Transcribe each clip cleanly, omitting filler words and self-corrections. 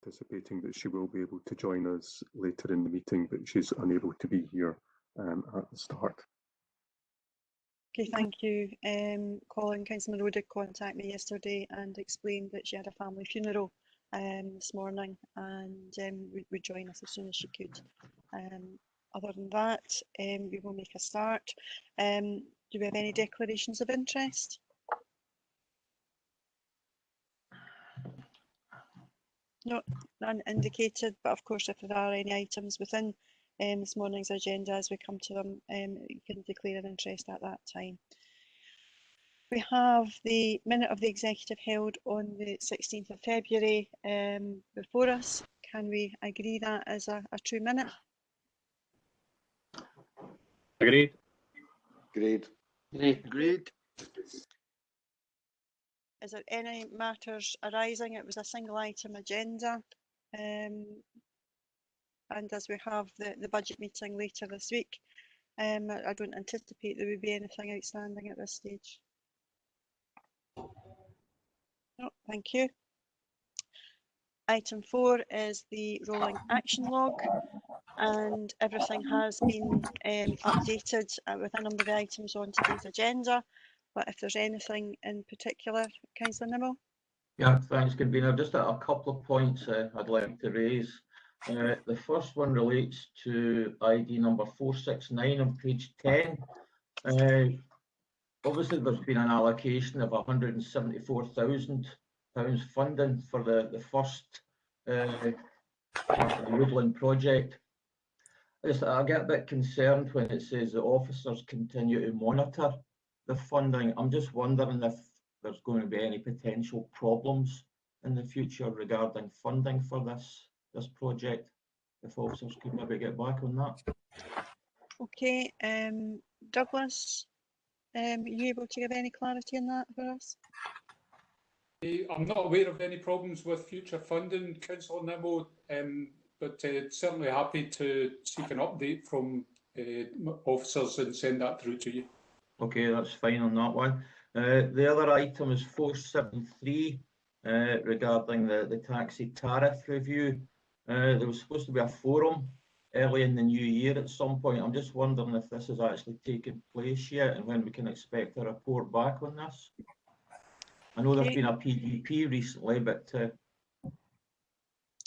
anticipating that she will be able to join us later in the meeting, but she's unable to be here at the start. Okay, thank you. Colin, Councillor Monroe did contact me yesterday and explained that she had a family funeral this morning and would join us as soon as she could. Other than that, we will make a start. Do we have any declarations of interest? No, none indicated, but of course if there are any items within this morning's agenda as we come to them, you can declare an interest at that time. We have the minute of the executive held on the 16th of February before us. Can we agree that as a true minute? Agreed. Agreed. Agreed. Is there any matters arising? It was a single item agenda. And as we have the budget meeting later this week, I don't anticipate there would be anything outstanding at this stage. No, thank you. Item 4 is the rolling action log, and everything has been updated with a number of items on today's agenda. But if there's anything in particular, Councillor Nimmo? Yeah, thanks, Convener. Just a couple of points I'd like to raise. The first one relates to ID number 469 on page 10. Obviously, there's been an allocation of £174,000 funding for the first Woodland project. I get a bit concerned when it says the officers continue to monitor the funding. I'm just wondering if there's going to be any potential problems in the future regarding funding for this project. If officers could maybe get back on that. Okay, Douglas, are you able to give any clarity on that for us? I'm not aware of any problems with future funding, Councillor Nimmo, but certainly happy to seek an update from officers and send that through to you. Okay, that's fine on that one. The other item is 473 regarding the taxi tariff review. There was supposed to be a forum early in the new year at some point. I'm just wondering if this has actually taken place yet and when we can expect a report back on this. I know there's been a PDP recently, but...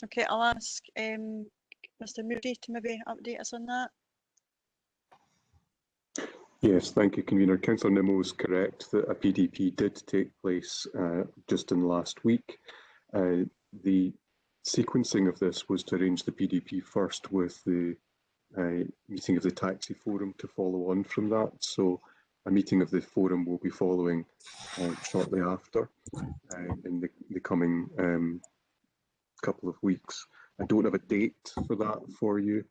Okay, I'll ask Mr Moody to maybe update us on that. Yes, thank you, Convener. Councillor Nimmo is correct that a PDP did take place just in last week. The sequencing of this was to arrange the PDP first with the meeting of the taxi forum to follow on from that. So a meeting of the forum will be following shortly after in the coming couple of weeks. I don't have a date for that for you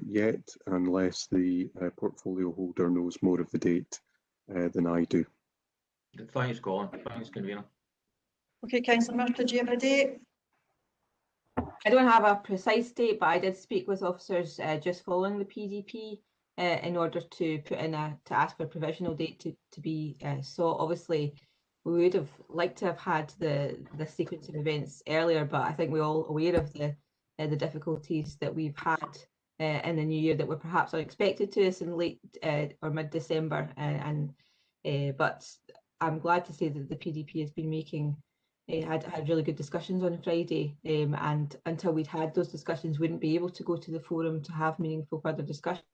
yet, unless the portfolio holder knows more of the date than I do. Thanks, Colin. Thanks, Convener. Okay, Councillor Murtagh, do you have a date? I don't have a precise date, but I did speak with officers just following the PDP in order to put in to ask for a provisional date to be sought. Obviously, we would have liked to have had the sequence of events earlier, but I think we're all aware of the difficulties that we've had in the new year that were perhaps unexpected to us in late or mid-December. But I'm glad to say that the PDP has been making had really good discussions on Friday, and until we'd had those discussions, wouldn't be able to go to the forum to have meaningful further discussion.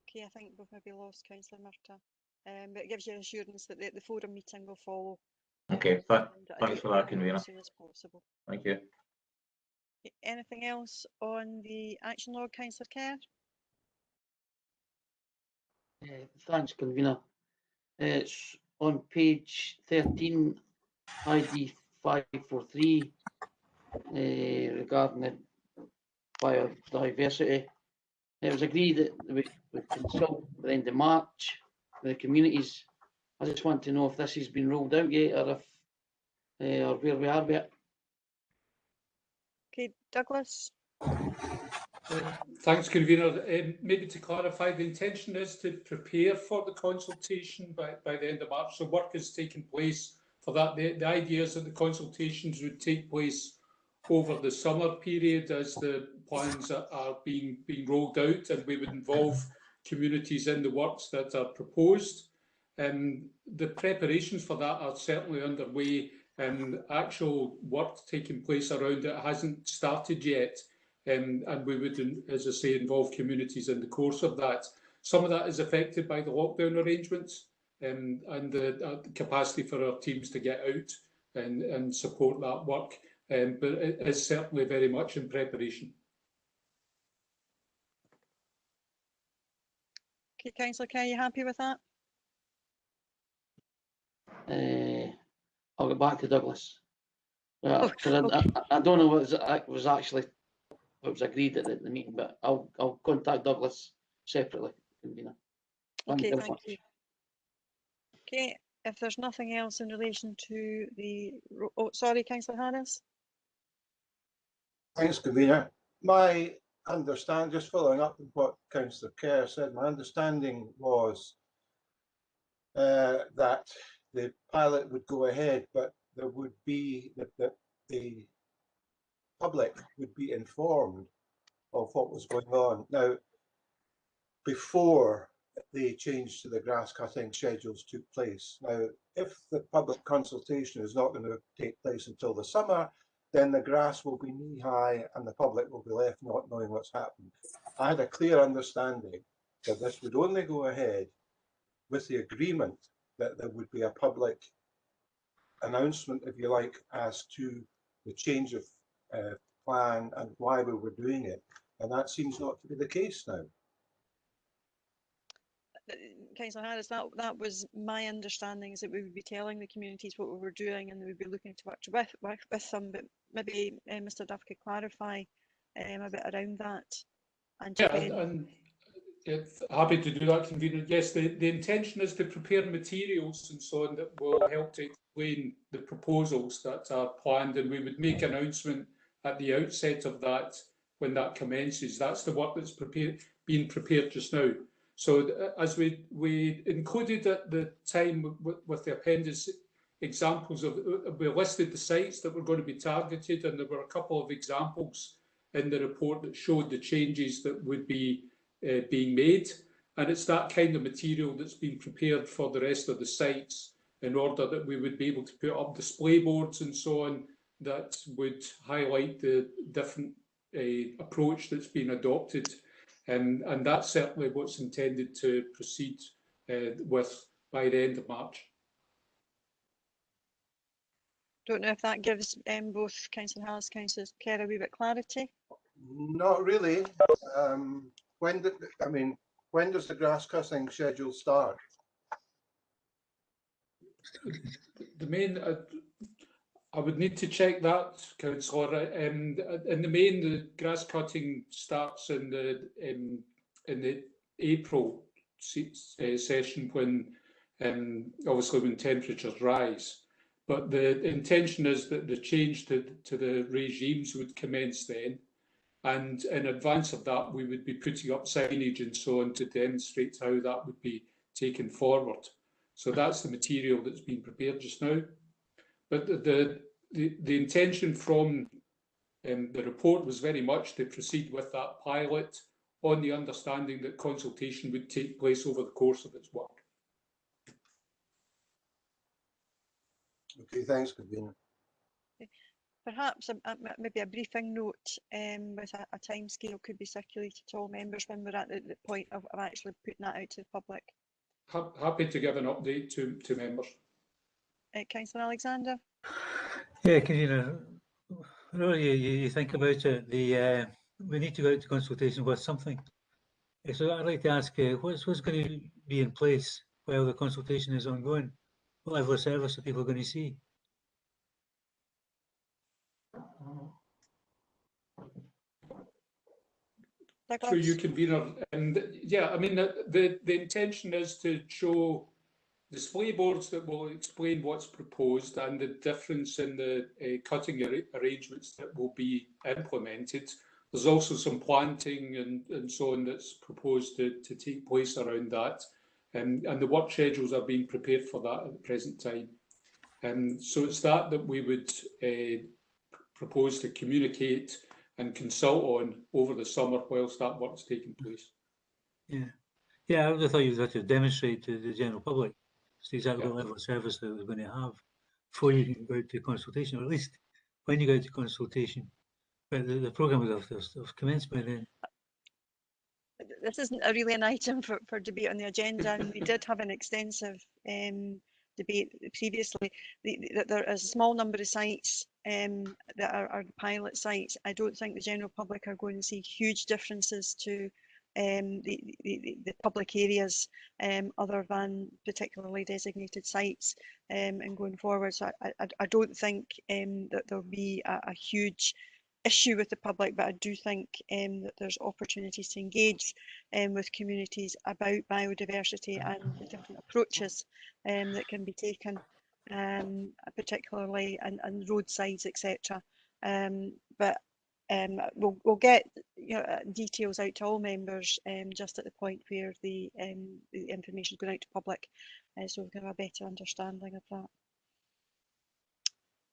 Okay, I think we've maybe lost Councillor Murtagh, but it gives you assurance that the forum meeting will follow. Okay, thanks for that, Convener. As soon as possible. Thank you. Anything else on the action log, Councillor Kerr? Thanks, Convener. It's on page 13, ID 543, regarding the biodiversity. It was agreed that we consult by the end of March with the communities. I just want to know if this has been rolled out yet, or if or where we are with it. Okay, Douglas. Thanks, Convener. Maybe to clarify, the intention is to prepare for the consultation by the end of March. So work is taking place for that. The idea is that the consultations would take place over the summer period as the plans are being rolled out, and we would involve communities in the works that are proposed. The preparations for that are certainly underway, and actual work taking place around it hasn't started yet. And we would, as I say, involve communities in the course of that. Some of that is affected by the lockdown arrangements and the capacity for our teams to get out and support that work. But it is certainly very much in preparation. Okay, Councillor Kerr, are you happy with that? I'll get back to Douglas. Oh, 'Cause I don't know what was actually what was agreed at the meeting, but I'll contact Douglas separately. Okay, thank you. Okay, if there's nothing else in relation to the, oh, sorry, Councillor Harris. Thanks, Convener. My understanding, just following up on what Councillor Kerr said, my understanding was that the pilot would go ahead, but there would be that the public would be informed of what was going on. Now, before the change to the grass cutting schedules took place. Now, if the public consultation is not going to take place until the summer, then the grass will be knee-high and the public will be left not knowing what's happened. I had a clear understanding that this would only go ahead with the agreement that there would be a public announcement, if you like, as to the change of plan and why we were doing it. And that seems not to be the case now. Councillor Harris, that was my understanding, is that we would be telling the communities what we were doing and we would be looking to work with them, but maybe Mr Duff could clarify a bit around that. And happy to do that, Convener. Yes, the intention is to prepare materials and so on that will help to explain the proposals that are planned, and we would make an announcement at the outset of that when that commences. That's the work that's being prepared just now. So as we included at the time with the appendix examples of, we listed the sites that were going to be targeted, and there were a couple of examples in the report that showed the changes that would be being made. And it's that kind of material that's been prepared for the rest of the sites in order that we would be able to put up display boards and so on that would highlight the different approach that's been adopted. And that's certainly what's intended to proceed with by the end of March. Don't know if that gives both Councillor Harris, Councillor Kerr a wee bit clarity. Not really. When does the grass cutting schedule start? The main, I would need to check that, Councillor. In the main, the grass cutting starts in the April session, when obviously when temperatures rise. But the intention is that the change to the regimes would commence then, and in advance of that, we would be putting up signage and so on to demonstrate how that would be taken forward. So that's the material that's been prepared just now. But the intention from the report was very much to proceed with that pilot on the understanding that consultation would take place over the course of its work. Okay, thanks, Convener. Perhaps maybe a briefing note with a time scale could be circulated to all members when we're at the point of actually putting that out to the public. Happy to give an update to members. Councillor Alexander? Yeah, Convener, really you think about it, we need to go out to consultation with something. So I'd like to ask, what's going to be in place while the consultation is ongoing? What level of service are people going to see? Through you, Convener, and yeah, I mean the intention is to show display boards that will explain what's proposed and the difference in the cutting arrangements that will be implemented. There's also some planting and so on that's proposed to take place around that, and the work schedules are being prepared for that at the present time. So it's that we would propose to communicate and consult on over the summer whilst that work's taking place. Yeah, yeah. I would have thought you'd have to demonstrate to the general public exactly Yeah. what level of service that we're going to have before you can go out to consultation, or at least when you go out to consultation. But the programme would have commenced by then. This isn't really an item for debate on the agenda, and we did have an extensive debate previously. There is a small number of sites that are pilot sites. I don't think the general public are going to see huge differences to the public areas other than particularly designated sites and going forward. So I don't think that there'll be a huge issue with the public, but I do think that there's opportunities to engage with communities about biodiversity and the different approaches that can be taken, particularly and roadsides, etc. But we'll get details out to all members just at the point where the information is going out to public, so we can have a better understanding of that.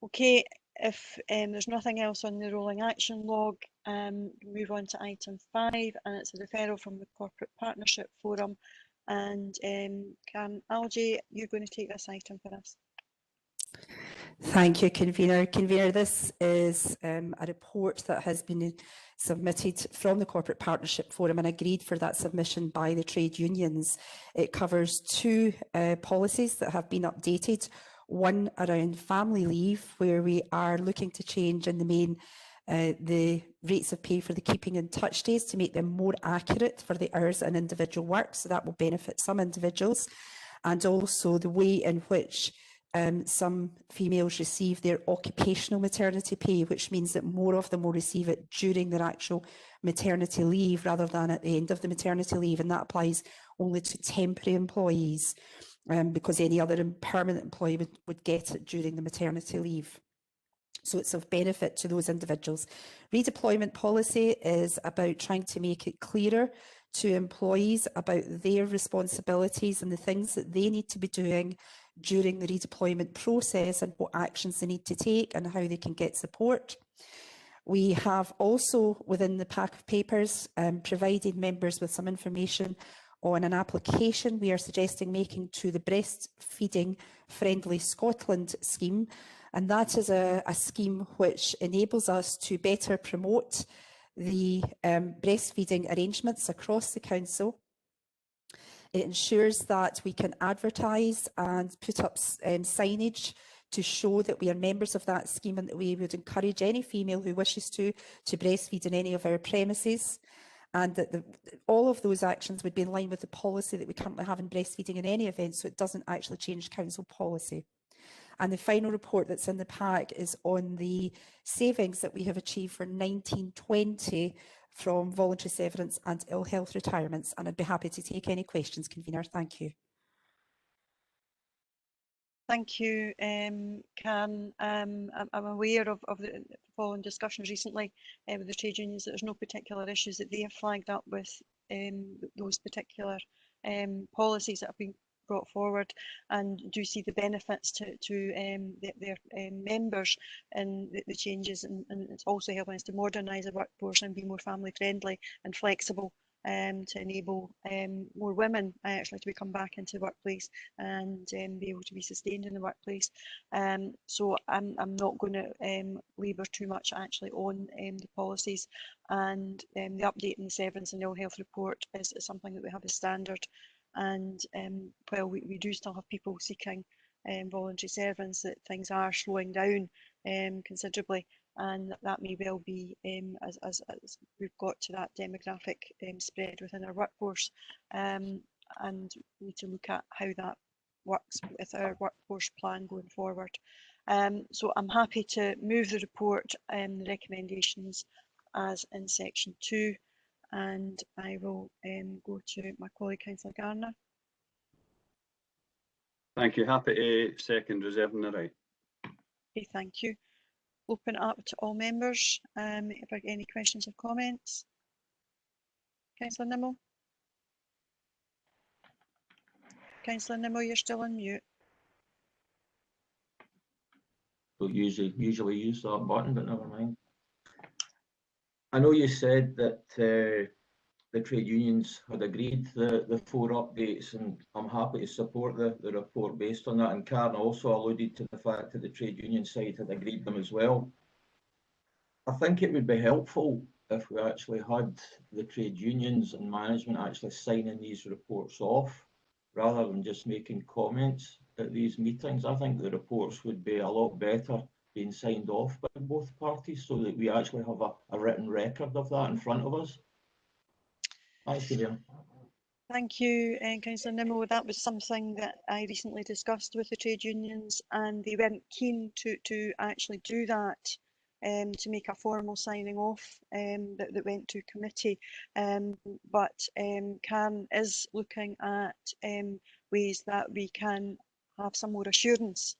Okay, if there's nothing else on the rolling action log, move on to item 5, and it's a referral from the Corporate Partnership Forum. And Algie, you're going to take this item for us. Thank you, Convener. Convener, this is a report that has been submitted from the Corporate Partnership Forum and agreed for that submission by the trade unions. It covers 2 policies that have been updated. One around family leave, where we are looking to change in the main the rates of pay for the keeping in touch days to make them more accurate for the hours an individual works. So that will benefit some individuals, and also the way in which some females receive their occupational maternity pay, which means that more of them will receive it during their actual maternity leave rather than at the end of the maternity leave, and that applies only to temporary employees. Because any other permanent employee would get it during the maternity leave. So it's of benefit to those individuals. Redeployment policy is about trying to make it clearer to employees about their responsibilities and the things that they need to be doing during the redeployment process and what actions they need to take and how they can get support. We have also, within the pack of papers, provided members with some information on an application we are suggesting making to the Breastfeeding Friendly Scotland scheme, and that is a scheme which enables us to better promote the breastfeeding arrangements across the council. It ensures that we can advertise and put up signage to show that we are members of that scheme and that we would encourage any female who wishes to breastfeed in any of our premises, and that all of those actions would be in line with the policy that we currently have in breastfeeding in any event, so it doesn't actually change council policy. And the final report that's in the pack is on the savings that we have achieved for 1920 from voluntary severance and ill health retirements, and I'd be happy to take any questions, Convener. Thank you. Thank you, Can. I'm aware of the following discussions recently with the trade unions that there's no particular issues that they have flagged up with those particular policies that have been brought forward, and do see the benefits to their members and the changes, and it's also helping us to modernise the workforce and be more family friendly and flexible, to enable more women actually to come back into the workplace and be able to be sustained in the workplace. So I'm not going to labour too much actually on the policies, and the update in the severance and ill health report is something that we have as standard. And while we do still have people seeking voluntary severance, that things are slowing down considerably, and that may well be as we've got to that demographic spread within our workforce, and we need to look at how that works with our workforce plan going forward. So I'm happy to move the report and the recommendations as in section 2, and I will go to my colleague Councillor Garner. Thank you. Happy to second, reserving the right. Okay, thank you. Open it up to all members if I get any questions or comments. Councillor Nimmo. Councillor Nimmo, you're still on mute. don't usually use that button, but never mind. I know you said that the trade unions had agreed the 4 updates, and I'm happy to support the report based on that. And Karen also alluded to the fact that the trade union side had agreed them as well. I think it would be helpful if we actually had the trade unions and management actually signing these reports off, rather than just making comments at these meetings. I think the reports would be a lot better being signed off by both parties, so that we actually have a written record of that in front of us. Thanks, Convener. Thank you, Councillor Nimmo. That was something that I recently discussed with the trade unions, and they weren't keen to actually do that, to make a formal signing off that went to committee. But Karen is looking at ways that we can have some more assurance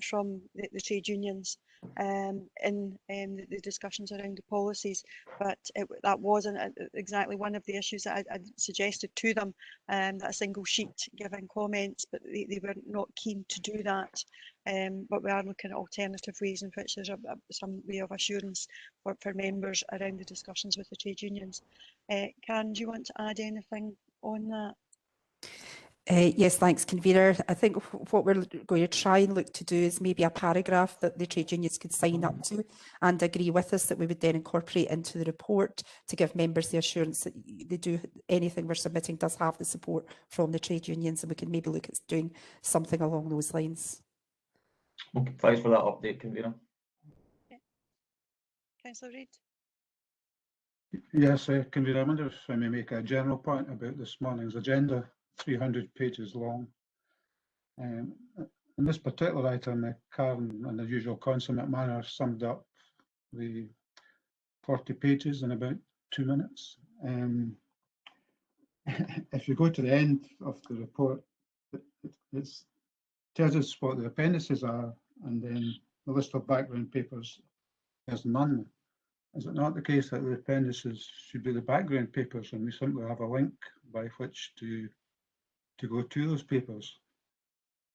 from the trade unions in the discussions around the policies. But that wasn't exactly one of the issues that I suggested to them, that a single sheet giving comments, but they were not keen to do that. But we are looking at alternative ways in which there's some way of assurance for members around the discussions with the trade unions. Karen, do you want to add anything on that? Yes, thanks, Convener. I think what we're going to try and look to do is maybe a paragraph that the trade unions could sign up to and agree with us, that we would then incorporate into the report to give members the assurance that they do anything we're submitting does have the support from the trade unions, and we can maybe look at doing something along those lines. Okay, thanks for that update, Convener. Okay. Councillor Reid. Yes, Convener, I wonder if I may make a general point about this morning's agenda. 300 pages long. In this particular item, Karen, in the usual consummate manner, summed up the 40 pages in about 2 minutes. If you go to the end of the report, it tells us what the appendices are, and then the list of background papers, there's none. Is it not the case that the appendices should be the background papers, and we simply have a link by which to go to those papers?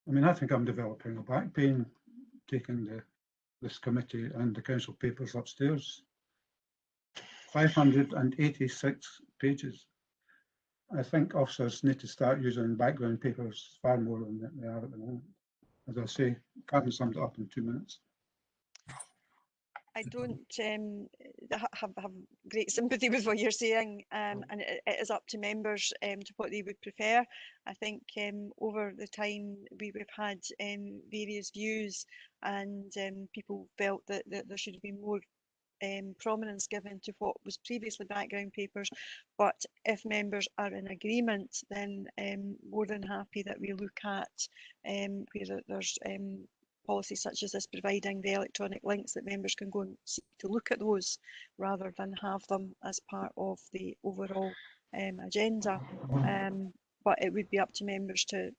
I mean, I think I'm developing a back pain taking this committee and the council papers upstairs. 586 pages. I think officers need to start using background papers far more than they are at the moment. As I say, Karen summed it up in 2 minutes. I don't have great sympathy with what you're saying, and it is up to members to what they would prefer. I think over the time we've had various views, and people felt that there should have been more prominence given to what was previously background papers. But if members are in agreement, then more than happy that we look at where there's policies such as this providing the electronic links that members can go and seek to look at those, rather than have them as part of the overall agenda. But it would be up to members to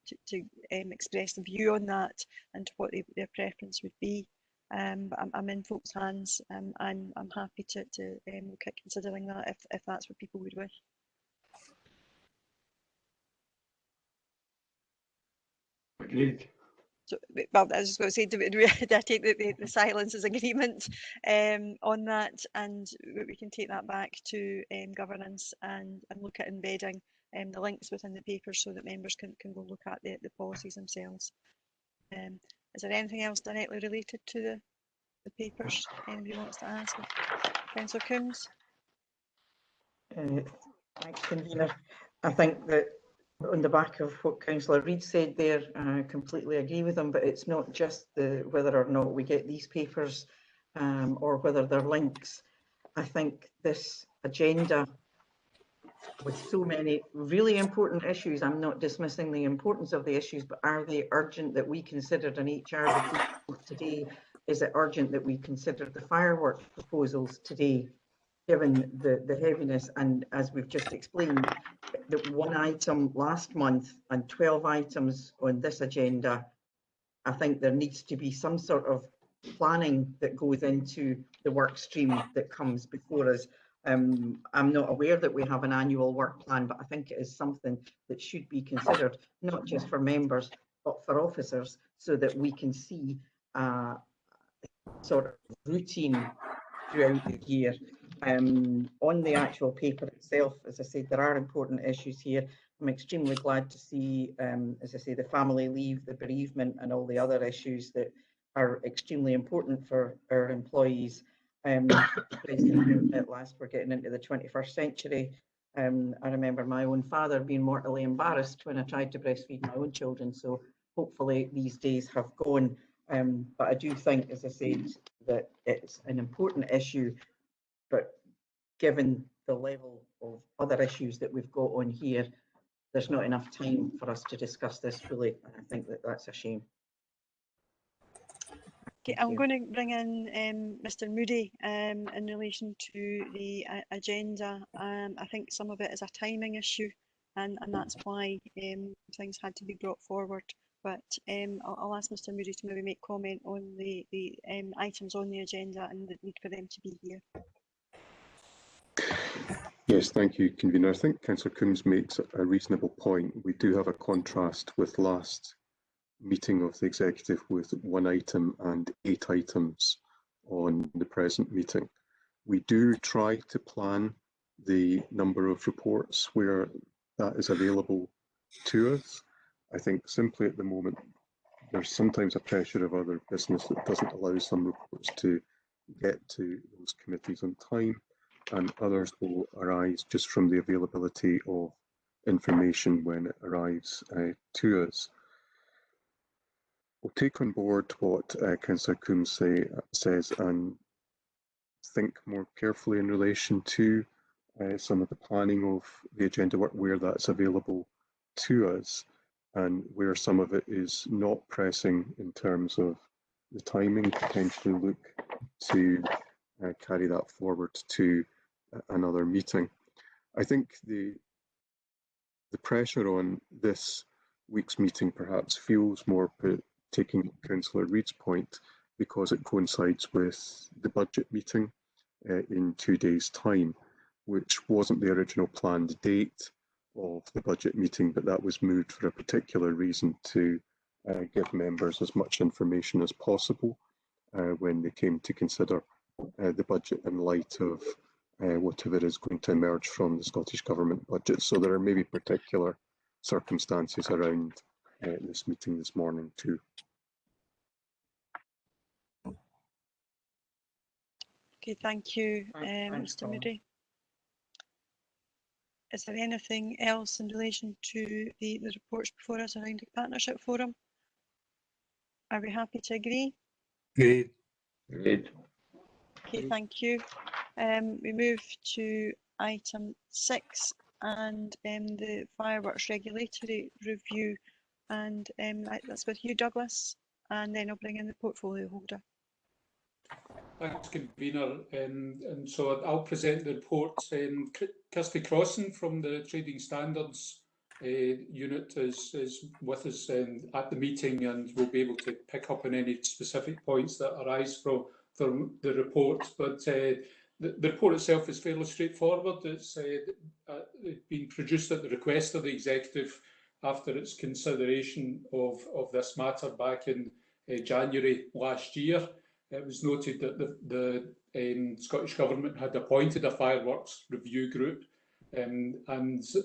express a view on that and what their preference would be. But I'm in folks' hands, and I'm happy to look at considering that if that's what people would wish. Agreed. So, well, I was just going to say, do I take the silence as agreement on that, and we can take that back to governance and look at embedding the links within the papers so that members can go look at the policies themselves. Is there anything else directly related to the papers anybody wants to ask? Councillor Coombs? Thanks, Convener. I think that on the back of what Councillor Reid said there, I completely agree with him, but it's not just whether or not we get these papers or whether they're links. I think this agenda with so many really important issues, I'm not dismissing the importance of the issues, but are they urgent that we considered an HR today? Is it urgent that we consider the fireworks proposals today, given the heaviness? And as we've just explained, the one item last month and 12 items on this agenda, I think there needs to be some sort of planning that goes into the work stream that comes before us. I'm not aware that we have an annual work plan, but I think it is something that should be considered, not just for members, but for officers, so that we can see sort of routine throughout the year. On the actual paper itself, as I said, there are important issues here. I'm extremely glad to see, as I say, the family leave, the bereavement and all the other issues that are extremely important for our employees. At last, we're getting into the 21st century. I remember my own father being mortally embarrassed when I tried to breastfeed my own children. So hopefully these days have gone. But I do think, as I said, that it's an important issue, but given the level of other issues that we've got on here, there's not enough time for us to discuss this fully. And I think that that's a shame. Okay, I'm going to bring in Mr. Moody in relation to the agenda. I think some of it is a timing issue, and that's why things had to be brought forward. But I'll ask Mr. Moody to maybe make comment on the items on the agenda and the need for them to be here. Yes, thank you, Convener. I think Councillor Coombs makes a reasonable point. We do have a contrast with last meeting of the Executive with 1 item and 8 items on the present meeting. We do try to plan the number of reports where that is available to us. I think simply at the moment, there's sometimes a pressure of other business that doesn't allow some reports to get to those committees on time, and others will arise just from the availability of information when it arrives to us. We'll take on board what Councillor Coombs says and think more carefully in relation to some of the planning of the agenda work where that's available to us and where some of it is not pressing in terms of the timing, potentially look to carry that forward to another meeting. I think the pressure on this week's meeting perhaps feels more, taking Councillor Reid's point, because it coincides with the budget meeting in 2 days' time, which wasn't the original planned date of the budget meeting, but that was moved for a particular reason to give members as much information as possible when they came to consider the budget in light of whatever is going to emerge from the Scottish Government budget. So there are maybe particular circumstances around this meeting this morning too. Okay, thank you, Thanks, Mr. Moody. Is there anything else in relation to the reports before us around the Partnership Forum? Are we happy to agree? Great. Great. Okay, thank you. We move to item 6 and the fireworks regulatory review, and that's with you, Douglas, and then I'll bring in the portfolio holder. Thanks, Convener. And so I'll present the report. Kirsty Crossan from the Trading Standards unit is with us at the meeting and will be able to pick up on any specific points that arise from the report. But the report itself is fairly straightforward. It's been produced at the request of the Executive after its consideration of this matter back in January last year. It was noted that the Scottish Government had appointed a fireworks review group, and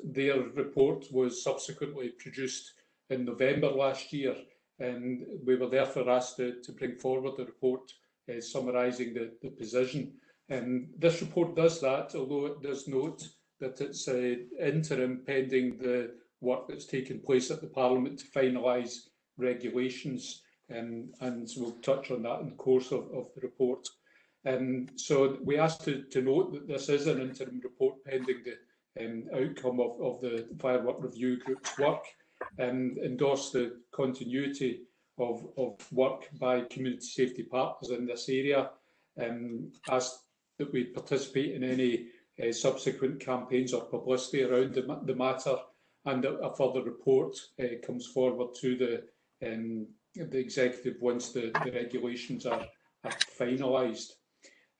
their report was subsequently produced in November last year, and we were therefore asked to bring forward the report summarising the position. This report does that, although it does note that it's interim pending the work that's taken place at the Parliament to finalise regulations. And so we'll touch on that in the course of the report. So we asked to note that this is an interim report pending the outcome of the Firework Review Group's work, and endorse the continuity of work by community safety partners in this area, asked that we participate in any subsequent campaigns or publicity around the matter, and that a further report comes forward to the Executive once the regulations are finalised.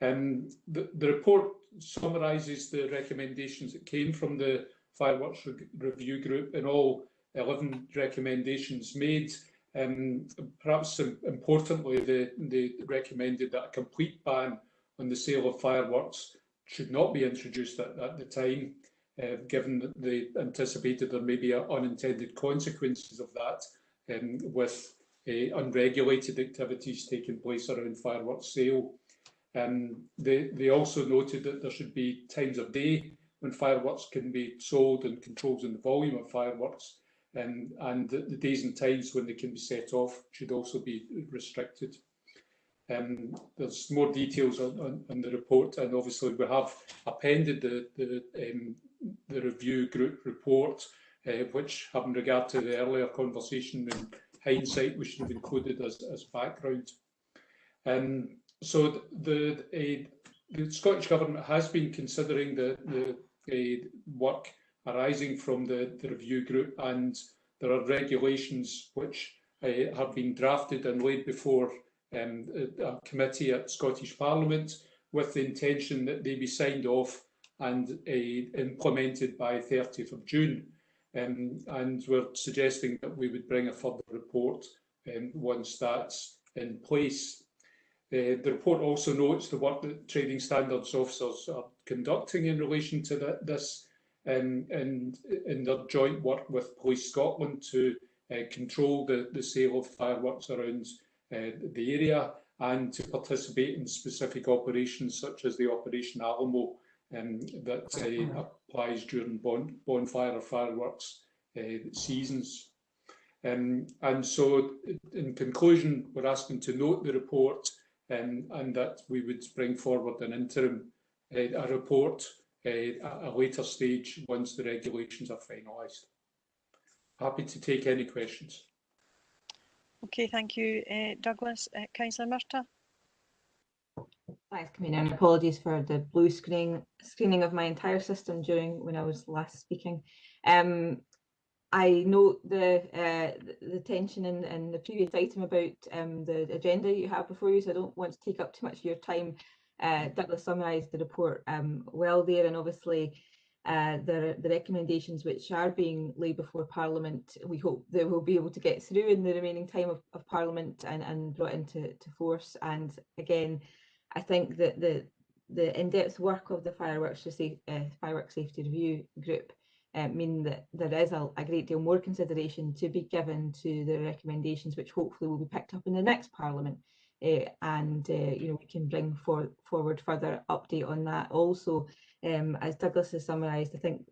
The report summarises the recommendations that came from the Fireworks Review Group, and all 11 recommendations made Perhaps importantly, they recommended that a complete ban on the sale of fireworks should not be introduced at the time, given that they anticipated there may be unintended consequences of that with unregulated activities taking place around fireworks sale. They also noted that there should be times of day when fireworks can be sold and controls on the volume of fireworks, and the days and times when they can be set off should also be restricted. There's more details on the report, and obviously we have appended the review group report, which, having regard to the earlier conversation, in hindsight we should have included as background. So the Scottish Government has been considering the work arising from the review group, and there are regulations which have been drafted and laid before a committee at Scottish Parliament with the intention that they be signed off and implemented by 30th of June. And we're suggesting that we would bring a further report once that's in place. The report also notes the work that trading standards officers are conducting in relation to this, and in their joint work with Police Scotland to control the sale of fireworks around the area, and to participate in specific operations such as the Operation Alamo that applies during bonfire or fireworks seasons. And so, in conclusion, we're asking to note the report and that we would bring forward an interim a report at a later stage once the regulations are finalised. Happy to take any questions. Okay, thank you, Douglas. Councillor Murtagh. Thanks, Convener, and apologies for the blue screening of my entire system when I was last speaking. I note the tension in the previous item about the agenda you have before you, so I don't want to take up too much of your time. Douglas summarised the report well there, and obviously the recommendations which are being laid before Parliament, we hope they will be able to get through in the remaining time of Parliament and brought into force. And again, I think that the in-depth work of the Fireworks Safety Review Group mean that there is a great deal more consideration to be given to the recommendations, which hopefully will be picked up in the next Parliament, and we can bring forward further update on that. Also, as Douglas has summarised, I think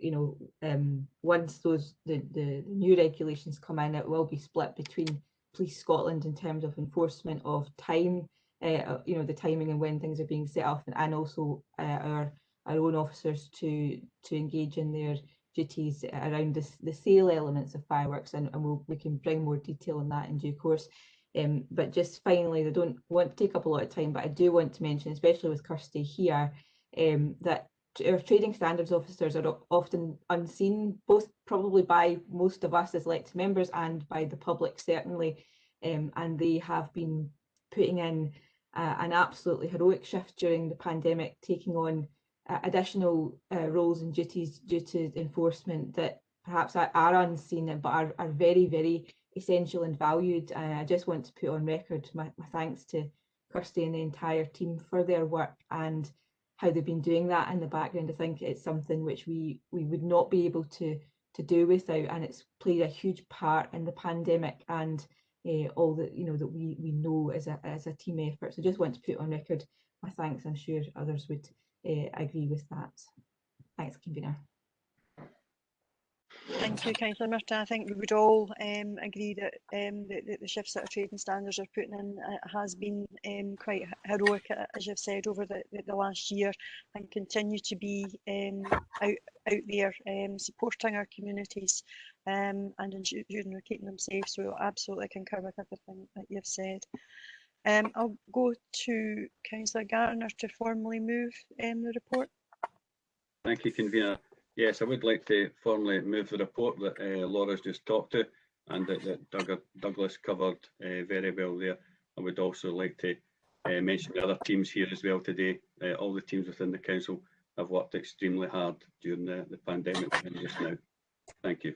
once the new regulations come in, it will be split between Police Scotland in terms of enforcement of time, the timing and when things are being set off, and also our own officers to engage in their duties around the sale elements of fireworks, and we can bring more detail on that in due course. But just finally, I don't want to take up a lot of time, but I do want to mention, especially with Kirsty here, that our trading standards officers are often unseen, both probably by most of us as elected members and by the public certainly, and they have been putting in an absolutely heroic shift during the pandemic, taking on additional roles and duties due to enforcement that perhaps are unseen but are very, very essential and valued. And I just want to put on record my thanks to Kirsty and the entire team for their work and how they've been doing that in the background. I think it's something which we would not be able to do without, and it's played a huge part in the pandemic and all that that we know as a team effort. So just want to put on record my thanks. I'm sure others would agree with that. Thanks, Convener. Thank you, Councillor Murtagh. I think we would all agree that the shifts that our trading standards are putting in has been quite heroic, as you've said, over the last year, and continue to be out there supporting our communities and ensuring we're keeping them safe. So absolutely concur with everything that you've said. I'll go to Councillor Garner to formally move the report. Thank you, Convener. Yes, I would like to formally move the report that Laura's just talked to and that Douglas covered very well there. I would also like to mention the other teams here as well today. All the teams within the council have worked extremely hard during the pandemic and just now. Thank you.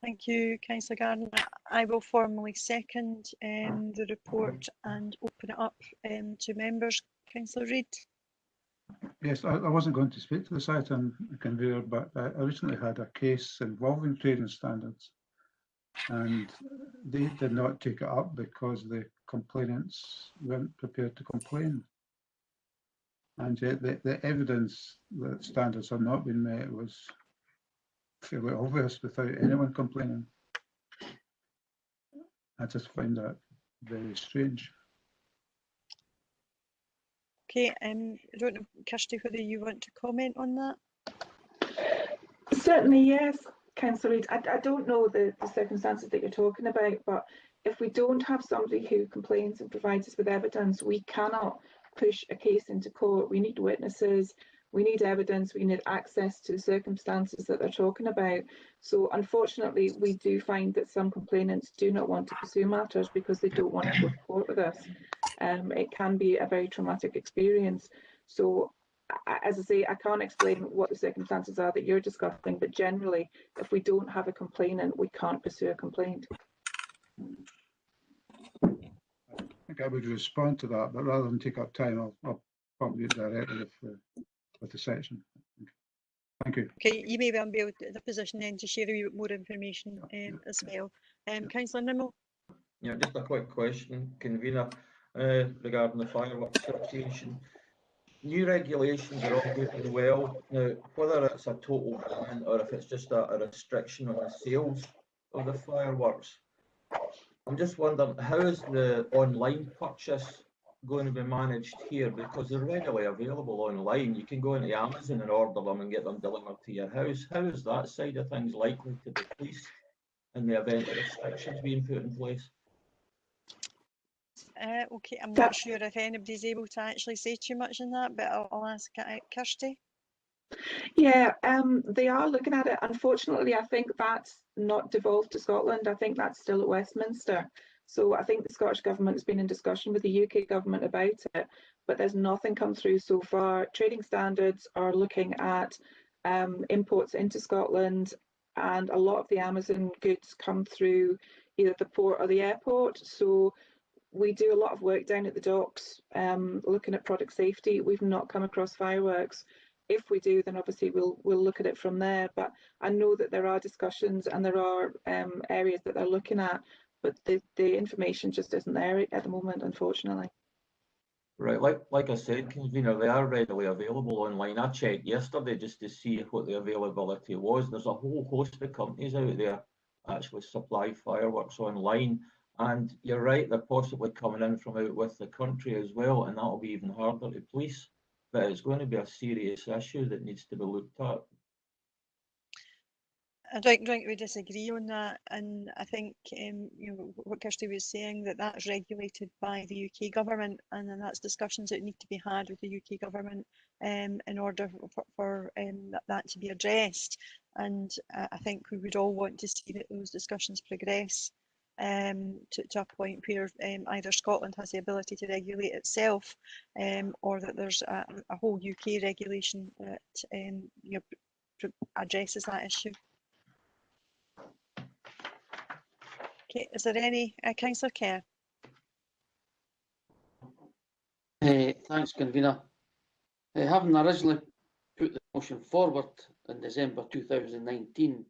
Thank you, Councillor Garden. I will formally second the report and open it up to members. Councillor Reid. Yes, I wasn't going to speak to this item, Convener, but I recently had a case involving trading standards, and they did not take it up because the complainants weren't prepared to complain. And yet the evidence that standards have not been met was fairly obvious without anyone complaining. I just find that very strange. Okay, I don't know, Kirsty, whether you want to comment on that? Certainly, yes, Councillor Reid. I don't know the circumstances that you're talking about, but if we don't have somebody who complains and provides us with evidence, we cannot push a case into court. We need witnesses, we need evidence, we need access to the circumstances that they're talking about. So unfortunately, we do find that some complainants do not want to pursue matters because they don't want to go to court with us. It can be a very traumatic experience. So as I say, I can't explain what the circumstances are that you're discussing, but generally, if we don't have a complainant, we can't pursue a complaint. I think I would respond to that, but rather than take up time, I'll prompt you directly with the section. Thank you. Okay, you may well be in a position then to share a wee bit more information as well. Councillor Nimmo. Yeah, just a quick question, Convener, regarding the fireworks situation. New regulations are all good and well. Now, whether it's a total ban or if it's just a restriction on the sales of the fireworks, I'm just wondering, how is the online purchase going to be managed here? Because they're readily available online. You can go into Amazon and order them and get them delivered to your house. How is that side of things likely to be policed in the event of restrictions being put in place? Okay, I'm not sure if anybody's able to actually say too much on that, but I'll ask Kirsty. Yeah, they are looking at it. Unfortunately, I think that's not devolved to Scotland. I think that's still at Westminster. So I think the Scottish Government has been in discussion with the UK Government about it, but there's nothing come through so far. Trading standards are looking at imports into Scotland, and a lot of the Amazon goods come through either the port or the airport. So we do a lot of work down at the docks, looking at product safety. We've not come across fireworks. If we do, then obviously we'll look at it from there. But I know that there are discussions and there are areas that they're looking at, but the information just isn't there at the moment, unfortunately. Right, like I said, Convener, they are readily available online. I checked yesterday just to see what the availability was. There's a whole host of companies out there actually supply fireworks online. And you're right, they're possibly coming in from out with the country as well, and that'll be even harder to police. But it's going to be a serious issue that needs to be looked at. I don't think we disagree on that, and I think you know what Kirsty was saying, that that's regulated by the UK Government, and then that's discussions that need to be had with the UK Government in order for that to be addressed. And I think we would all want to see that those discussions progress to a point where either Scotland has the ability to regulate itself, or that there's a whole UK regulation that you know, addresses that issue. Okay, is there any Councillor Kerr? Thanks, Convener. Having originally put the motion forward in December 2019,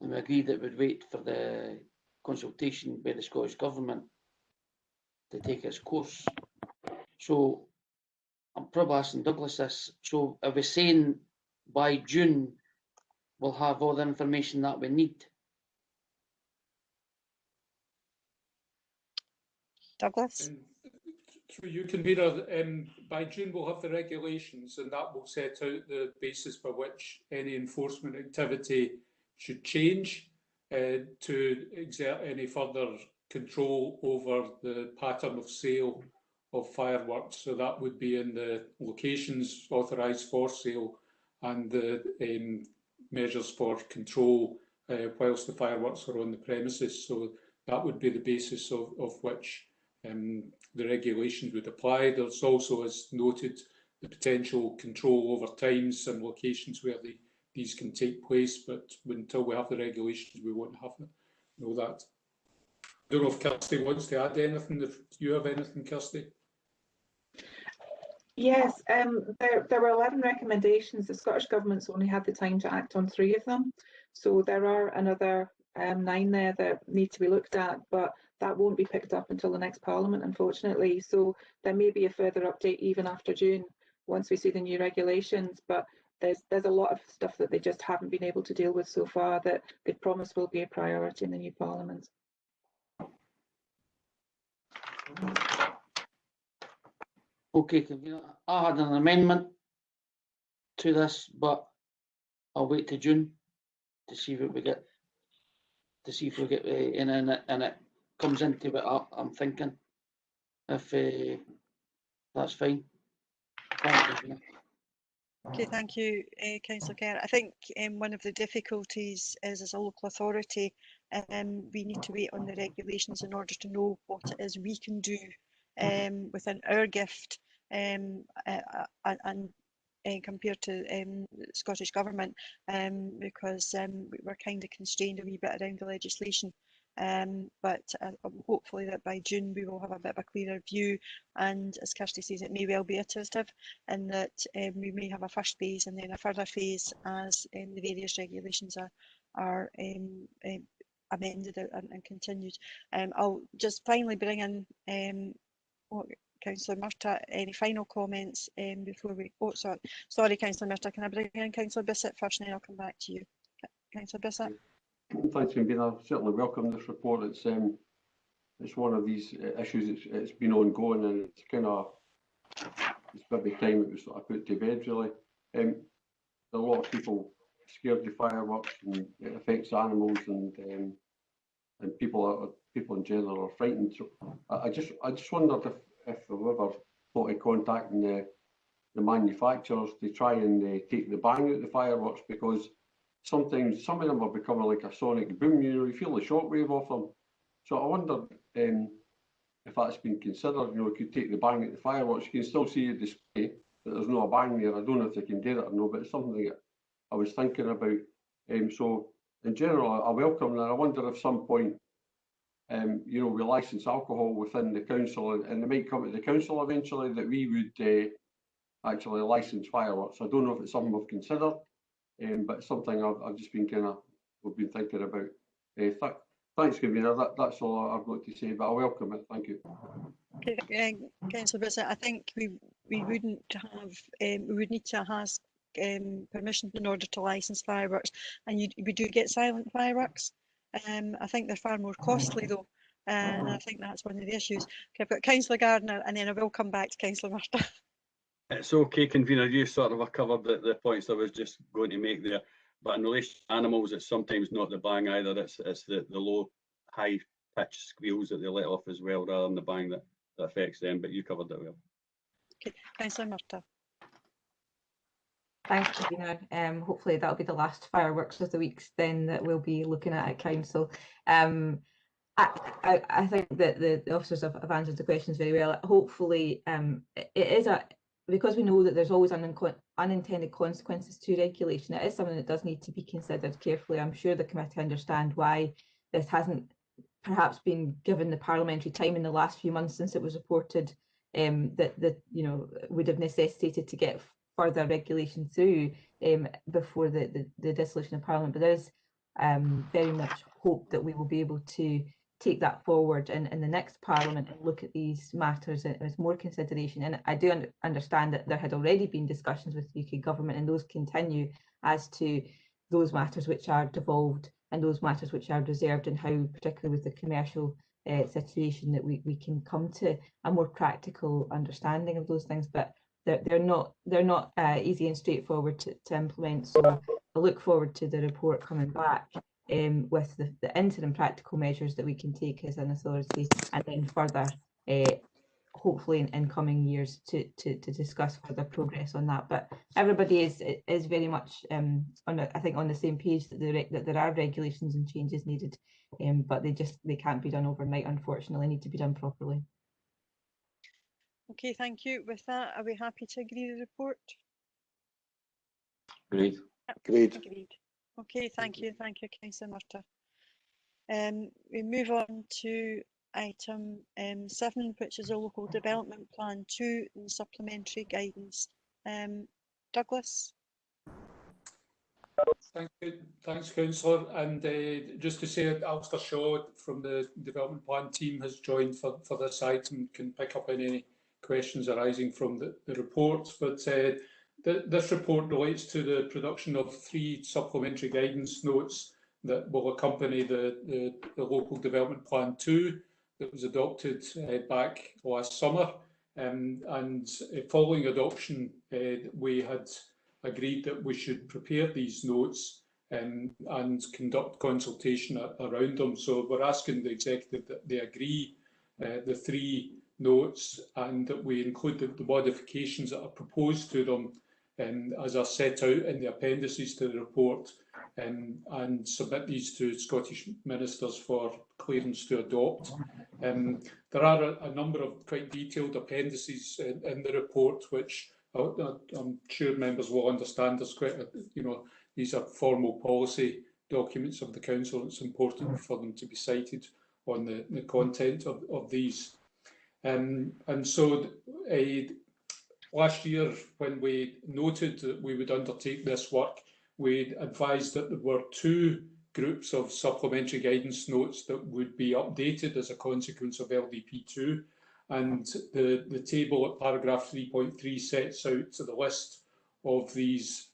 and we agreed that we'd wait for the consultation by the Scottish Government to take its course. So I'm probably asking Douglas this. So are we saying by June we'll have all the information that we need? Douglas? Through you, Convener, by June we'll have the regulations, and that will set out the basis by which any enforcement activity should change to exert any further control over the pattern of sale of fireworks. So that would be in the locations authorised for sale and the measures for control whilst the fireworks are on the premises. So that would be the basis of which the regulations would apply. There's also, as noted, the potential control over times and locations where they these can take place, but until we have the regulations, we won't know that. I don't know if Kirsty wants to add anything. If you have anything, Kirsty? Yes, there were 11 recommendations. The Scottish Government's only had the time to act on 3 of them. So there are another 9 there that need to be looked at, but that won't be picked up until the next Parliament, unfortunately. So there may be a further update even after June once we see the new regulations. But there's a lot of stuff that they just haven't been able to deal with so far that they promise will be a priority in the new Parliament. Okay, convener. I had an amendment to this, but I'll wait to June to see what we get. To see if we get in and it comes into what I'm thinking. If that's fine. Thank you. Okay, thank you, Councillor Kerr. I think one of the difficulties is, as a local authority, we need to wait on the regulations in order to know what it is we can do within our gift and compared to the Scottish Government, because we're kind of constrained a wee bit around the legislation. But hopefully that by June we will have a bit of a clearer view, and as Kirsty says, it may well be iterative in that we may have a first phase and then a further phase as the various regulations are amended and continued. I'll just finally bring in Councillor Murtagh, any final comments before we... Oh, sorry, Councillor Murtagh, can I bring in Councillor Bissett first and then I'll come back to you. Councillor Bissett. Thanks, Convener. I certainly welcome this report. It's one of these issues. It's been ongoing, and it's maybe time it was sort of put to bed. Really, a lot of people scared of fireworks, and it affects animals, and people in general are frightened. So I just wondered if we've ever thought of contacting the manufacturers to try and take the bang out of the fireworks, because sometimes some of them are becoming like a sonic boom. You feel the shockwave of them. So I wondered if that's been considered. You could take the bang out of the fireworks. You can still see a display, but there's no a bang there. I don't know if they can do that or no, but it's something that I was thinking about. So in general, I welcome that. I wonder if some point, we license alcohol within the council, and it might come to the council eventually that we would actually license fireworks. I don't know if it's something we've considered. But it's something I've just been we've been thinking about. Thanks, Convener. That's all I've got to say, but I welcome it. Thank you. Okay, Councillor Bissett, I think we wouldn't have, we would need to ask permission in order to licence fireworks, and we do get silent fireworks. I think they're far more costly though, and I think that's one of the issues. Okay, I've got Councillor Gardner, and then I will come back to Councillor Murtagh. It's okay, Convener, you sort of covered the points I was just going to make there. But in relation to animals, it's sometimes not the bang either, it's the low, high pitch squeals that they let off as well, rather than the bang that affects them, but you covered that well. Okay, Councillor Murtagh. Thanks, Convener. Hopefully that'll be the last fireworks of the weeks then that we'll be looking at council. I think that the officers have answered the questions very well. Hopefully it is because we know that there's always unintended consequences to regulation. It is something that does need to be considered carefully. I'm sure the committee understand why this hasn't perhaps been given the parliamentary time in the last few months since it was reported that would have necessitated to get further regulation through before the dissolution of Parliament. But there's very much hope that we will be able to take that forward in the next Parliament and look at these matters as more consideration. And I do understand that there had already been discussions with the UK Government, and those continue as to those matters which are devolved and those matters which are reserved, and how, particularly with the commercial situation, that we can come to a more practical understanding of those things. But they're not easy and straightforward to implement. So I look forward to the report coming back with the interim practical measures that we can take as an authority, and then further, hopefully in coming years, to discuss further progress on that. But everybody is very much on the same page that there are regulations and changes needed, but they can't be done overnight, unfortunately. Need to be done properly. Okay, thank you. With that, are we happy to agree the report? Great. Agreed. Agreed. Okay, thank you, Councillor Murtagh. We move on to item 7, which is a local development plan 2 and supplementary guidance. Douglas. Thanks, Councillor. And just to say, Alistair Shaw from the Development Plan team has joined for this item, can pick up on any questions arising from the report. But this report relates to the production of 3 supplementary guidance notes that will accompany the Local Development Plan 2 that was adopted back last summer. And following adoption, we had agreed that we should prepare these notes and conduct consultation around them. So we're asking the executive that they agree the 3 notes and that we include the modifications that are proposed to them as are set out in the appendices to the report, and submit these to Scottish ministers for clearance to adopt. There are a number of quite detailed appendices in the report, which I'm sure members will understand. There's quite these are formal policy documents of the council. It's important for them to be cited on the content of these. And so last year, when we noted that we would undertake this work, we advised that there were 2 groups of supplementary guidance notes that would be updated as a consequence of LDP2. And the table at paragraph 3.3 sets out the list of these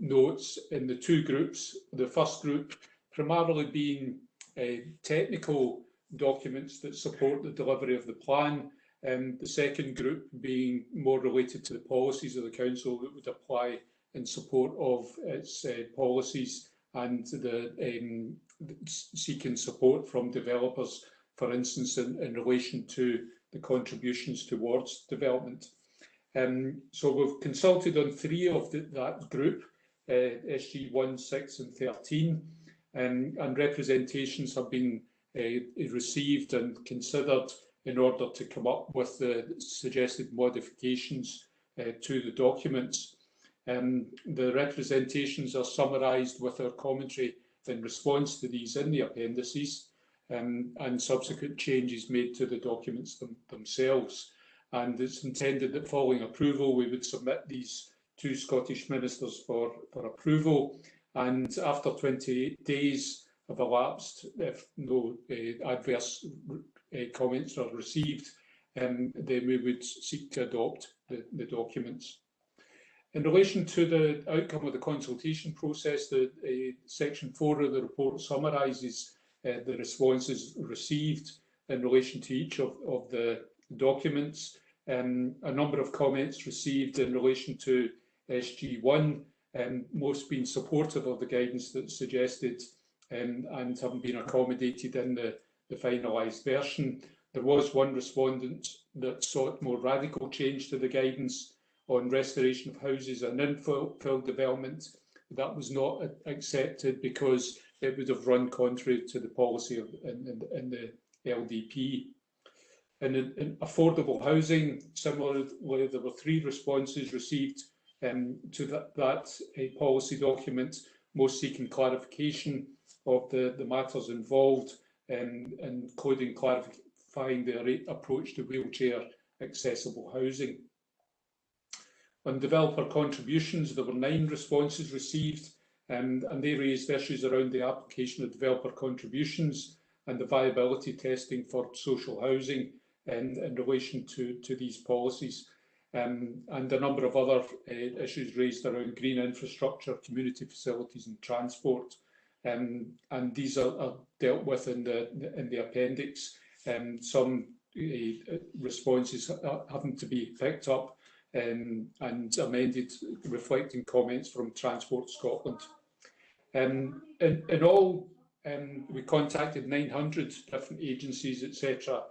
notes in the 2 groups. The first group primarily being technical documents that support the delivery of the plan, and the second group being more related to the policies of the council that would apply in support of its policies and the seeking support from developers, for instance, in relation to the contributions towards development. So we've consulted on 3 of that group, SG 1, 6 and 13, and representations have been received and considered in order to come up with the suggested modifications to the documents. The representations are summarised with our commentary in response to these in the appendices, and subsequent changes made to the documents themselves. And it's intended that following approval, we would submit these to Scottish ministers for approval. And after 28 days have elapsed, if no adverse comments are received, then we would seek to adopt the documents. In relation to the outcome of the consultation process, section 4 of the report summarises the responses received in relation to each of the documents. A number of comments received in relation to SG1, most being supportive of the guidance that's suggested and haven't been accommodated in the finalised version. There was one respondent that sought more radical change to the guidance on restoration of houses and infill development. That was not accepted because it would have run contrary to the policy in the LDP. And in affordable housing, similarly, there were 3 responses received to that policy document, most seeking clarification of the matters involved, including clarifying the approach to wheelchair accessible housing. On developer contributions, there were 9 responses received, and they raised issues around the application of developer contributions and the viability testing for social housing in relation to these policies, and a number of other issues raised around green infrastructure, community facilities and transport, and these are dealt with in the appendix. Some responses having to be picked up and amended, reflecting comments from Transport Scotland. In all, we contacted 900 different agencies, etc.,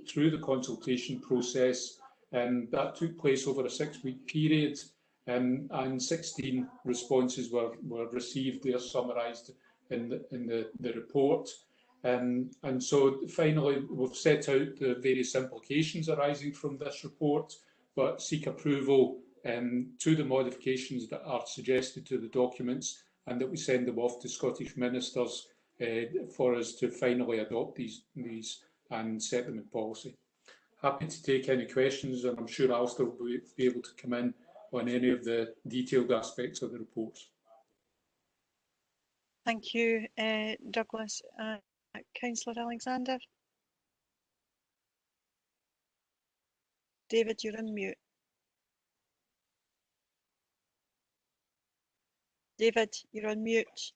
through the consultation process, and that took place over a 6-week period, and 16 responses were received. They are summarised in the report. And so finally, we've set out the various implications arising from this report, but seek approval to the modifications that are suggested to the documents, and that we send them off to Scottish ministers for us to finally adopt these and set them in policy. Happy to take any questions, and I'm sure Alistair will be able to come in on any of the detailed aspects of the reports. Thank you, Douglas. Councillor Alexander. David, you're on mute. David, you're on mute.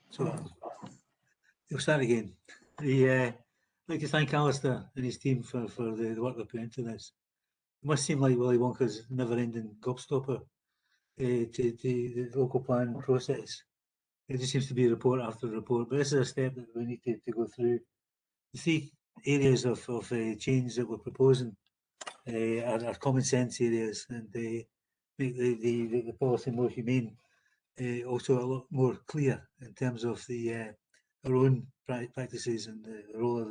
So we'll start again. I'd like to thank Alistair and his team for the work they put into this. It must seem like Willy Wonka's never-ending gobstopper to the local plan process. It just seems to be report after report, but this is a step that we need to go through. The three areas of change that we're proposing are common sense areas, and they make the policy more humane, also a lot more clear in terms of our own practices and the role of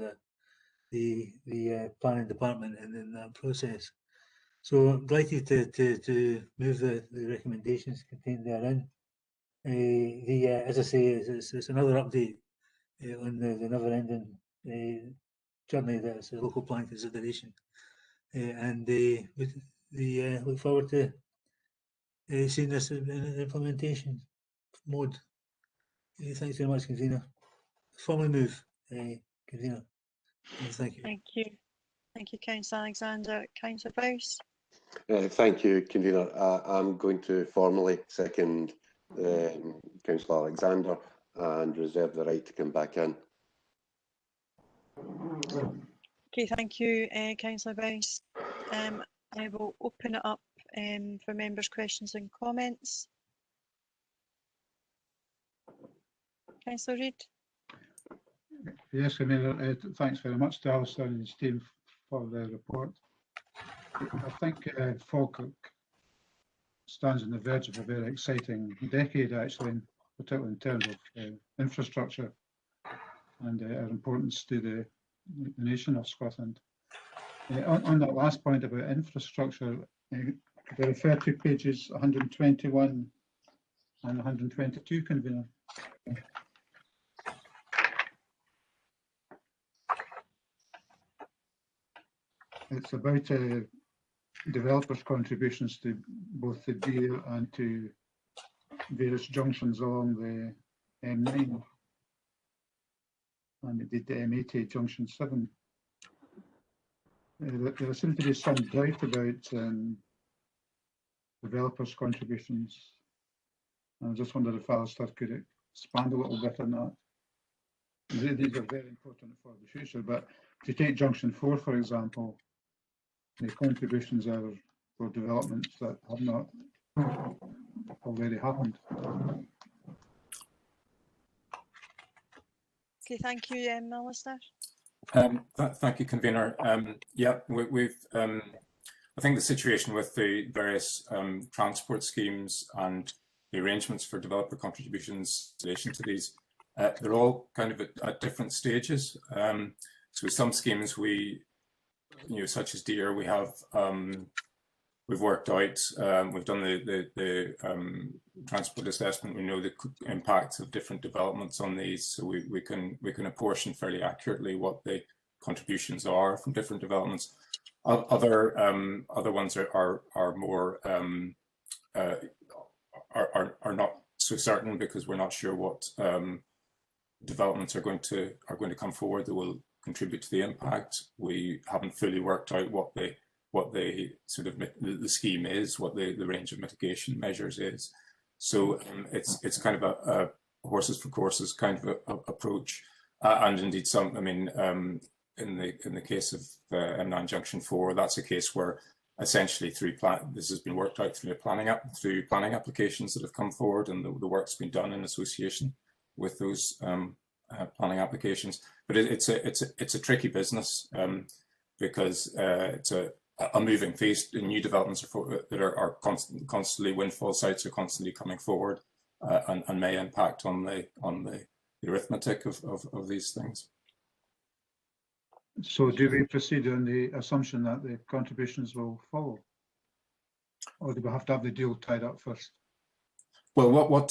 the planning department in that process. So I'm delighted to move the recommendations contained therein. As I say, it's another update on the never-ending journey that's a local plan consideration, and we look forward to seeing this in implementation mode. Thanks very much, Convener. Formally move, Convener. Thank you. Thank you. Thank you, Councillor Alexander. Councillor Bowes. Thank you, Convener. I'm going to formally second Councillor Alexander and reserve the right to come back in. Okay, thank you, Councillor Bowes. I will open it up for members' questions and comments. Councillor Reid. Yes, Convener, thanks very much to Alistair and his team for the report. I think Falkirk stands on the verge of a very exciting decade, actually, particularly in terms of infrastructure and our importance to the nation of Scotland. On that last point about infrastructure, I refer to pages 121 and 122, Convener. It's about developers' contributions to both the Deer and to various junctions along the M9 and indeed the M80 junction 7. There seems to be some doubt about developers' contributions. I just wondered if Alistair could expand a little bit on that. These are very important for the future, but to take junction 4, for example, the contributions are for developments that have not already happened. Okay, thank you, Alistair. Thank you, Convener. Yeah, we've. I think the situation with the various transport schemes and the arrangements for developer contributions in relation to these, they're all kind of at different stages. So with some schemes, such as Deer, we have we've worked out, we've done the transport assessment. We know the impacts of different developments on these, so we can apportion fairly accurately what the contributions are from different developments. Other ones are more are not so certain, because we're not sure what developments are going to come forward that will contribute to the impact. We haven't fully worked out what the sort of the scheme is, what the range of mitigation measures is. So it's kind of a horses for courses kind of a approach, and indeed some. I mean, in the case of M9 Junction 4, that's a case where essentially this has been worked out through planning applications that have come forward, and the work's been done in association with those planning applications. But it's a tricky business because it's a moving feast. New developments that are constantly windfall sites are constantly coming forward, and may impact on the arithmetic of these things. So do we proceed on the assumption that the contributions will follow? Or do we have to have the deal tied up first? Well,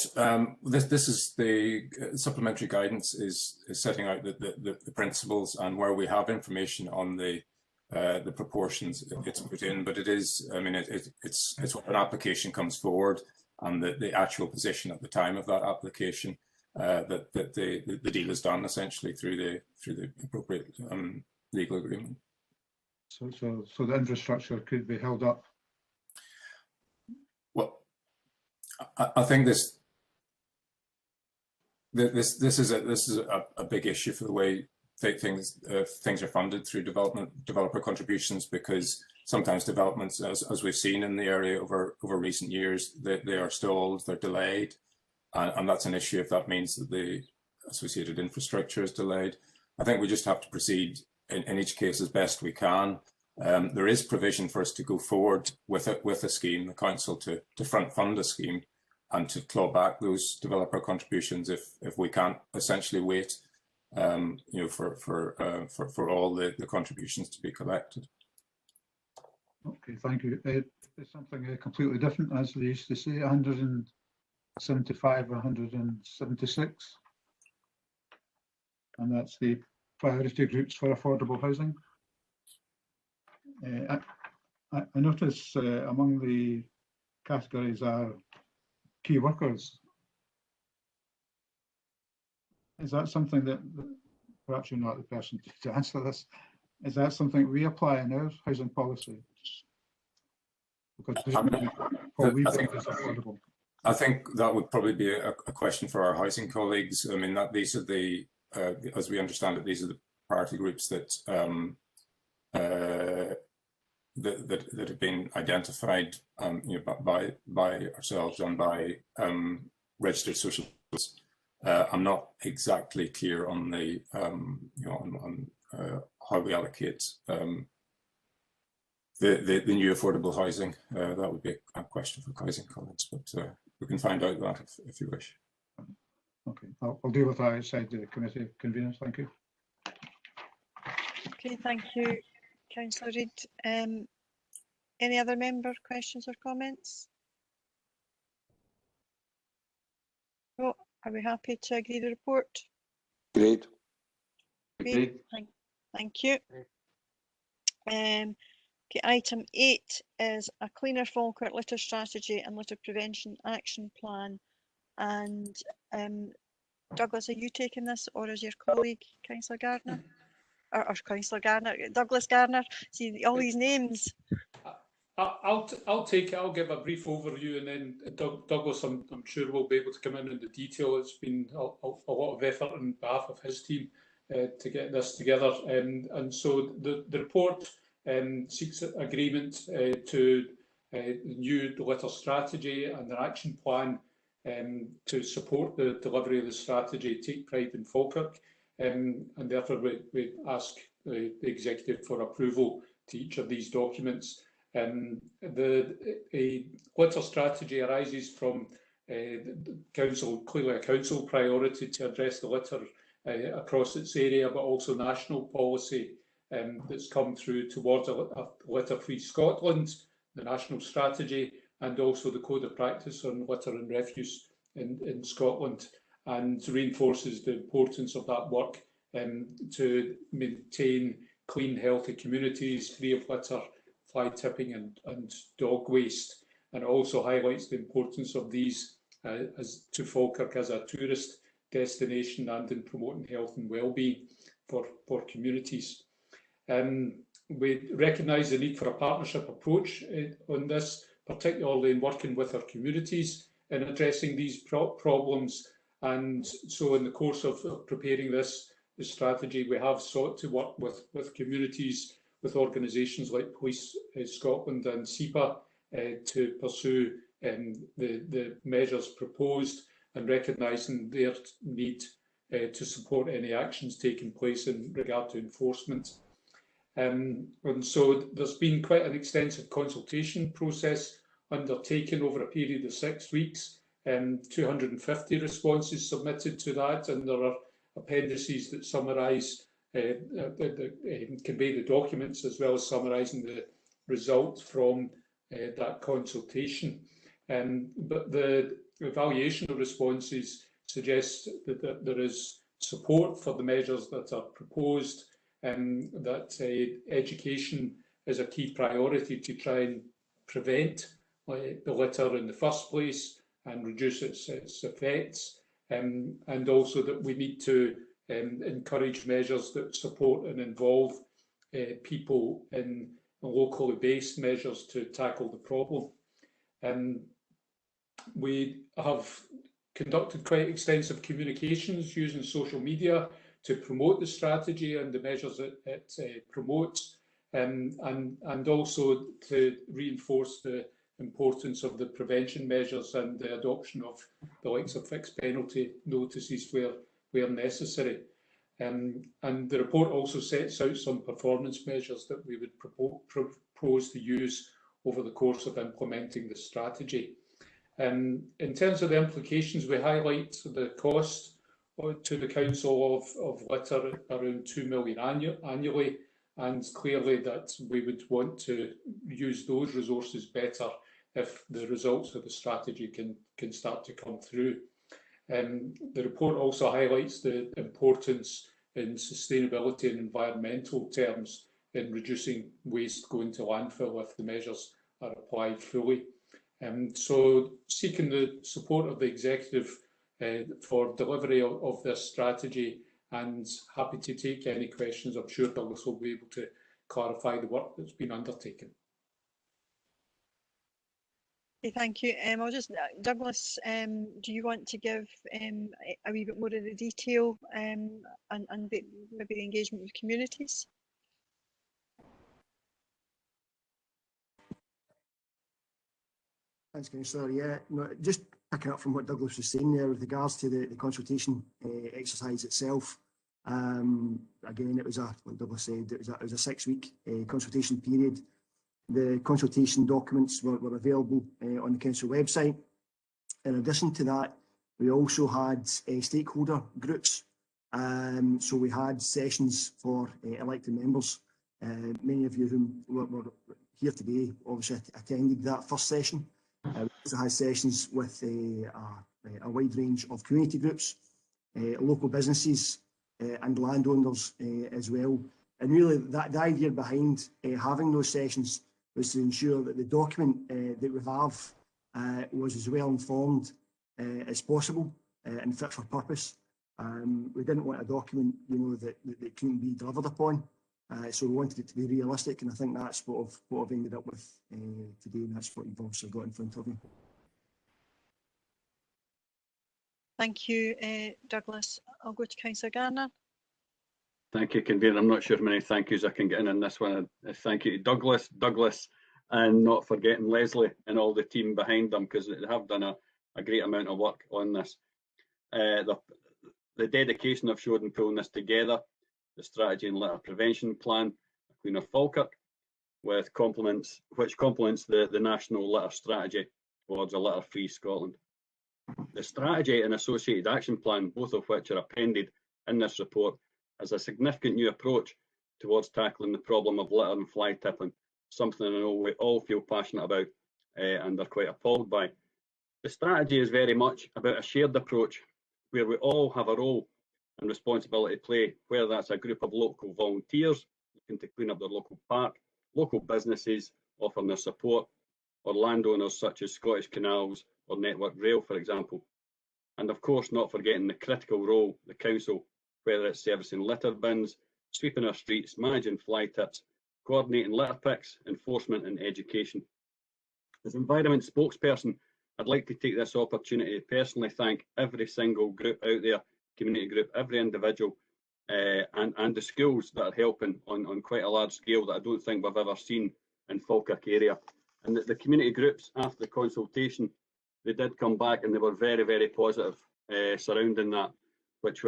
this is the supplementary guidance is setting out the principles, and where we have information on the proportions it's put in, but it is, I mean, it's when an application comes forward and the actual position at the time of that application that the deal is done essentially through the appropriate legal agreement. So the infrastructure could be held up. Well, I think this is a big issue for the way things are funded through developer contributions, because sometimes developments, as we've seen in the area over recent years, they are stalled, they're delayed, and that's an issue if that means that the associated infrastructure is delayed. I think we just have to proceed in each case as best we can. There is provision for us to go forward with a scheme, the council to front fund a scheme and to claw back those developer contributions if we can't essentially wait, you know, for all the contributions to be collected. Okay, thank you. It's something completely different, as they used to say, 175, 176, and that's the priority groups for affordable housing. I notice among the categories are key workers. Is that something that, perhaps you're not the person to answer this, is that something we apply in our housing policy? Because I think that would probably be a question for our housing colleagues. I mean, that these are the, as we understand it, these are the priority groups that that have been identified, you know, by ourselves and by registered social workers. I'm not exactly clear on the you know, on how we allocate the new affordable housing. That would be a question for housing colleagues, but we can find out that if you wish. Okay, I'll deal with that outside the committee conveners. Thank you. Okay, thank you, Councillor Reid. Any other member questions or comments? No, are we happy to agree the report? Great. Great. Thank you. Okay, item 8 is a cleaner Falkirk litter strategy and litter prevention action plan. And Douglas, are you taking this, or is your colleague Councillor Gardner? Or Councillor Gardner, Douglas Gardner? See all these names. I'll take it. I'll give a brief overview, and then Douglas, I'm sure, will be able to come in the detail. It's been a lot of effort on behalf of his team to get this together, and so the report seeks agreement to new litter strategy and an action plan to support the delivery of the strategy, Take Pride in Falkirk, and therefore we ask the executive for approval to each of these documents. The litter strategy arises from clearly a council priority to address the litter across its area, but also national policy that's come through towards a litter-free Scotland, the national strategy, and also the Code of Practice on Litter and Refuse in Scotland, and reinforces the importance of that work to maintain clean, healthy communities, free of litter, fly tipping and dog waste, and also highlights the importance of these as to Falkirk as a tourist destination and in promoting health and well-being for communities. We recognise the need for a partnership approach on this, particularly in working with our communities in addressing these problems, and so in the course of preparing the strategy, we have sought to work with communities, with organisations like Police Scotland and SEPA to pursue the measures proposed, and recognising their need to support any actions taking place in regard to enforcement. And so there's been quite an extensive consultation process undertaken over a period of 6 weeks, 250 responses submitted to that, and there are appendices that summarise convey the documents as well as summarising the results from that consultation. But the evaluation of responses suggests that there is support for the measures that are proposed, that education is a key priority to try and prevent the litter in the first place and reduce its effects, and also that we need to encourage measures that support and involve people in locally based measures to tackle the problem. We have conducted quite extensive communications using social media to promote the strategy and the measures it promotes, and also to reinforce the importance of the prevention measures and the adoption of the likes of fixed penalty notices where necessary. And the report also sets out some performance measures that we would propose to use over the course of implementing the strategy. In terms of the implications, we highlight the cost to the Council of litter around 2 million annually, and clearly that we would want to use those resources better if the results of the strategy can start to come through. The report also highlights the importance in sustainability and environmental terms in reducing waste going to landfill if the measures are applied fully. So seeking the support of the Executive for delivery of this strategy, and happy to take any questions. I'm sure Douglas will be able to clarify the work that's been undertaken. Okay, thank you. I'll just, Douglas, do you want to give a wee bit more of the detail and maybe the engagement with communities? Thanks, Councillor. Yeah, no, just picking up from what Douglas was saying there with regards to the consultation exercise itself. Again, it was like Douglas said, it was a 6-week consultation period. The consultation documents were available on the council website. In addition to that, we also had stakeholder groups. So we had sessions for elected members. Many of you who were here today obviously attended that first session. We also had sessions with a wide range of community groups, local businesses and landowners as well. And really the idea behind having those sessions was to ensure that the document that we have was as well informed as possible and fit for purpose. We didn't want a document, that couldn't be delivered upon. So we wanted it to be realistic, and I think that's what I've ended up with today, and that's what you've also got in front of you. Thank you, Douglas. I'll go to Councillor Garner. Thank you, Convener. I'm not sure how many thank yous I can get in this one. Thank you to Douglas, and not forgetting Leslie and all the team behind them, because they have done a great amount of work on this. The dedication of showed in pulling this together, the strategy and litter prevention plan, Queen of Falkirk, which complements the national litter strategy towards a litter-free Scotland. The strategy and associated action plan, both of which are appended in this report, has a significant new approach towards tackling the problem of litter and fly tipping, something I know we all feel passionate about and are quite appalled by. The strategy is very much about a shared approach where we all have a role and responsibility to play, whether that's a group of local volunteers looking to clean up their local park, local businesses offering their support, or landowners such as Scottish Canals or Network Rail, for example. And of course, not forgetting the critical role the council, whether it's servicing litter bins, sweeping our streets, managing fly tips, coordinating litter picks, enforcement and education. As environment spokesperson, I'd like to take this opportunity to personally thank every single group out there, community group, every individual and the schools that are helping on quite a large scale that I don't think we've ever seen in Falkirk area. And the community groups, after the consultation, they did come back and they were very, very positive surrounding that, which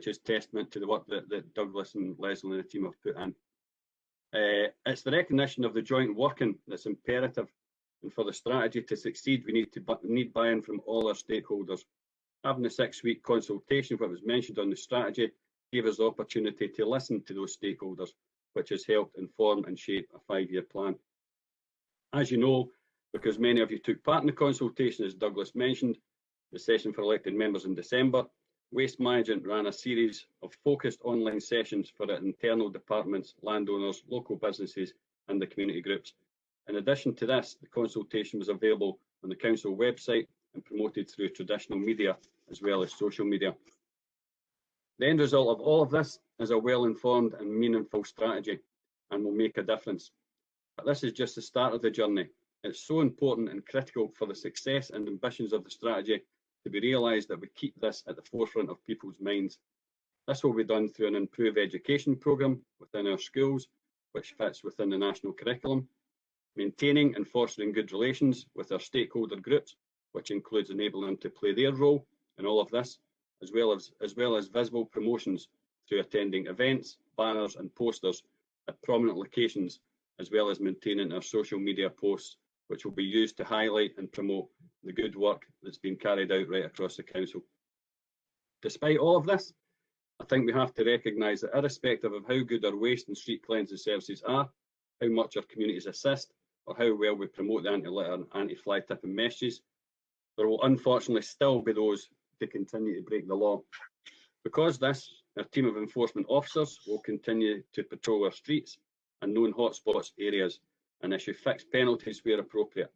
is testament to the work that Douglas and Leslie and the team have put in. It's the recognition of the joint working that's imperative, and for the strategy to succeed, we need buy-in from all our stakeholders. Having the 6-week consultation, what was mentioned on the strategy, gave us the opportunity to listen to those stakeholders, which has helped inform and shape a 5-year plan. As you know, because many of you took part in the consultation, as Douglas mentioned, the session for elected members in December, Waste Management ran a series of focused online sessions for its internal departments, landowners, local businesses and the community groups. In addition to this, the consultation was available on the council website and promoted through traditional media as well as social media. The end result of all of this is a well-informed and meaningful strategy and will make a difference. But this is just the start of the journey. It's so important and critical for the success and ambitions of the strategy to be realised that we keep this at the forefront of people's minds. This will be done through an improved education programme within our schools, which fits within the national curriculum, maintaining and fostering good relations with our stakeholder groups, which includes enabling them to play their role in all of this, as well as visible promotions through attending events, banners and posters at prominent locations, as well as maintaining our social media posts, which will be used to highlight and promote the good work that's been carried out right across the council. Despite all of this, I think we have to recognise that irrespective of how good our waste and street cleansing services are, how much our communities assist, or how well we promote the anti-litter and anti-fly tipping messages, there will unfortunately still be those who continue to break the law. Because this, our team of enforcement officers will continue to patrol our streets and known hotspots areas and issue fixed penalties where appropriate.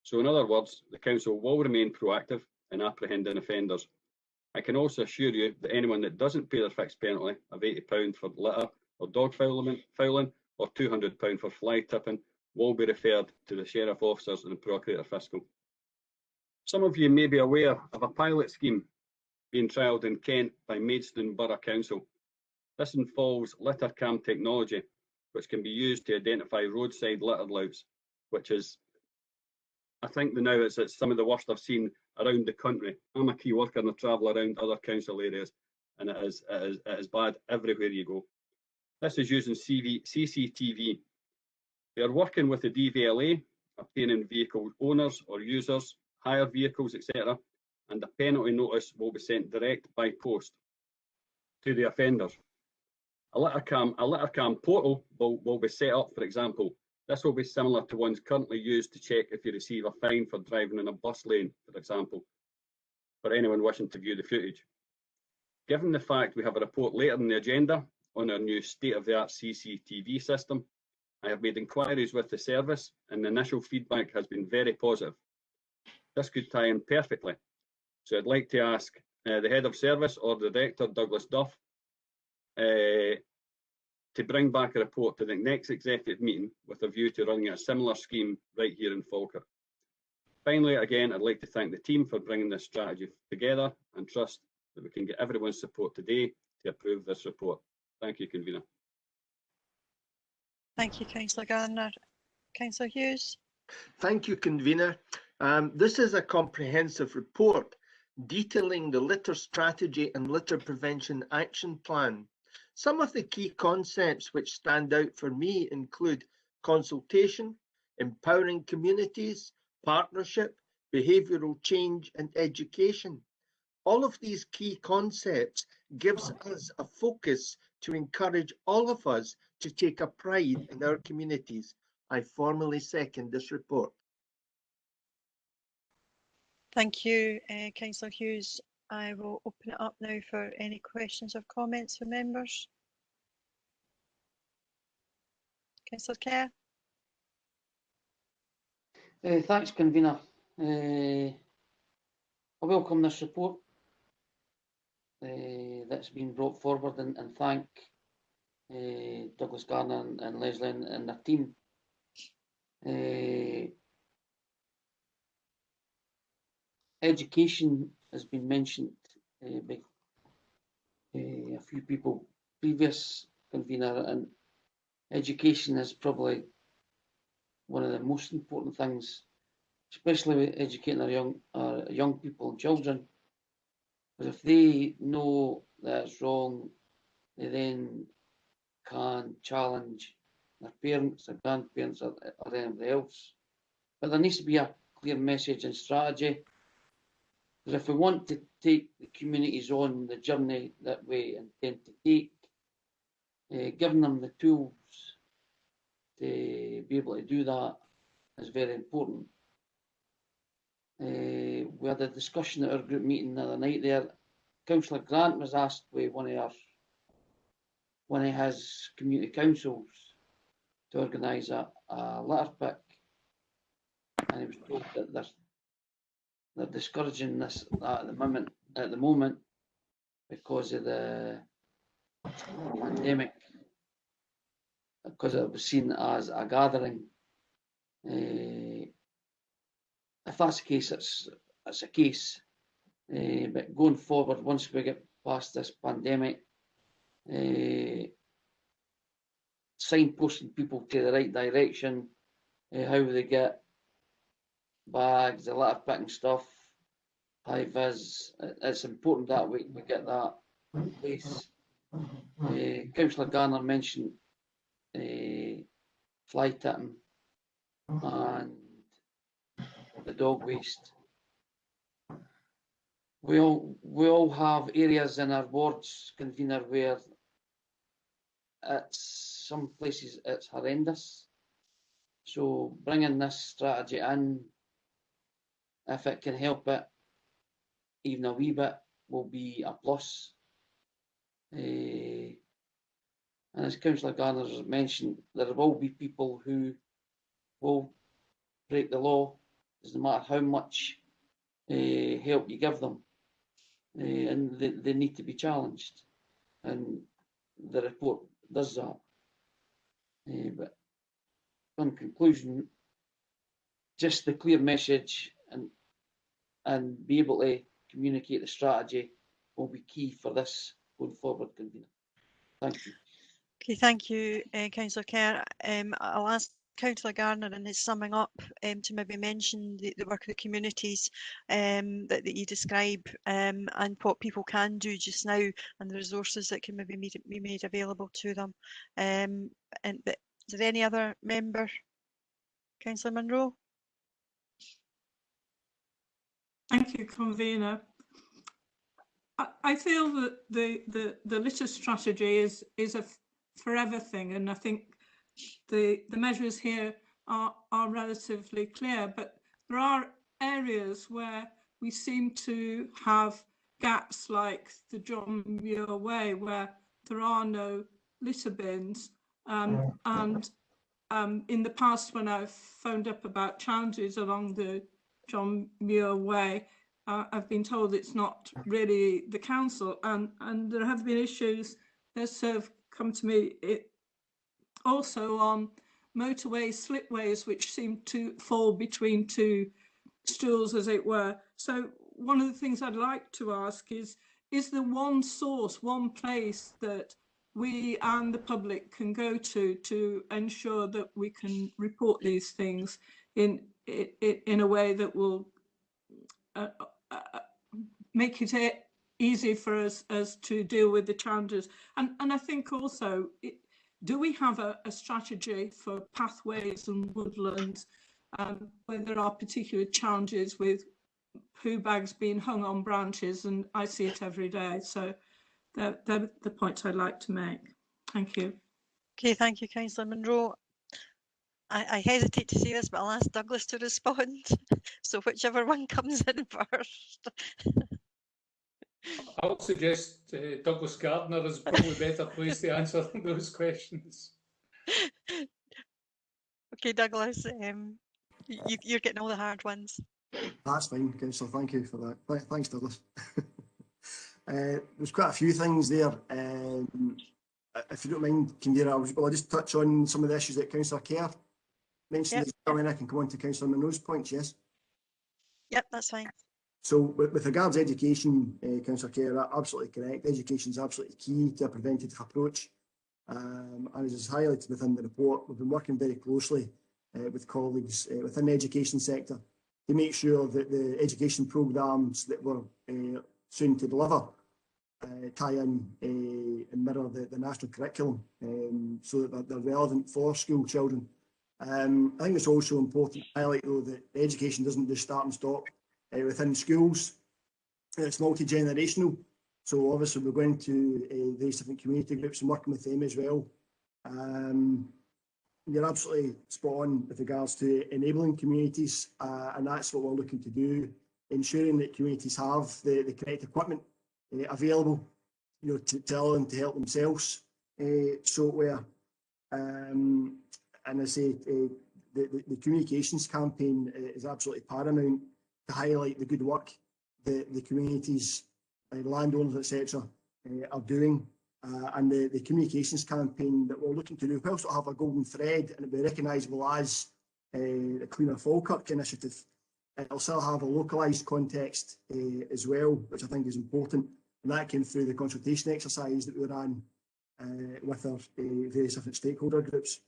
So in other words, the council will remain proactive in apprehending offenders. I can also assure you that anyone that doesn't pay their fixed penalty of £80 for litter or dog fouling or £200 for fly tipping will be referred to the sheriff officers and the procurator fiscal. Some of you may be aware of a pilot scheme being trialled in Kent by Maidstone Borough Council. This involves litter cam technology, which can be used to identify roadside litter louts, which is, I think now it's some of the worst I've seen around the country. I'm a key worker and I travel around other council areas, and it is bad everywhere you go. This is using CCTV. They are working with the DVLA, obtaining vehicle owners or users, hire vehicles, etc., and a penalty notice will be sent direct by post to the offenders. A litter cam portal will be set up, for example. This will be similar to ones currently used to check if you receive a fine for driving in a bus lane, for example, for anyone wishing to view the footage. Given the fact we have a report later in the agenda on our new state-of-the-art CCTV system, I have made inquiries with the service and the initial feedback has been very positive. This could tie in perfectly. So I'd like to ask the head of service or the director, Douglas Duff, to bring back a report to the next executive meeting with a view to running a similar scheme right here in Falkirk. Finally, again, I'd like to thank the team for bringing this strategy together and trust that we can get everyone's support today to approve this report. Thank you, Convener. Thank you, Councillor Gardner. Councillor Hughes. Thank you, Convener. This is a comprehensive report detailing the litter strategy and litter prevention action plan. Some of the key concepts which stand out for me include consultation, empowering communities, partnership, behavioural change and education. All of these key concepts gives us a focus to encourage all of us to take a pride in our communities. I formally second this report. Thank you, Councillor Hughes. I will open it up now for any questions or comments from members. Councillor Kerr. Thanks, Convener. I welcome this report that's been brought forward and thank Douglas Gardner and Leslie and their team. Education has been mentioned by a few people previous, Convener, and education is probably one of the most important things, especially with educating our young people and children. Because if they know that it's wrong, they then can challenge their parents, their grandparents, or anybody else. But there needs to be a clear message and strategy Because if we want to take the communities on the journey that we intend to take, giving them the tools to be able to do that is very important. We had a discussion at our group meeting the other night there. Councillor Grant was asked by one of his community councils to organise a litter pick, and he was told that they're discouraging this at the moment because of the pandemic, because it was seen as a gathering. If that's the case, it's a case. But going forward, once we get past this pandemic, signposting people to the right direction, how they get bags, the litter picking stuff, high vis. It's important that we get that in place. Councillor Garner mentioned fly tipping and the dog waste. We all have areas in our wards, convener, where it's some places it's horrendous. So bringing this strategy in, if it can help it even a wee bit, will be a plus. And as Councillor Garner mentioned, there will be people who will break the law, doesn't matter how much help you give them, and they need to be challenged, and the report does that. But in conclusion, just the clear message and be able to communicate the strategy will be key for this going forward, convener. Thank you. Okay, thank you, Councillor Kerr. I'll ask Councillor Garner in his summing up to maybe mention the work of the communities that you describe, and what people can do just now, and the resources that can maybe be made available to them. But is there any other member? Councillor Munro? Thank you, convener. I feel that the litter strategy is a forever thing, and I think the measures here are relatively clear, but there are areas where we seem to have gaps, like the John Muir Way, where there are no litter bins, and in the past, when I've phoned up about challenges along the John Muir Way, I've been told it's not really the council, and there have been issues that have come to me also on motorways, slipways, which seem to fall between two stools, as it were. So one of the things I'd like to ask is there one source, one place that we and the public can go to ensure that we can report these things in a way that will make it easy for us to deal with the challenges? And I think also, do we have a strategy for pathways and woodlands when there are particular challenges with poo bags being hung on branches? And I see it every day. So they're the points I'd like to make. Thank you. Okay, thank you, Councillor Munro. I hesitate to say this, but I'll ask Douglas to respond. So whichever one comes in first. I'll suggest Douglas Gardner is probably better placed to answer those questions. Okay, Douglas, you're getting all the hard ones. That's fine, Councillor. Thank you for that. Thanks, Douglas. There's quite a few things there. If you don't mind, Convener, I'll just touch on some of the issues that Councillor Kerr mentioned, and then I can come on to Councillor Munro's points, yes? Yep, that's fine. So with regards to education, Councillor Kerr, absolutely correct. Education is absolutely key to a preventative approach. And as is highlighted within the report, we've been working very closely with colleagues within the education sector to make sure that the education programmes that we're soon to deliver tie in and mirror the national curriculum, so that they're relevant for school children. I think it's also important to highlight, though, that education doesn't just start and stop within schools. it's multi-generational. So obviously we're going to these different community groups and working with them as well. You're absolutely spot on with regards to enabling communities, and that's what we're looking to do, ensuring that communities have the correct equipment available, you know, to allow them to help themselves. And I say the communications campaign is absolutely paramount to highlight the good work that the communities, landowners, etc., are doing. And the communications campaign that we're looking to do, we also have a golden thread, and it'll be recognisable as the Cleaner Falkirk initiative. It'll still have a localised context as well, which I think is important. And that came through the consultation exercise that we ran with our various different stakeholder groups.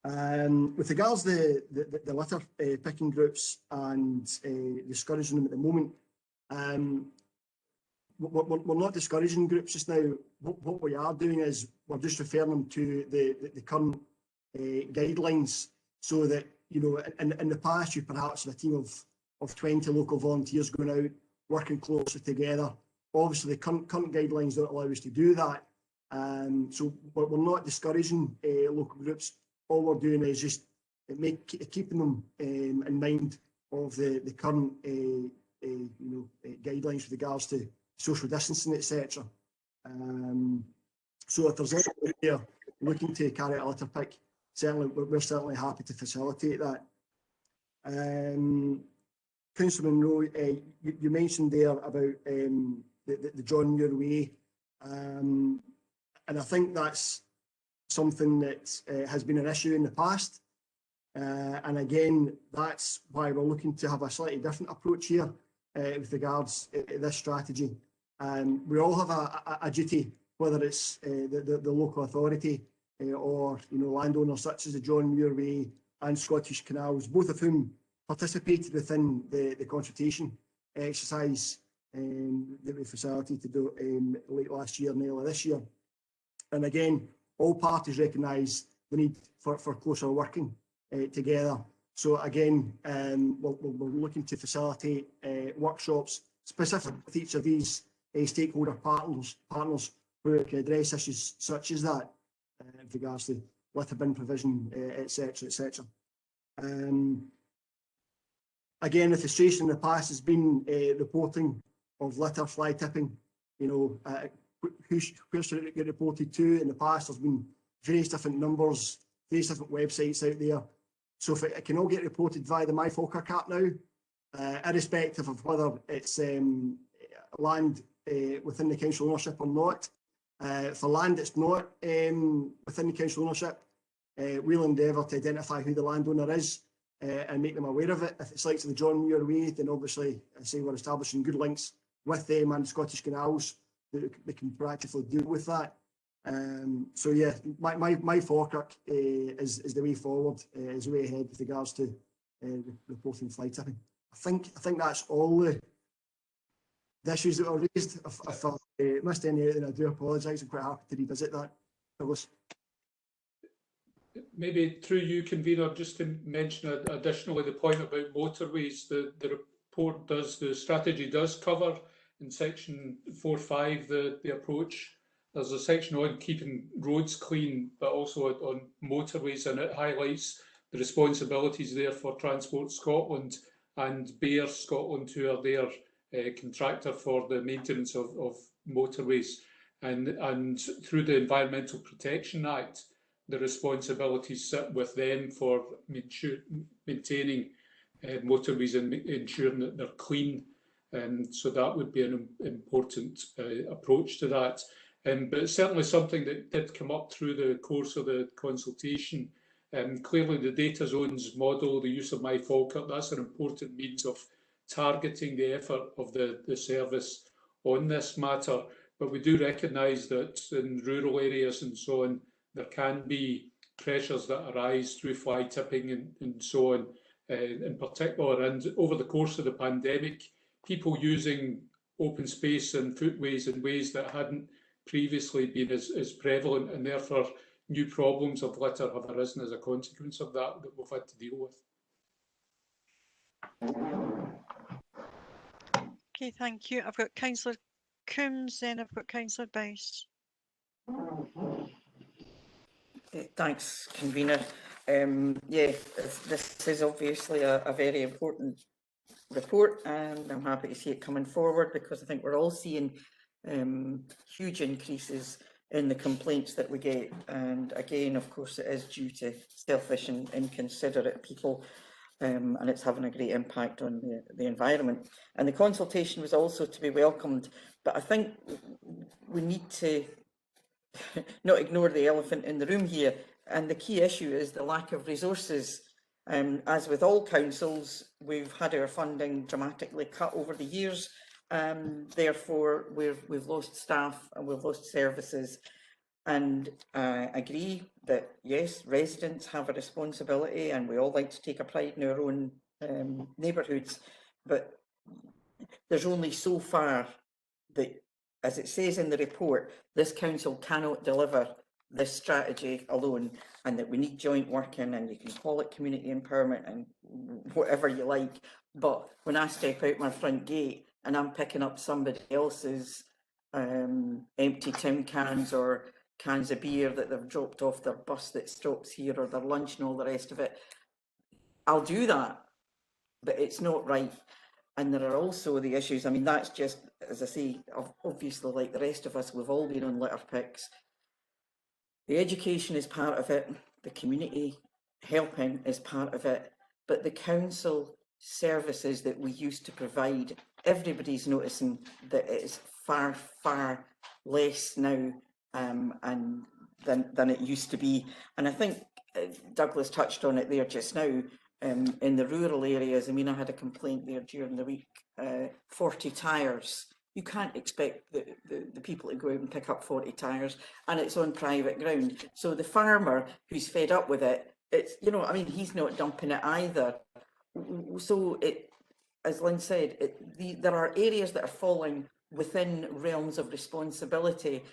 With regards to the litter picking groups and discouraging them at the moment, we're not discouraging groups just now. What we are doing is we're just referring them to the current guidelines, so that, you know, in the past you perhaps had a team of 20 local volunteers going out, working closely together. Obviously the current guidelines don't allow us to do that. So we're not discouraging local groups. All we're doing is just keeping them in mind of the current guidelines with regards to social distancing, etc. So if there's anyone there looking to carry out a litter pick, we're certainly happy to facilitate that. Councillor Munro, you mentioned there about the John Muir Way, and I think that's something that has been an issue in the past, and again, that's why we're looking to have a slightly different approach here with regards to this strategy. We all have a duty, whether it's the local authority or, you know, landowners such as the John Muir Way and Scottish Canals, both of whom participated within the consultation exercise that we facilitated late last year and early this year. And again, all parties recognise the need for closer working together. So again, we're looking to facilitate workshops specific with each of these stakeholder partners who can address issues such as that in regards to litter bin provision, etc., etc. Again, the frustration in the past has been reporting of litter fly tipping. You know, where should it get reported to? In the past, there's been various different numbers, various different websites out there. So if it can all get reported via the My Falkirk app now, irrespective of whether it's land within the council ownership or not. For land that's not within the council ownership, we'll endeavour to identify who the landowner is and make them aware of it. If it's like the John Muir Way, then obviously, I say we're establishing good links with them and Scottish Canals that they can proactively deal with that. So yeah, my Falkirk is the way forward, is the way ahead with regards to reporting fly tipping. I think that's all the issues that were raised. If I missed any out, then I do apologise. I'm quite happy to revisit that. Douglas. Maybe through you, convener, just to mention additionally the point about motorways. The report does, the strategy does cover in section 4.5 the approach. There's a section on keeping roads clean, but also on motorways, and it highlights the responsibilities there for Transport Scotland and Bear Scotland, who are their contractor for the maintenance of motorways. And through the Environmental Protection Act, the responsibilities sit with them for maintaining motorways and ensuring that they're clean. So that would be an important approach to that. But it's certainly something that did come up through the course of the consultation. Clearly the data zones model, the use of My Falkirk, that's an important means of targeting the effort of the service on this matter. But we do recognise that in rural areas and so on, there can be pressures that arise through fly tipping and so on in particular. And over the course of the pandemic, people using open space and footways in ways that hadn't previously been as prevalent, and therefore new problems of litter have arisen as a consequence of that we've had to deal with. Okay, thank you. I've got Councillor Coombs, then I've got Councillor Boyce. Thanks, convener. Yeah, this is obviously a very important report, and I'm happy to see it coming forward because I think we're all seeing huge increases in the complaints that we get, and again, of course, it is due to selfish and inconsiderate people, and it's having a great impact on the environment. And the consultation was also to be welcomed, but I think we need to not ignore the elephant in the room here, and the key issue is the lack of resources. As with all councils, we've had our funding dramatically cut over the years. Therefore, we've lost staff and we've lost services. And I agree that, yes, residents have a responsibility and we all like to take a pride in our own neighbourhoods. But there's only so far that, as it says in the report, this council cannot deliver this strategy alone, and that we need joint working, and you can call it community empowerment and whatever you like. But when I step out my front gate and I'm picking up somebody else's empty tin cans or cans of beer that they've dropped off their bus that stops here, or their lunch and all the rest of it, I'll do that, but it's not right. And there are also the issues, I mean, that's just, as I say, obviously like the rest of us, we've all been on litter picks. The education is part of it, the community helping is part of it, but the council services that we used to provide, everybody's noticing that it is far, far less now and than it used to be. And I think Douglas touched on it there just now. In the rural areas, I mean, I had a complaint there during the week, 40 tyres. You can't expect the people to go out and pick up 40 tyres, and it's on private ground. So the farmer who's fed up with it, it's, you know, I mean, he's not dumping it either. So it, as Lynn said, there are areas that are falling within realms of responsibility.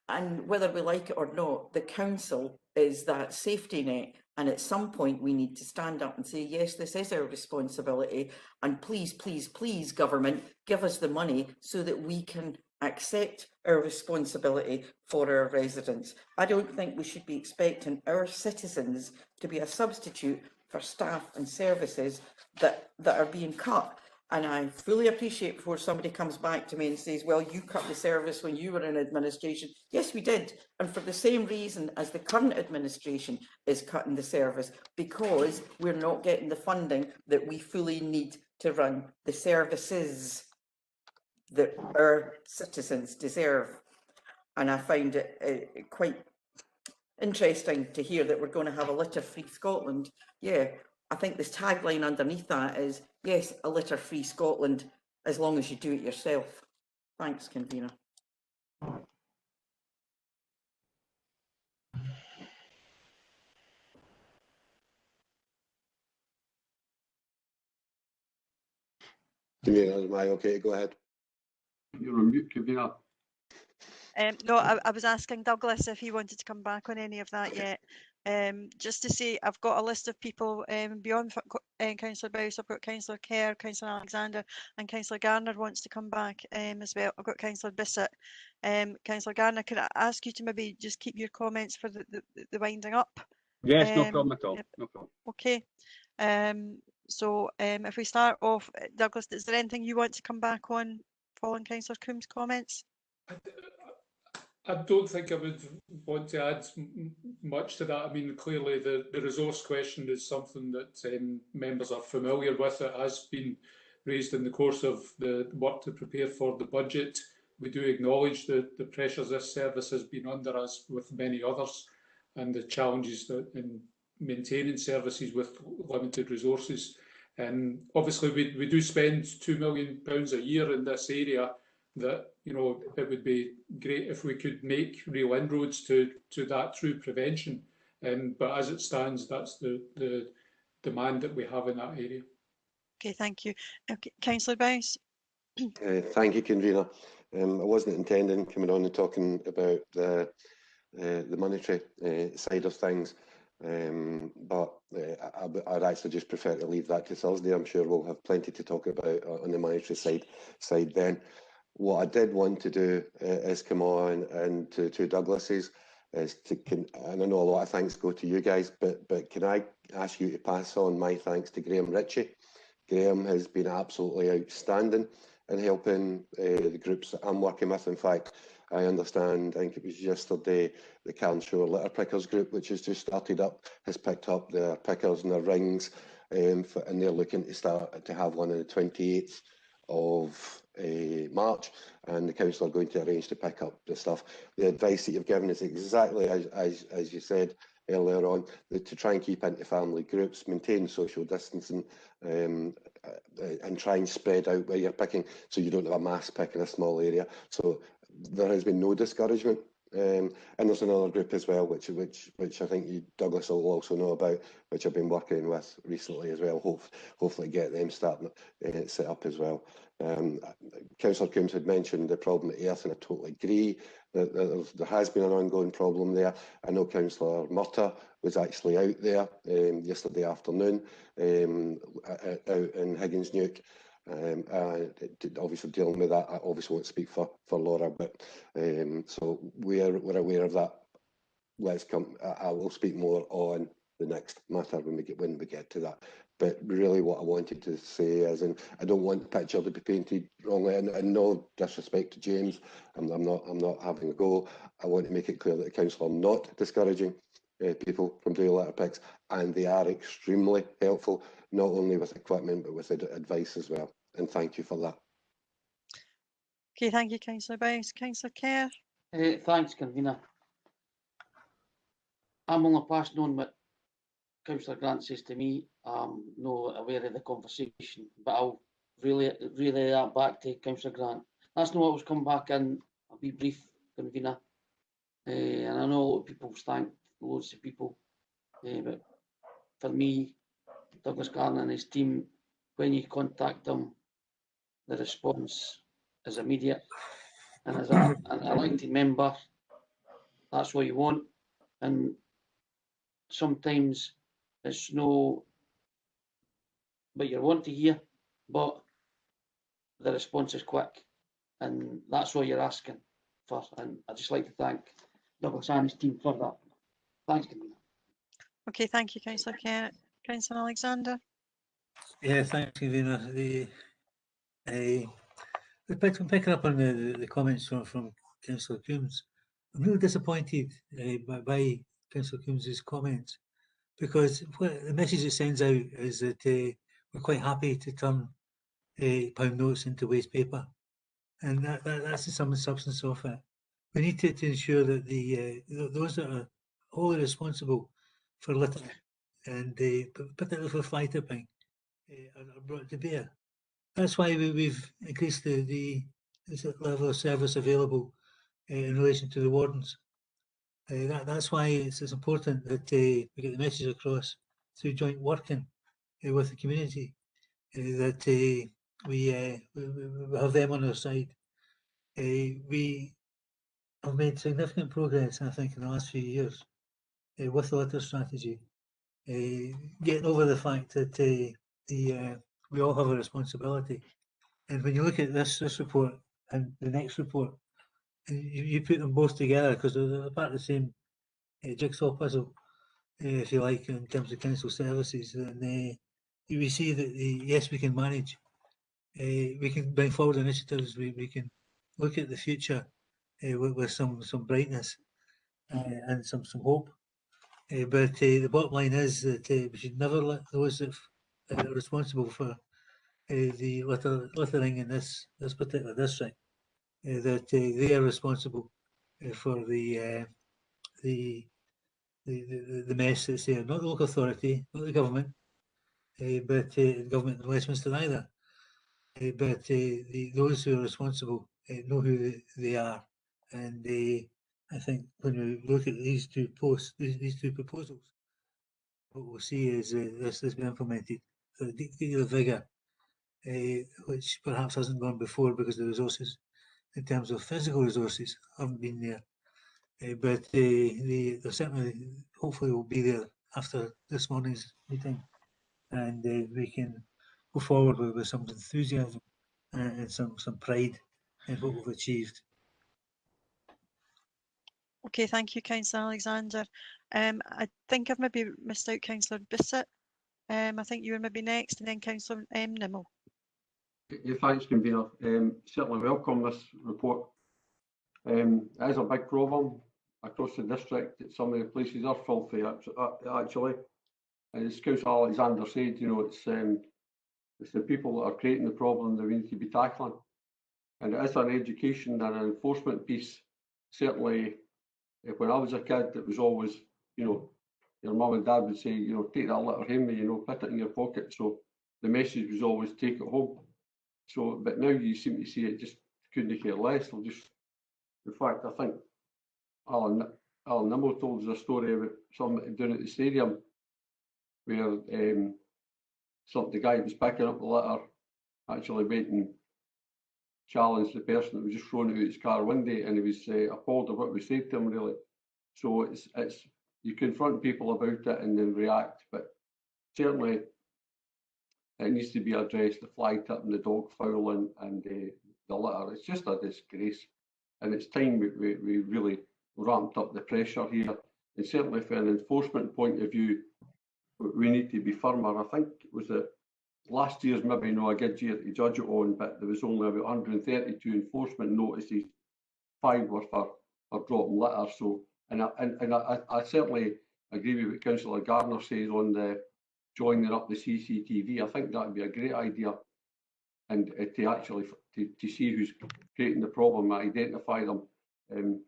And whether we like it or not, the council is that safety net. And at some point we need to stand up and say, yes, this is our responsibility. And please, please, please, government, give us the money so that we can accept our responsibility for our residents. I don't think we should be expecting our citizens to be a substitute for staff and services that are being cut. And I fully appreciate before somebody comes back to me and says, well, you cut the service when you were in administration. Yes, we did. And for the same reason as the current administration is cutting the service, because we're not getting the funding that we fully need to run the services that our citizens deserve. And I find it quite interesting to hear that we're going to have a litter-free Scotland. Yeah, I think this tagline underneath that is, yes, a litter-free Scotland, as long as you do it yourself. Thanks, convener. Convener, am I okay to go ahead? You're on mute, convener. No, I was asking Douglas if he wanted to come back on any of that yet. Just to say, I've got a list of people beyond Councillor Boyce. I've got Councillor Kerr, Councillor Alexander, and Councillor Garner wants to come back as well. I've got Councillor Bissett. Councillor Garner, could I ask you to maybe just keep your comments for the winding up? Yes, no problem at all. Yep. No problem. Okay. So if we start off, Douglas, is there anything you want to come back on following Councillor Coombs' comments? I don't think I would want to add much to that. I mean, clearly the resource question is something that members are familiar with. It has been raised in the course of the work to prepare for the budget. We do acknowledge the pressures this service has been under, as with many others, and the challenges that in maintaining services with limited resources. And obviously we do spend £2 million a year in this area. That, you know, it would be great if we could make real inroads to that through prevention. But as it stands, that's the demand that we have in that area. Okay, thank you. Okay, Councillor Boyce. Thank you, convener. I wasn't intending coming on and talking about the monetary side of things, But I'd actually just prefer to leave that to Thursday. I'm sure we'll have plenty to talk about on the monetary side then. What I did want to do is come on and to Douglas's is and I know a lot of thanks go to you guys, but can I ask you to pass on my thanks to Graham Ritchie? Graham has been absolutely outstanding in helping the groups that I'm working with. In fact, I understand, I think it was yesterday, the Carnshaw Litter Pickers group, which has just started up, has picked up their pickers and their rings, and they're looking to start to have one on the 28th of March, and the council are going to arrange to pick up the stuff. The advice that you've given is exactly as you said earlier on, to try and keep into family groups, maintain social distancing, and try and spread out where you're picking, so you don't have a mass pick in a small area. So there has been no discouragement. And there's another group as well, which I think you, Douglas, will also know about, which I've been working with recently as well. Hopefully get them starting set up as well. Councillor Coombs had mentioned the problem at Earth, and I totally agree that there has been an ongoing problem there. I know Councillor Murtagh was actually out there yesterday afternoon out in Higgins Nuke. Obviously dealing with that. I obviously won't speak for Laura, but so we're aware of that. Let's come. I will speak more on the next matter when we get to that. But really, what I wanted to say is, and I don't want the picture to be painted wrongly, and no disrespect to James. I'm not having a go. I want to make it clear that the council are not discouraging people from doing litter picks, and they are extremely helpful, not only with equipment but with advice as well. And thank you for that. Okay, thank you, Councillor Bowes. Councillor Kerr. Thanks, convener. I'm only passing on what Councillor Grant says to me. I'm not aware of the conversation, but I'll relay that back to Councillor Grant. That's not what was come back in. I'll be brief, convener. And I know a lot of people thanked loads of people, but for me, Douglas Garner and his team, when you contact them, the response is immediate. And as an elected member, that's what you want. And sometimes it's no what you want to hear, but the response is quick. And that's what you're asking for. And I'd just like to thank Douglas and his team for that. Thanks, convener. Okay, thank you, Councillor Kerr. Councillor Alexander. Yeah, thanks, convener. Picking up on the comments from Councillor Coombs, I'm really disappointed by Councillor Coombs's comments, because the message it sends out is that we're quite happy to turn pound notes into waste paper, and that's the sum and substance of it. We need to ensure that those that are wholly responsible for litter and particularly for fly tipping are brought to bear. That's why we've increased the level of service available in relation to the wardens. That's why it's important that we get the message across through joint working with the community, that we have them on our side. We have made significant progress, I think, in the last few years with the litter strategy, getting over the fact that we all have a responsibility. And when you look at this report and the next report, you put them both together because they're part of the same jigsaw puzzle, if you like, in terms of council services. And we see that yes, we can manage. We can bring forward initiatives. We can look at the future with some brightness and some hope. But the bottom line is that we should never let those that are responsible for the littering in this particular district, that they are responsible for the mess that's there. Not the local authority, not the government, but the government in Westminster either. But those who are responsible know who they are, and I think when we look at these two proposals, what we'll see is this has been implemented with a deal of vigour, which perhaps hasn't gone before because the resources, in terms of physical resources, haven't been there. But they certainly, hopefully, will be there after this morning's meeting, and we can go forward with some enthusiasm and some pride in what we've achieved. Okay, thank you, Councillor Alexander. I think I've maybe missed out Councillor Bissett. I think you were maybe next, and then Councillor Nimmo. Yeah, thanks, convener. Certainly welcome this report. It is a big problem across the district. Some of the places are filthy, actually. As Councillor Alexander said, you know, it's the people that are creating the problem that we need to be tackling. And it is an education and an enforcement piece. Certainly, when I was a kid, it was always, you know, your mum and dad would say, you know, take that litter home, you know, put it in your pocket. So the message was always take it home. So, but now you seem to see it just couldn't care less. They'll just, in fact, I think Alan Nimmo told us a story about something down at the stadium where the guy who was picking up the litter actually went and challenged the person that was just thrown out his car window, and he was appalled at what we said to him, really. So it's you confront people about it and then react, but certainly it needs to be addressed. The fly tipping, the dog fouling, and the litter. It's just a disgrace, and it's time we really ramped up the pressure here. And certainly from an enforcement point of view, we need to be firmer. I think it was last year's maybe no a good year to judge it on, but there was only about 132 enforcement notices. 5 were for dropping litter. So, and I certainly agree with what Councillor Gardner says on the joining up the CCTV. I think that would be a great idea, and to actually to see who's creating the problem, identify them, and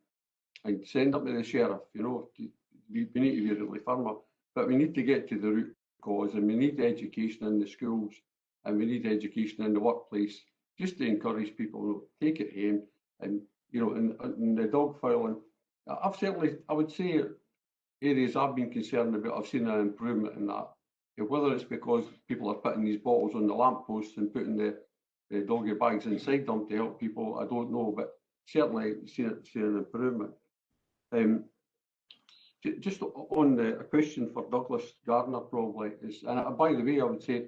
send up to the sheriff. You know, we need to be really firmer, but we need to get to the root cause, and we need education in the schools, and we need education in the workplace, just to encourage people to take it home. And you know, in the dog filing, I would say areas I've been concerned about, I've seen an improvement in that. Whether it's because people are putting these bottles on the lampposts and putting the doggy bags inside them to help people, I don't know, but certainly seen an improvement. Just on a question for Douglas Gardner, probably is, and by the way, I would say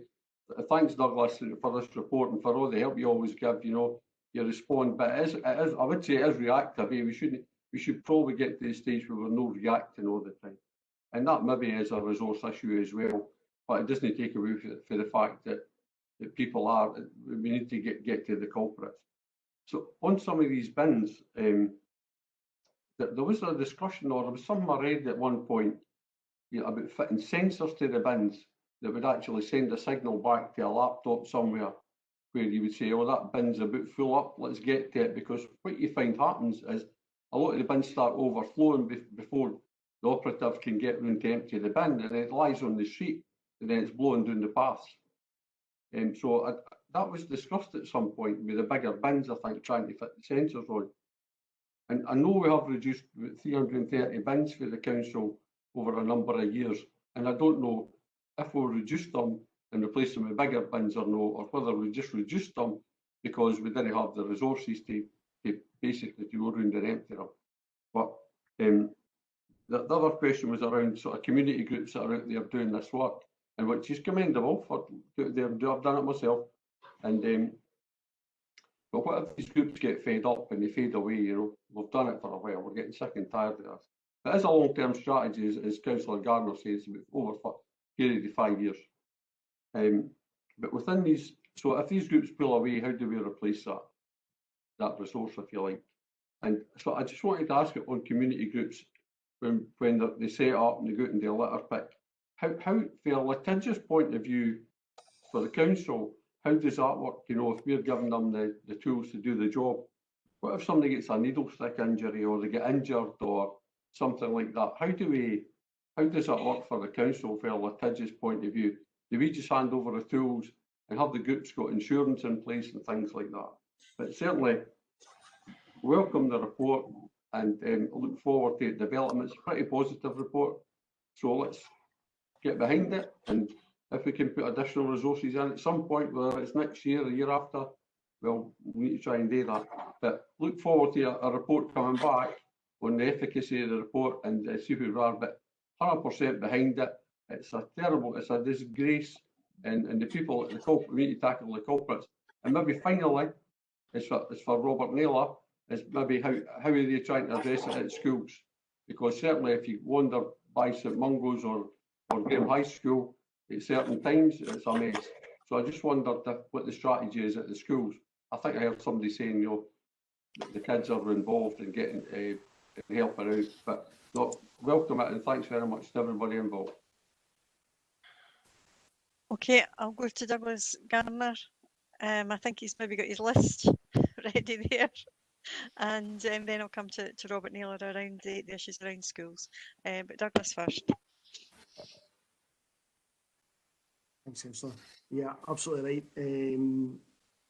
thanks, Douglas, for this report and for all the help you always give. You know, you respond, but it is I would say it is reactive. We should probably get to the stage where we're not reacting all the time, and that maybe is a resource issue as well. But it doesn't take away for the fact that people are. We need to get to the culprits. So on some of these bins, there was a discussion, or there was something I read at one point, you know, about fitting sensors to the bins that would actually send a signal back to a laptop somewhere, where you would say, "Oh, that bin's a bit full up. Let's get to it." Because what you find happens is a lot of the bins start overflowing before the operative can get round to empty the bin, and it lies on the street, and then it's blowing down the paths. So that was discussed at some point with the bigger bins, I think, trying to fit the sensors on. And I know we have reduced 330 bins for the council over a number of years, and I don't know if we'll reduce them and replace them with bigger bins or no, or whether we just reduced them because we didn't have the resources to basically to go around and empty them. But the other question was around sort of community groups that are out there doing this work, and which is commendable for them. I've done it myself, and but what if these groups get fed up and they fade away? You know, we've done it for a while. We're getting sick and tired of this. It is a long-term strategy, as Councillor Gardner says, over a period of 5 years. But within these, so if these groups pull away, how do we replace that resource, if you like? And so I just wanted to ask it on community groups when they set up and they go out and do a litter pick. How, from a litigious point of view for the council, how does that work? You know, if we're giving them the tools to do the job, what if somebody gets a needle stick injury or they get injured or something like that? How does that work for the council from a litigious point of view? Do we just hand over the tools and have the groups got insurance in place and things like that? But certainly welcome the report and look forward to developments. Pretty positive report. So let's get behind it, and if we can put additional resources in at some point, whether it's next year or the year after, well, we need to try and do that. But look forward to a report coming back on the efficacy of the report and see who we are. But 100% behind it, It's a terrible, it's a disgrace, and the people, we need to tackle the culprits. And maybe finally, it's for Robert Naylor, is maybe how are they trying to address it at schools? Because certainly if you wander by St Mungo's or Graham High School at certain times, it's a mess. So I just wondered what the strategy is at the schools. I think I heard somebody saying, you know, the kids are involved in getting helping out, but no, welcome it and thanks very much to everybody involved. Okay, I'll go to Douglas Garner. I think he's maybe got his list ready there. And then I'll come to Robert Naylor around the issues around schools. But Douglas first. Thanks, Councillor. Yeah, absolutely right.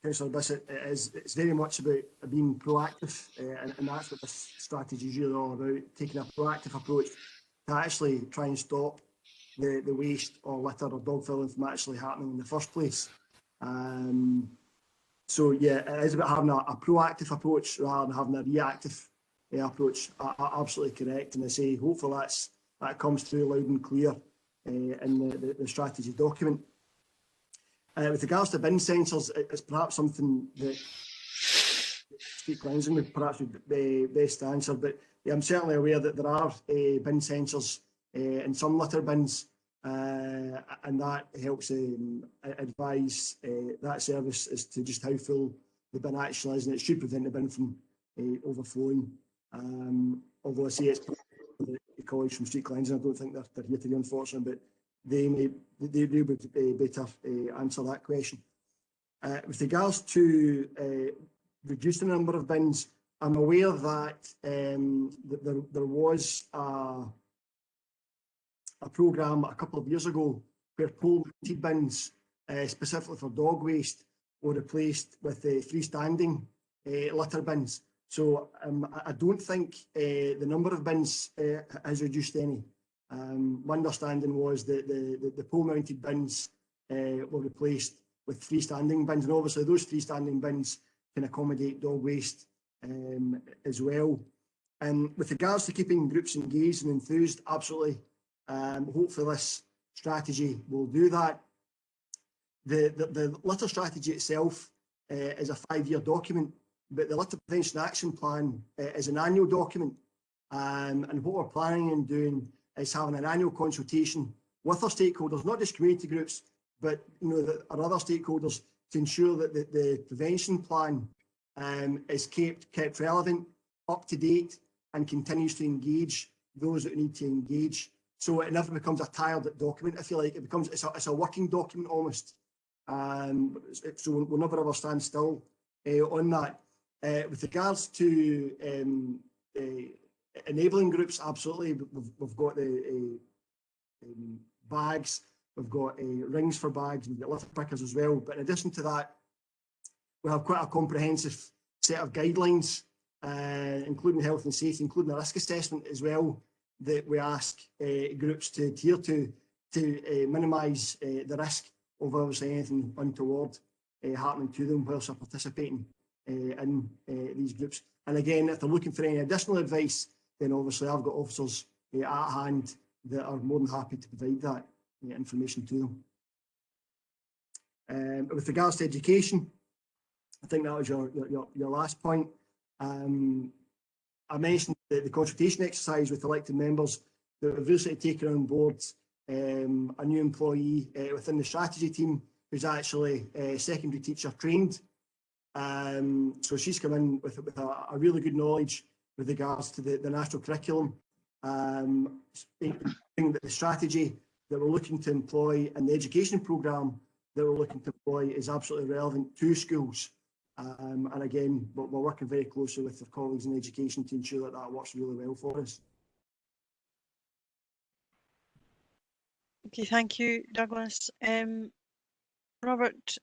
Councillor Bissett, it's very much about being proactive, and that's what this strategy is really all about, taking a proactive approach to actually try and stop the waste or litter or dog filling from actually happening in the first place. So yeah, it is about having a proactive approach rather than having a reactive approach. Absolutely correct, and I say hopefully that comes through loud and clear in the strategy document. With regards to bin sensors, it's perhaps something that street cleansing would perhaps be best to answer, but yeah, I'm certainly aware that there are bin sensors in some litter bins, and that helps advise that service as to just how full the bin actually is, and it should prevent the bin from overflowing. Although I say it's the colleagues from street cleansing, I don't think they're here today, unfortunately, but they would better answer that question. With regards to reducing the number of bins, I'm aware that there was a programme a couple of years ago where pole-mounted bins, specifically for dog waste, were replaced with freestanding litter bins. So I don't think the number of bins has reduced any. My understanding was that the pole-mounted bins were replaced with freestanding bins, and obviously those freestanding bins can accommodate dog waste as well. And with regards to keeping groups engaged and enthused, absolutely. Hopefully this strategy will do that. The litter strategy itself is a 5-year document, but the Litter Prevention Action Plan is an annual document. And what we're planning on doing is having an annual consultation with our stakeholders, not just community groups, but our other stakeholders, to ensure that the prevention plan is kept relevant, up to date, and continues to engage those that need to engage. So it never becomes a tired document. I feel like it's a working document almost. So we'll never ever stand still on that. With regards to enabling groups, absolutely, we've got the bags, we've got rings for bags, we've got litter pickers as well. But in addition to that, we have quite a comprehensive set of guidelines, including health and safety, including a risk assessment as well, that we ask groups to adhere to minimise the risk of obviously anything untoward happening to them whilst they're participating in these groups. And again, if they're looking for any additional advice, then obviously I've got officers at hand that are more than happy to provide that information to them. With regards to education, I think that was your last point. I mentioned the consultation exercise with elected members that we've recently taken on board a new employee within the strategy team who's actually secondary teacher trained. So she's come in with a really good knowledge with regards to the national curriculum. The strategy that we're looking to employ and the education programme that we're looking to employ is absolutely relevant to schools. And again, we're working very closely with our colleagues in education to ensure that works really well for us. Okay, thank you, Douglas. Robert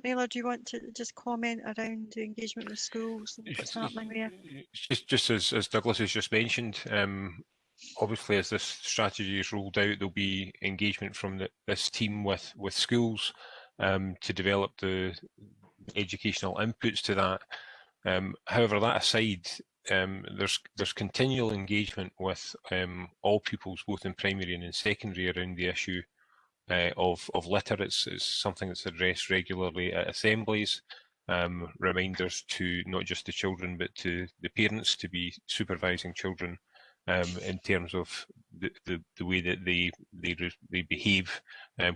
Naylor, do you want to just comment around the engagement with schools and what's happening there? Just as Douglas has just mentioned, obviously as this strategy is rolled out, there'll be engagement from this team with schools to develop the educational inputs to that. However, that aside, there's continual engagement with all pupils, both in primary and in secondary, around the issue of litter. It's something that's addressed regularly at assemblies. Reminders to not just the children but to the parents to be supervising children in terms of the way that they behave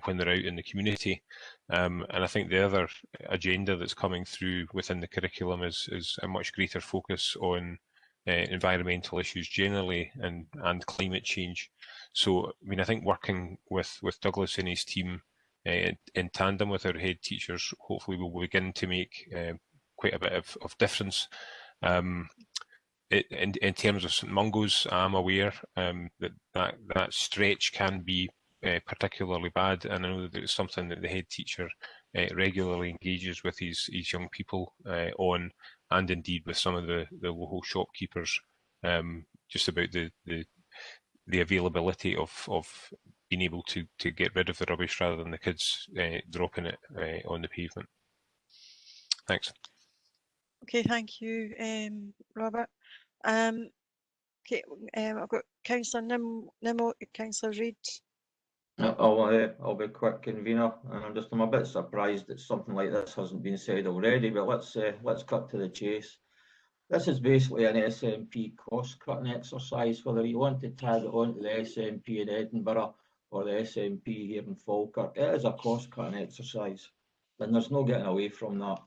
when they're out in the community. And I think the other agenda that's coming through within the curriculum is a much greater focus on environmental issues generally and climate change. So, I mean, I think working with Douglas and his team in tandem with our head teachers, hopefully we'll begin to make quite a bit of difference. In terms of St Mungo's, I'm aware that stretch can be particularly bad, and I know that it's something that the head teacher regularly engages with these young people on, and indeed with some of the local shopkeepers, just about the availability of being able to get rid of the rubbish rather than the kids dropping it on the pavement. Thanks. Okay, thank you, Robert. Okay, I've got Councillor Nimmo, Councillor Reid. I'll be quick, convener. I'm a bit surprised that something like this hasn't been said already, but let's cut to the chase. This is basically an SNP cost-cutting exercise, whether you want to tag it on to the SNP in Edinburgh or the SNP here in Falkirk. It is a cost-cutting exercise, and there's no getting away from that.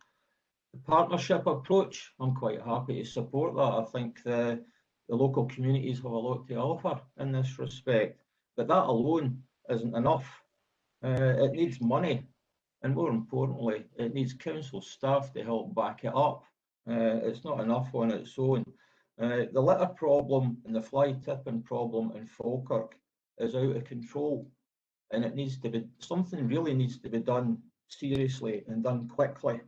The partnership approach, I'm quite happy to support that. I think the local communities have a lot to offer in this respect, but that alone isn't enough. It needs money, and more importantly, it needs council staff to help back it up. It's not enough on its own. The litter problem and the fly tipping problem in Falkirk is out of control, and it needs to be, something really needs to be done seriously and done quickly.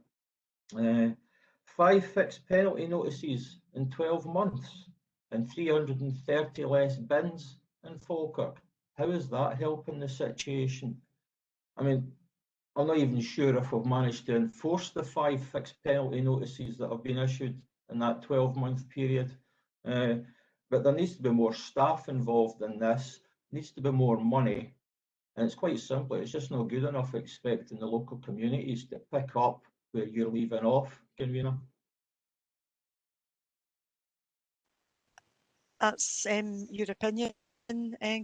5 fixed penalty notices in 12 months and 330 less bins in Falkirk. How is that helping the situation? I mean, I'm not even sure if we've managed to enforce the 5 fixed penalty notices that have been issued in that 12-month period. But there needs to be more staff involved in this, needs to be more money. And it's quite simple, it's just not good enough expecting the local communities to pick up where you're leaving off, convener. That's your opinion,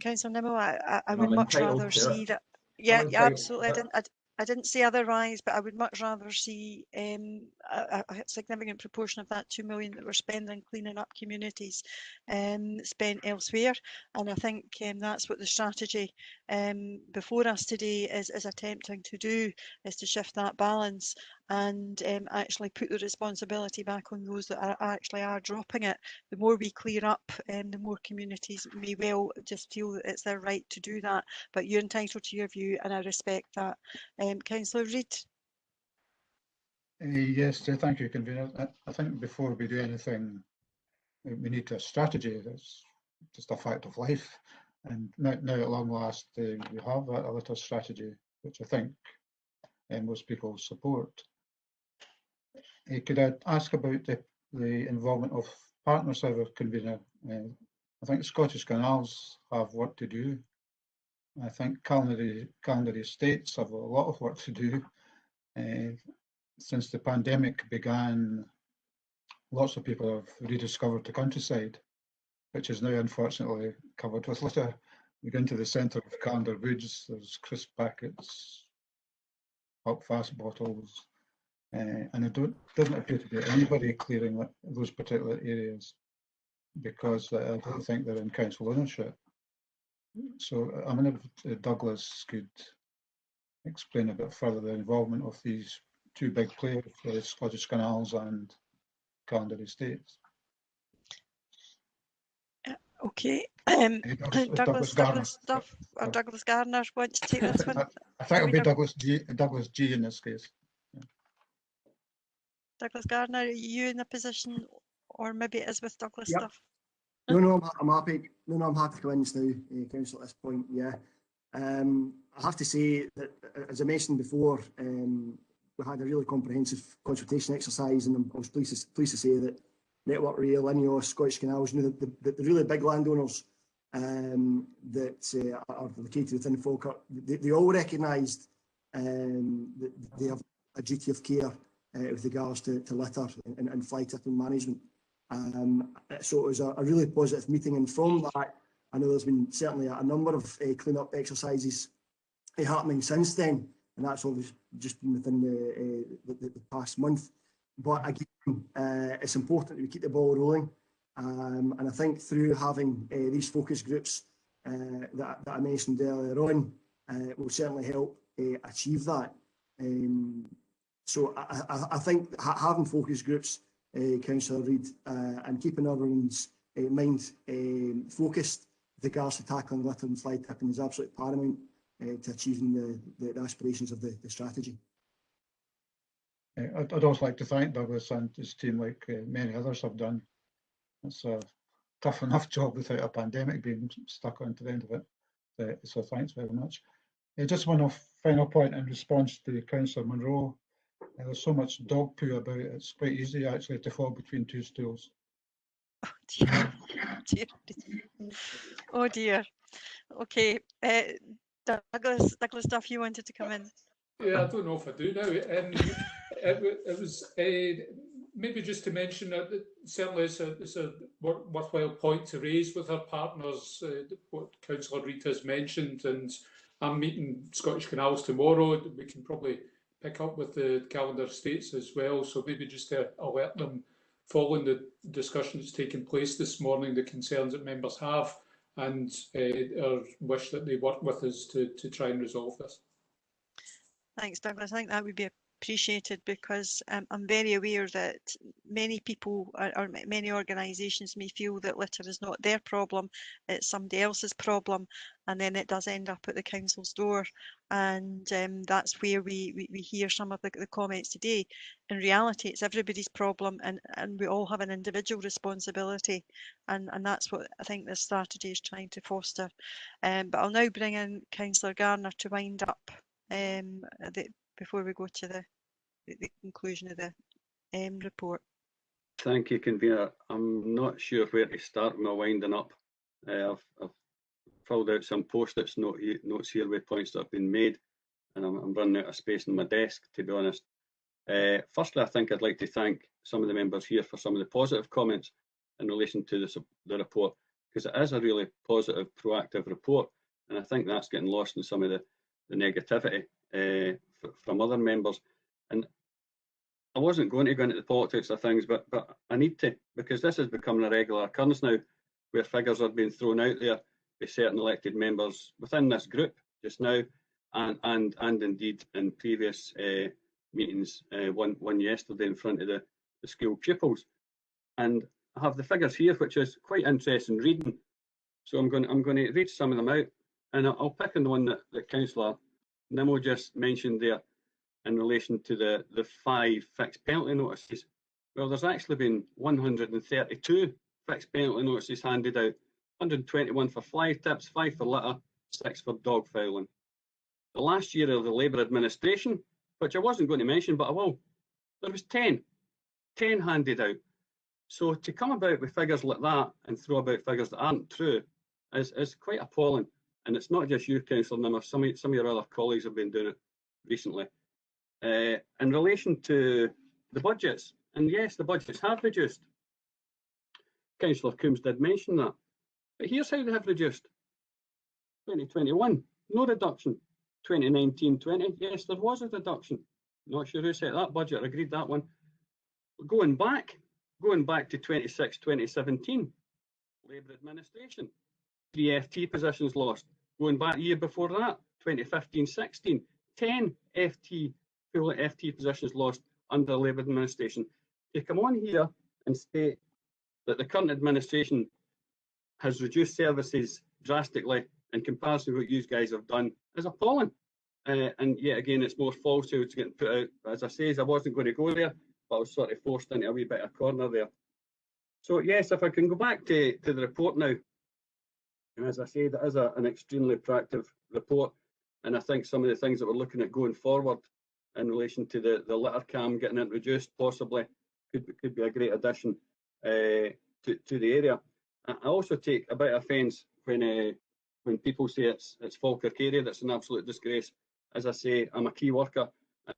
Councillor Nimmo. I would much rather see that. Yeah, absolutely. I didn't say otherwise, but I would much rather see a significant proportion of that 2 million that we're spending cleaning up communities spent elsewhere. And I think that's what the strategy before us today is attempting to do, is to shift that balance and actually put the responsibility back on those that actually are dropping it. The more we clear up, the more communities may well just feel that it's their right to do that. But you're entitled to your view, and I respect that. Councillor Reid. Yes, thank you, convener. I think before we do anything, we need a strategy. That's just a fact of life. And now at long last, we have a litter strategy, which I think most people support. Could I ask about the involvement of partners, convener? I think Scottish Canals have work to do. I think Calendar Estates have a lot of work to do. Since the pandemic began, lots of people have rediscovered the countryside, which is now unfortunately covered with litter. We go into the centre of Calendar Woods, there's crisp packets, Up Fast bottles, and it doesn't appear to be anybody clearing those particular areas, because I don't think they're in council ownership. So I wonder if Douglas could explain a bit further the involvement of these 2 big players, Scottish Canals and Calendar Estates. Okay. Douglas Garner. Douglas Garner wants to take this one. I think it'll be Douglas G in this case. Yeah. Douglas Garner, are you in a position, or maybe it is with Douglas stuff? No, I'm happy. No, I'm happy to go in just now, Council, at this point. Yeah, I have to say that, as I mentioned before, we had a really comprehensive consultation exercise, and I was pleased to say that Network Rail, INEOS, Scottish Canals, you know, the really big landowners that are located within Falkirk, they all recognised that they have a duty of care with regards to litter and fly tipping management. So it was a really positive meeting, and from that, I know there's been certainly a number of clean-up exercises happening since then, and that's obviously just been within the past month. But again, it's important that we keep the ball rolling, and I think through having these focus groups that I mentioned earlier on will certainly help achieve that. So I think having focus groups, Councillor Reid, and keeping everyone's mind focused with regards to tackling litter and fly tipping is absolutely paramount to achieving the aspirations of the strategy. I'd also like to thank Douglas and his team, like many others have done. It's a tough enough job without a pandemic being stuck onto the end of it. So thanks very much. Just one final point in response to Councillor Monroe. There's so much dog poo about, it's quite easy actually to fall between two stools. Oh dear. Oh dear. Okay, Douglas Duff, you wanted to come in. Yeah, I don't know if I do now. It was maybe just to mention that certainly it's a worthwhile point to raise with our partners, what Councillor Reid has mentioned, and I'm meeting Scottish Canals tomorrow. We can probably pick up with the calendar states as well, so maybe just to alert them following the discussion that's taken place this morning, the concerns that members have, and our wish that they work with us to try and resolve this. Thanks, Douglas. I think that would be appreciated, because I'm very aware that many people or many organisations may feel that litter is not their problem, it's somebody else's problem, and then it does end up at the council's door, and that's where we hear some of the comments today. In reality, it's everybody's problem, and we all have an individual responsibility, and that's what I think this strategy is trying to foster. But I'll now bring in Councillor Garner to wind up before we go to the conclusion of the report. Thank you, Convener. I'm not sure where to start my winding up. I've filled out some post-its notes here with points that have been made, and I'm running out of space on my desk, to be honest. Firstly, I think I'd like to thank some of the members here for some of the positive comments in relation to the report, because it is a really positive, proactive report, and I think that's getting lost in some of the negativity from other members. And I wasn't going to go into the politics of things, but I need to, because this is becoming a regular occurrence now, where figures are being thrown out there by certain elected members within this group just now, and indeed in previous meetings, one yesterday in front of the school pupils. And I have the figures here, which is quite interesting reading. So I'm going to read some of them out, and I'll pick on the one that Councillor Nimmo just mentioned there in relation to the 5 fixed penalty notices. Well, there's actually been 132 fixed penalty notices handed out, 121 for fly tips, 5 for litter, 6 for dog fouling. The last year of the Labour administration, which I wasn't going to mention, but I will, there was 10 handed out. So to come about with figures like that and throw about figures that aren't true is quite appalling. And it's not just you, Councillor Nimmo, some of your other colleagues have been doing it recently. In relation to the budgets, and yes, the budgets have reduced. Councillor Coombs did mention that. But here's how they have reduced. 2021, no reduction. 2019-20, yes, there was a reduction. Not sure who set that budget, agreed that one. Going back to 2017, Labour administration, 3 FT positions lost. Going back the year before that, 2015-16, 10 full FT positions lost under Labour administration. To come on here and state that the current administration has reduced services drastically in comparison to what you guys have done is appalling. And yet again, it's more falsehoods getting put out. As I say, I wasn't going to go there, but I was sort of forced into a wee bit of corner there. So yes, if I can go back to the report now, and as I say, that is an extremely proactive report, and I think some of the things that we're looking at going forward in relation to the litter cam getting introduced possibly could be a great addition to the area. I also take a bit of offence when people say it's Falkirk area that's an absolute disgrace. As I say, I'm a key worker.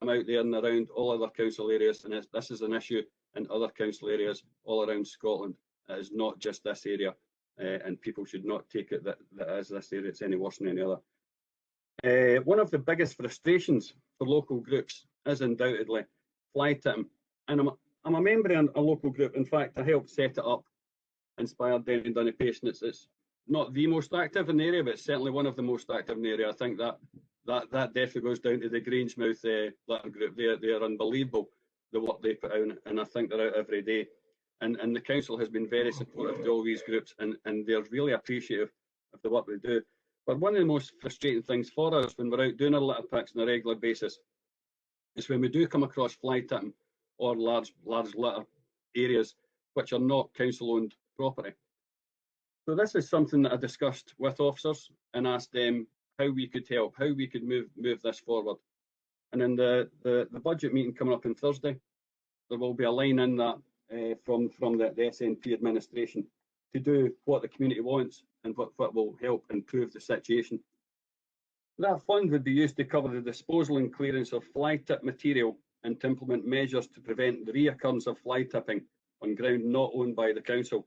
I'm out there and around all other council areas, and this is an issue in other council areas all around Scotland. It is not just this area, and people should not take it that as this area it's any worse than any other. One of the biggest frustrations for local groups is undoubtedly fly tipping, and I'm a member of a local group. In fact, I helped set it up, Inspired Derry Dunny Paice. It's not the most active in the area, but it's certainly one of the most active in the area. I think that definitely goes down to the Grangemouth litter group. They are unbelievable, the work they put out, and I think they're out every day. And the council has been very supportive to all these groups, and they're really appreciative of the work they do. But one of the most frustrating things for us when we're out doing our litter picks on a regular basis is when we do come across fly tipping or large litter areas which are not council-owned property. So this is something that I discussed with officers and asked them how we could help, how we could move this forward. And in the budget meeting coming up on Thursday, there will be a line in that from the SNP administration to do what the community wants and what will help improve the situation. That fund would be used to cover the disposal and clearance of fly tip material and to implement measures to prevent the reoccurrence of fly tipping on ground not owned by the council.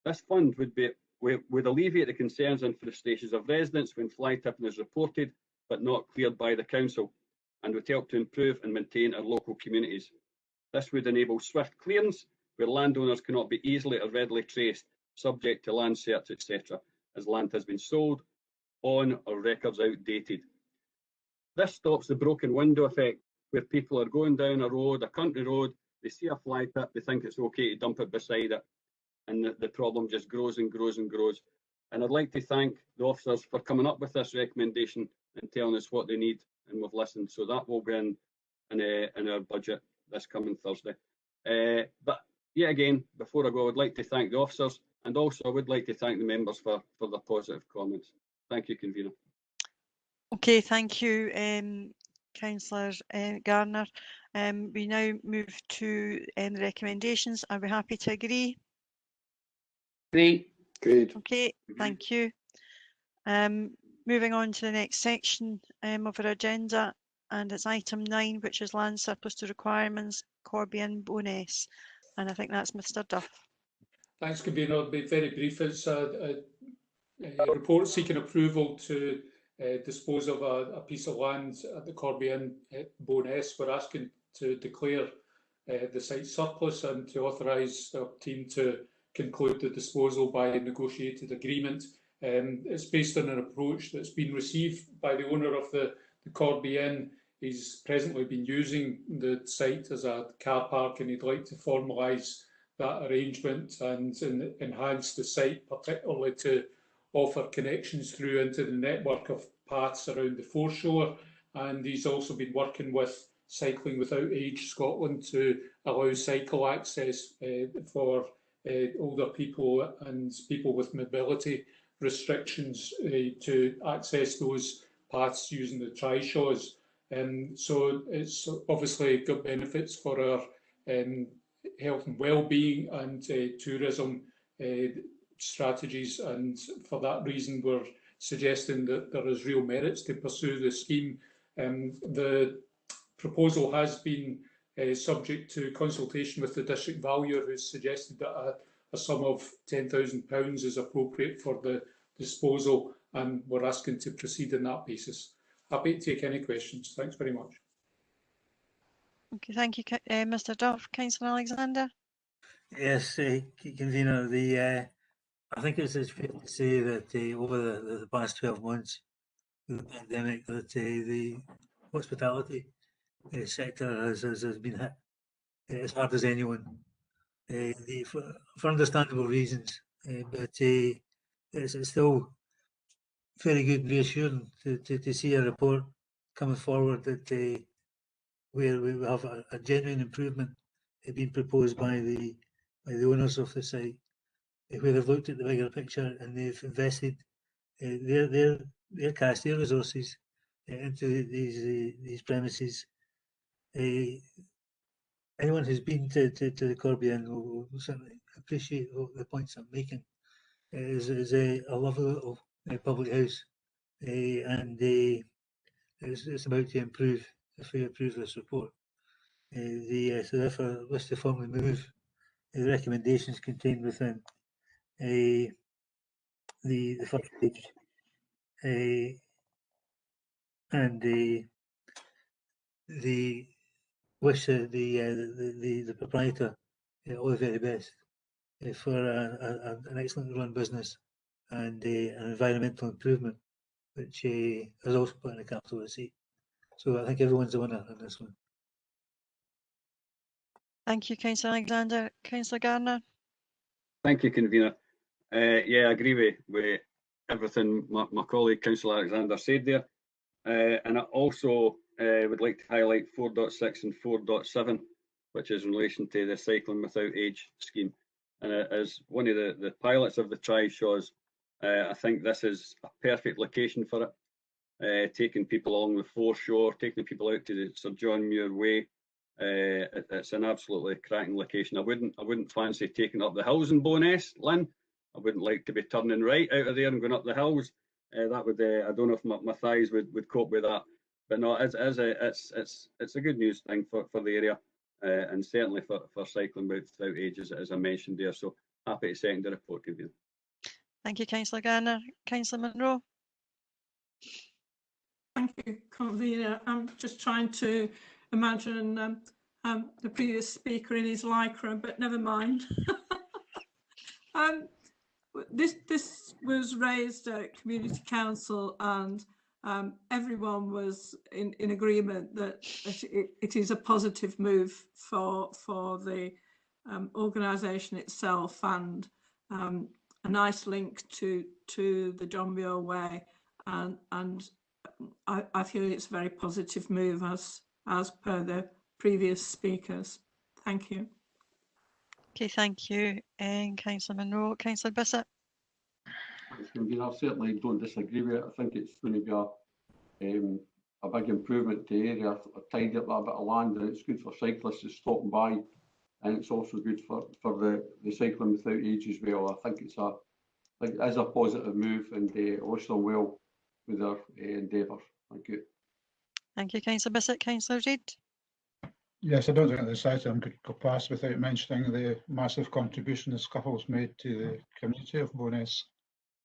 This fund would alleviate the concerns and frustrations of residents when fly tipping is reported but not cleared by the council, and would help to improve and maintain our local communities. This would enable swift clearance where landowners cannot be easily or readily traced, subject to land search, etc., as land has been sold on or records outdated. This stops the broken window effect, where people are going down a road, a country road, they see a fly tip, they think it's okay to dump it beside it, and the problem just grows and grows and grows. And I'd like to thank the officers for coming up with this recommendation and telling us what they need, and we've listened. So that will be in our budget this coming Thursday. But yet again, before I go, I'd like to thank the officers, and also I would like to thank the members for their positive comments. Thank you, Convener. Okay, thank you, Councillor Garner. We now move to the recommendations. Are we happy to agree? Agree. Agreed. Okay, thank you. Moving on to the next section of our agenda, and it's item 9, which is land surplus to requirements, Corby and Bowness. And I think that's Mr. Duff. Thanks, Convener. I'll be very brief. It's a report seeking approval to dispose of a piece of land at the Corby Inn at Bowness. We're asking to declare the site surplus and to authorise our team to conclude the disposal by a negotiated agreement. It's based on an approach that's been received by the owner of the Corby Inn. He's presently been using the site as a car park, and he'd like to formalise that arrangement and enhance the site, particularly to offer connections through into the network of paths around the foreshore. And he's also been working with Cycling Without Age Scotland to allow cycle access for older people and people with mobility restrictions to access those paths using the trishaws. So it's obviously got benefits for our health and well-being and tourism strategies, and for that reason we're suggesting that there is real merits to pursue the scheme. The proposal has been subject to consultation with the district valuer, who's suggested that a sum of £10,000 is appropriate for the disposal, and we're asking to proceed on that basis. Happy to take any questions. Thanks very much. Okay, thank you, Mr. Duff. Councillor Alexander. Yes, Convener, I think it's fair to say that over the past 12 months of the pandemic, that the hospitality sector has been hit as hard as anyone, for understandable reasons, but it's still very good and reassuring to see a report coming forward that where we have a genuine improvement being proposed by the owners of the site, where they've looked at the bigger picture and they've invested their cash, their resources into these premises. Anyone who's been to the Corby Inn will certainly appreciate the points I'm making. It is a lovely little public house, and it's about to improve if we approve this report. So therefore, I wish to formally move the recommendations contained within the first page, and the wish the proprietor all the very best for an excellent run business and an environmental improvement, which is also put in the capital receipt. So I think everyone's a winner in this one. Thank you, Councillor Alexander. Councillor Gardner. Thank you, convener. Yeah, I agree with everything my colleague Councillor Alexander said there. And I also would like to highlight 4.6 and 4.7, which is in relation to the Cycling Without Age scheme. And as one of the pilots of the Trishaws, I think this is a perfect location for it. Taking people along the foreshore, taking people out to the Sir John Muir Way. It's an absolutely cracking location. I wouldn't fancy taking up the hills in Bowness, Lynn. I wouldn't like to be turning right out of there and going up the hills. That would I don't know if my thighs would cope with that. But no, it's a good news thing for the area, and certainly for cycling without age, as I mentioned there. So happy to second the report, convener. Thank you, Councillor Gardner. Councillor Munro. Thank you, convener. I'm just trying to imagine the previous speaker in his lycra, but never mind. This was raised at Community Council, and everyone was in agreement that it is a positive move for the organisation itself, and a nice link to the John Muir Way, and I feel it's a very positive move as per the previous speakers. Thank you. Okay, thank you, Councillor Munro. Councillor Bissett. I certainly don't disagree with it. I think it's going to be a big improvement to the area. I've tidied up that bit of land, and it's good for cyclists to stop by, and it's also good for the cycling without age as well. I think it is a positive move, and I wish them well with their endeavours. Thank you. Thank you, Councillor Bissett. Councillor Reid. Yes, I don't think this item could go past without mentioning the massive contribution the Scuffles made to the community of Bowness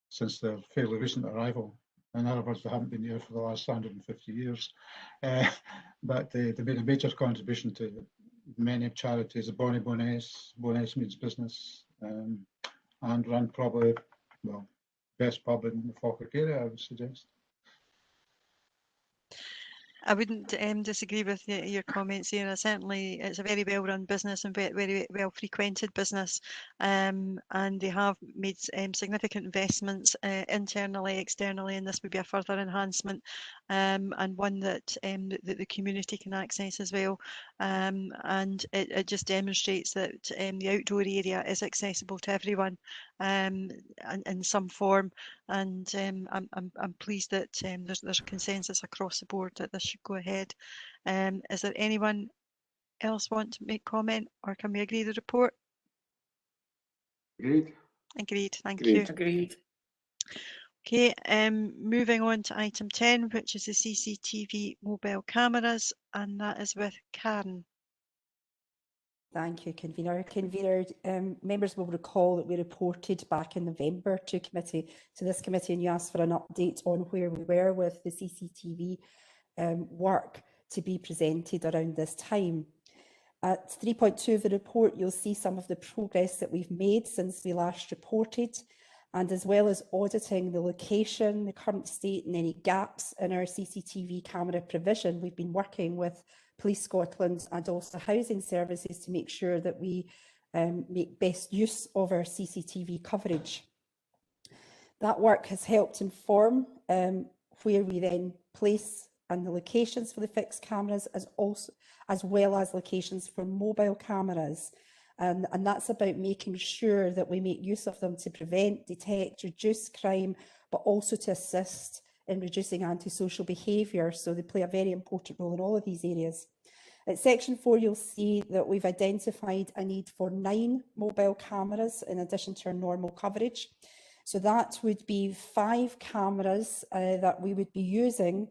since their fairly recent arrival. In other words, they haven't been here for the last 150 years. But they made a major contribution to many charities, the Bonnie Bowness, Bowness Means Business, and run probably, well, best pub in the Falkirk area, I would suggest. I wouldn't disagree with your comments here. Certainly, it's a very well-run business and very well-frequented business, and they have made significant investments internally, externally, and this would be a further enhancement, and one that the community can access as well. And it just demonstrates that the outdoor area is accessible to everyone in some form, and I'm pleased that there's a consensus across the board that this should go ahead. Is there anyone else want to make comment, or can we agree the report? Agreed. Agreed. Thank you. Agreed. Okay, moving on to item 10, which is the CCTV mobile cameras, and that is with Karen. Thank you, Convener. Convener, members will recall that we reported back in November to this committee, and you asked for an update on where we were with the CCTV work to be presented around this time. At 3.2 of the report, you'll see some of the progress that we've made since we last reported, and as well as auditing the location, the current state, and any gaps in our CCTV camera provision, we've been working with Police Scotland and also housing services to make sure that we make best use of our CCTV coverage. That work has helped inform where we then place and the locations for the fixed cameras, as well as locations for mobile cameras. And that's about making sure that we make use of them to prevent, detect, reduce crime, but also to assist in reducing antisocial behaviour. So they play a very important role in all of these areas. At section 4, you'll see that we've identified a need for 9 mobile cameras in addition to our normal coverage. So that would be 5 cameras that we would be using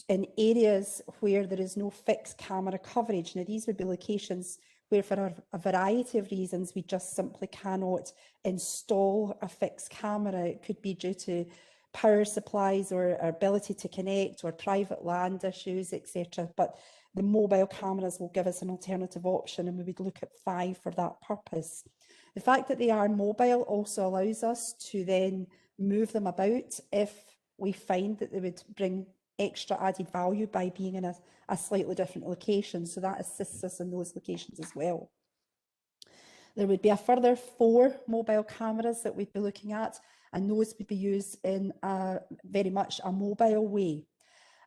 in areas where there is no fixed camera coverage. Now, these would be locations where, for a variety of reasons, we just simply cannot install a fixed camera. It could be due to power supplies or our ability to connect or private land issues, etc. But the mobile cameras will give us an alternative option, and we would look at 5 for that purpose. The fact that they are mobile also allows us to then move them about if we find that they would bring extra added value by being in a slightly different location. So that assists us in those locations as well. There would be a further 4 mobile cameras that we'd be looking at, and those would be used in very much a mobile way.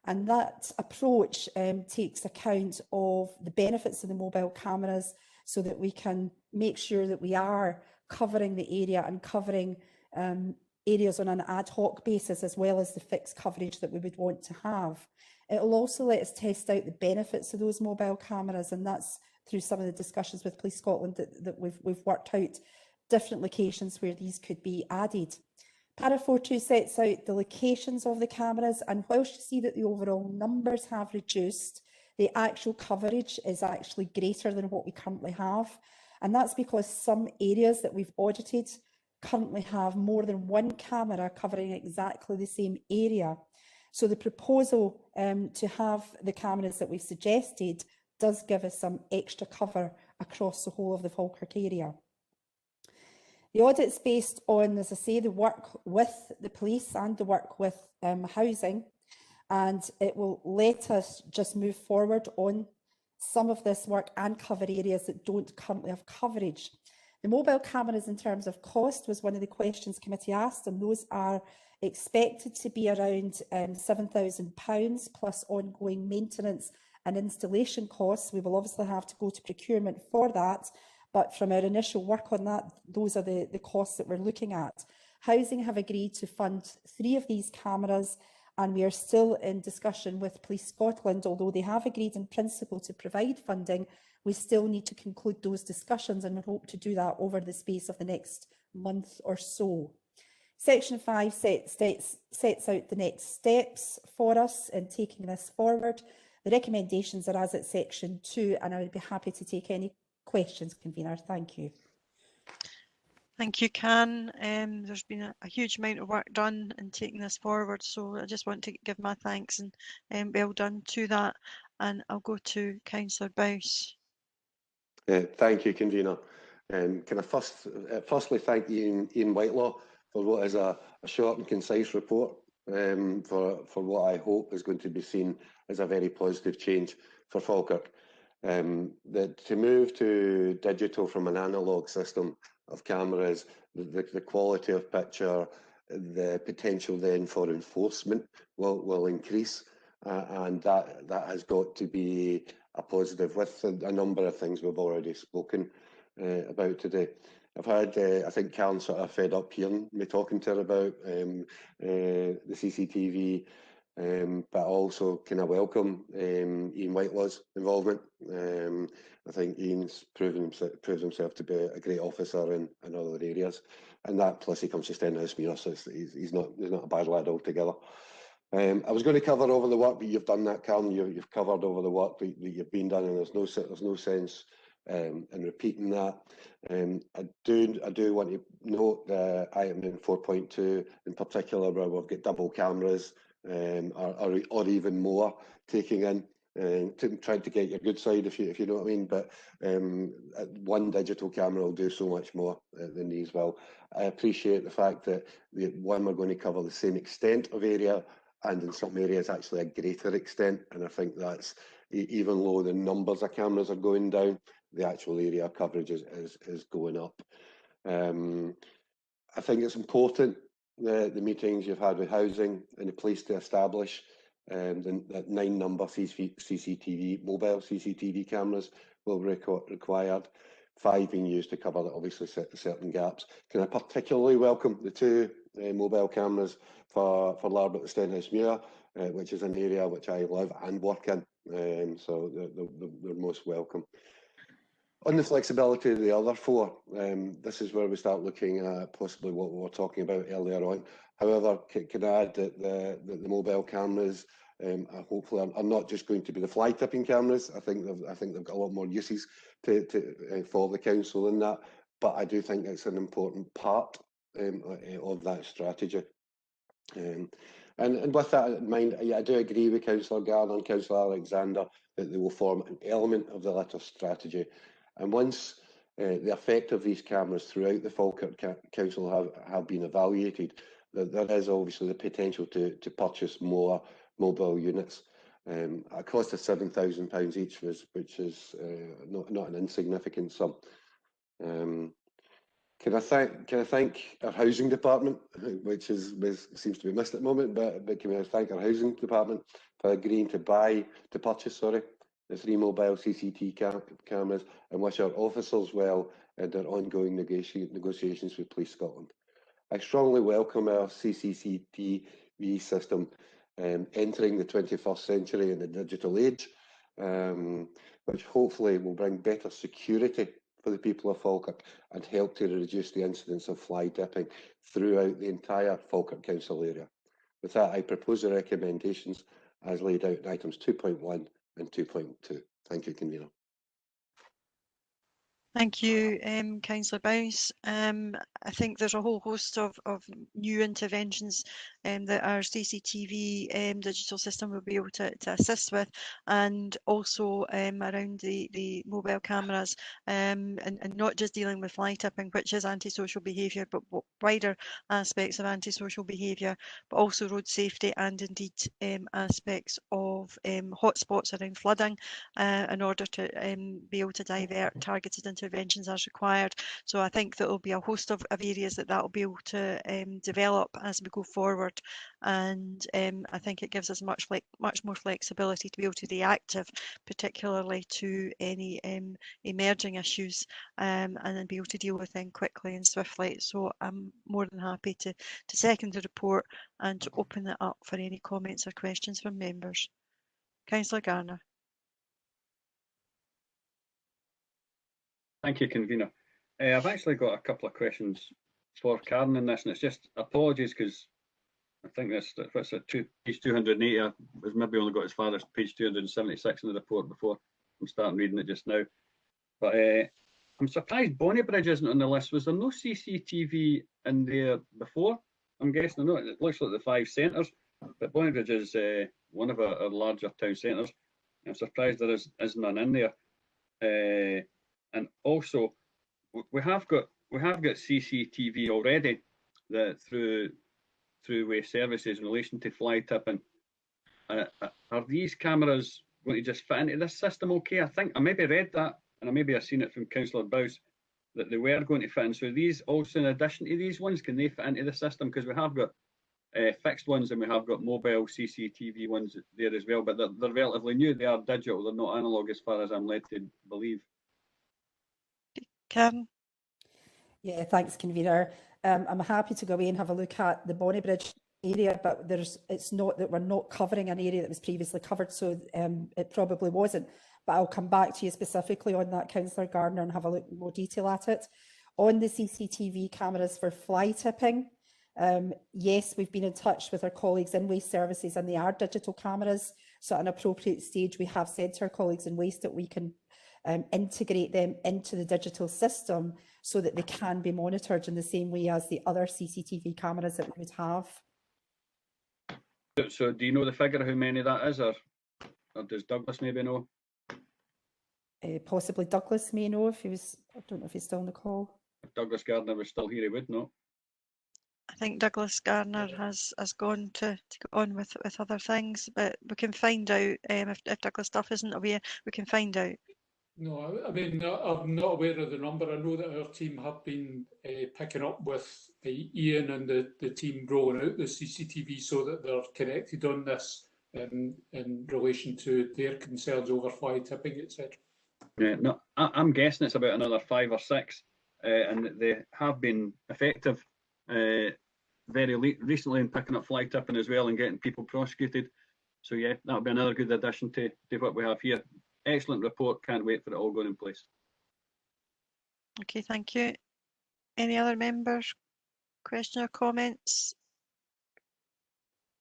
And that approach takes account of the benefits of the mobile cameras so that we can make sure that we are covering the area and covering areas on an ad hoc basis, as well as the fixed coverage that we would want to have. It will also let us test out the benefits of those mobile cameras, and that's through some of the discussions with Police Scotland that we've worked out different locations where these could be added. Para 4.2 sets out the locations of the cameras, and whilst you see that the overall numbers have reduced, the actual coverage is actually greater than what we currently have. And that's because some areas that we've audited currently have more than 1 camera covering exactly the same area. So the proposal to have the cameras that we've suggested does give us some extra cover across the whole of the Falkirk area. The audit's based on, as I say, the work with the police and the work with housing, and it will let us just move forward on some of this work and cover areas that don't currently have coverage. The mobile cameras, in terms of cost, was one of the questions committee asked, and those are expected to be around £7,000 plus ongoing maintenance and installation costs. We will obviously have to go to procurement for that, but from our initial work on that, those are the costs that we're looking at. Housing have agreed to fund 3 of these cameras, and we are still in discussion with Police Scotland. Although they have agreed in principle to provide funding, we still need to conclude those discussions, and we hope to do that over the space of the next month or so. Section 5 sets out the next steps for us in taking this forward. The recommendations are as at section 2, and I would be happy to take any questions, convener. Thank you. Thank you, Can. There's been a huge amount of work done in taking this forward, so I just want to give my thanks and well done to that. And I'll go to Councillor Bowes. Thank you, convener. Can I firstly thank Ian Whitelaw for what is a short and concise report, for what I hope is going to be seen as a very positive change for Falkirk. To move to digital from an analogue system of cameras, the quality of picture, the potential then for enforcement will increase, and that has got to be a positive with a number of things we've already spoken about today. I've had, I think Karen sort of fed up hearing me talking to her about the CCTV, but also kind of welcome Ian Whitelaw's involvement. I think Ian's proved himself to be a great officer in other areas, and that plus he comes to Stenhousemuir, so he's not a bad lad altogether. I was going to cover over the work, but you've done that, Karen. You've covered over the work that you've been done, and there's no sense in repeating that. I do want to note the item in 4.2 in particular, where we've got double cameras or even more taking in. Trying to get your good side, if you know what I mean, but one digital camera will do so much more than these will. I appreciate the fact that we're going to cover the same extent of area, and in some areas actually a greater extent, and I think that's, even though the numbers of cameras are going down, the actual area coverage is going up. I think it's important the meetings you've had with housing and the police to establish that 9 number mobile CCTV cameras will be required, 5 being used to cover obviously certain gaps. Can I particularly welcome the 2 mobile cameras for Larbert and Stenhousemuir, which is an area which I live and work in. So they're most welcome. On the flexibility of the other four, this is where we start looking at possibly what we were talking about earlier on. However, can I add that the mobile cameras hopefully are not just going to be the fly tipping cameras. I think they've got a lot more uses for the council in that. But I do think it's an important part of that strategy. And with that in mind, I do agree with Councillor Garner and Councillor Alexander that they will form an element of the litter strategy. And once the effect of these cameras throughout the Falkirk Council have been evaluated, there is obviously the potential to purchase more mobile units. A cost of £7,000 each, which is not an insignificant sum. Can I thank our housing department, which seems to be missed at the moment, but can I thank our housing department for agreeing to purchase the 3 mobile CCTV cameras, and wish our officers well in their ongoing negotiations with Police Scotland. I strongly welcome our CCTV system entering the 21st century in the digital age, which hopefully will bring better security for the people of Falkirk and help to reduce the incidence of fly tipping throughout the entire Falkirk Council area. With that, I propose the recommendations as laid out in items 2.1 and 2.2. Thank you, Convener. Thank you, Councillor Bounce. I think there's a whole host of new interventions that our CCTV digital system will be able to assist with, and also around the mobile cameras, and not just dealing with fly tipping, which is antisocial behaviour, but wider aspects of antisocial behaviour, but also road safety and indeed aspects of hotspots around flooding, in order to be able to divert targeted interventions as required. So I think that will be a host of areas that will be able to develop as we go forward, and I think it gives us much more flexibility to be able to be reactive, particularly to any emerging issues, and then be able to deal with them quickly and swiftly. So I'm more than happy to second the report and to open it up for any comments or questions from members. Councillor Garner. Thank you, Convener. I've actually got a couple of questions for Karen in this, and it's just apologies because I think if it's at page 280, I was maybe only got as far as page 276 in the report before I'm starting reading it just now. But I'm surprised Bonnybridge isn't on the list. Was there no CCTV in there before? I'm guessing. I know it looks like the 5 centres, but Bonnybridge is one of our larger town centres. I'm surprised there is none in there. And also, we have got CCTV already that through Waste Services in relation to fly tipping. Are these cameras going to just fit into this system? Okay, I think I maybe read that, and maybe I've seen it from Councillor Bowes that they were going to fit in. So these also, in addition to these ones, can they fit into the system? Because we have got fixed ones and we have got mobile CCTV ones there as well, but they're relatively new. They are digital. They're not analog, as far as I'm led to believe. Karen? Yeah, thanks, Convener. I'm happy to go away and have a look at the Bonnybridge area, but it's not that we're not covering an area that was previously covered, so it probably wasn't. But I'll come back to you specifically on that, Councillor Gardner, and have a look in more detail at it. On the CCTV cameras for fly tipping, yes, we've been in touch with our colleagues in Waste Services, and they are digital cameras. So at an appropriate stage, we have said to our colleagues in Waste that we can integrate them into the digital system so that they can be monitored in the same way as the other CCTV cameras that we would have. So do you know the figure of how many that is, or does Douglas maybe know? Possibly Douglas may know if he was, I don't know if he's still on the call. If Douglas Gardner was still here, he would know. I think Douglas Garner has gone to go on with other things, but we can find out if Douglas Duff isn't aware, we can find out. No, I mean, I'm not aware of the number. I know that our team have been picking up with Ian and the team rolling out the CCTV so that they're connected on this in relation to their concerns over fly tipping, etc. Yeah, no, I'm guessing it's about another 5 or 6, and they have been effective. very recently and picking up fly tipping as well and getting people prosecuted. So yeah, that'll be another good addition to what we have here. Excellent report. Can't wait for it all going in place. Okay, thank you. Any other members? Question or comments?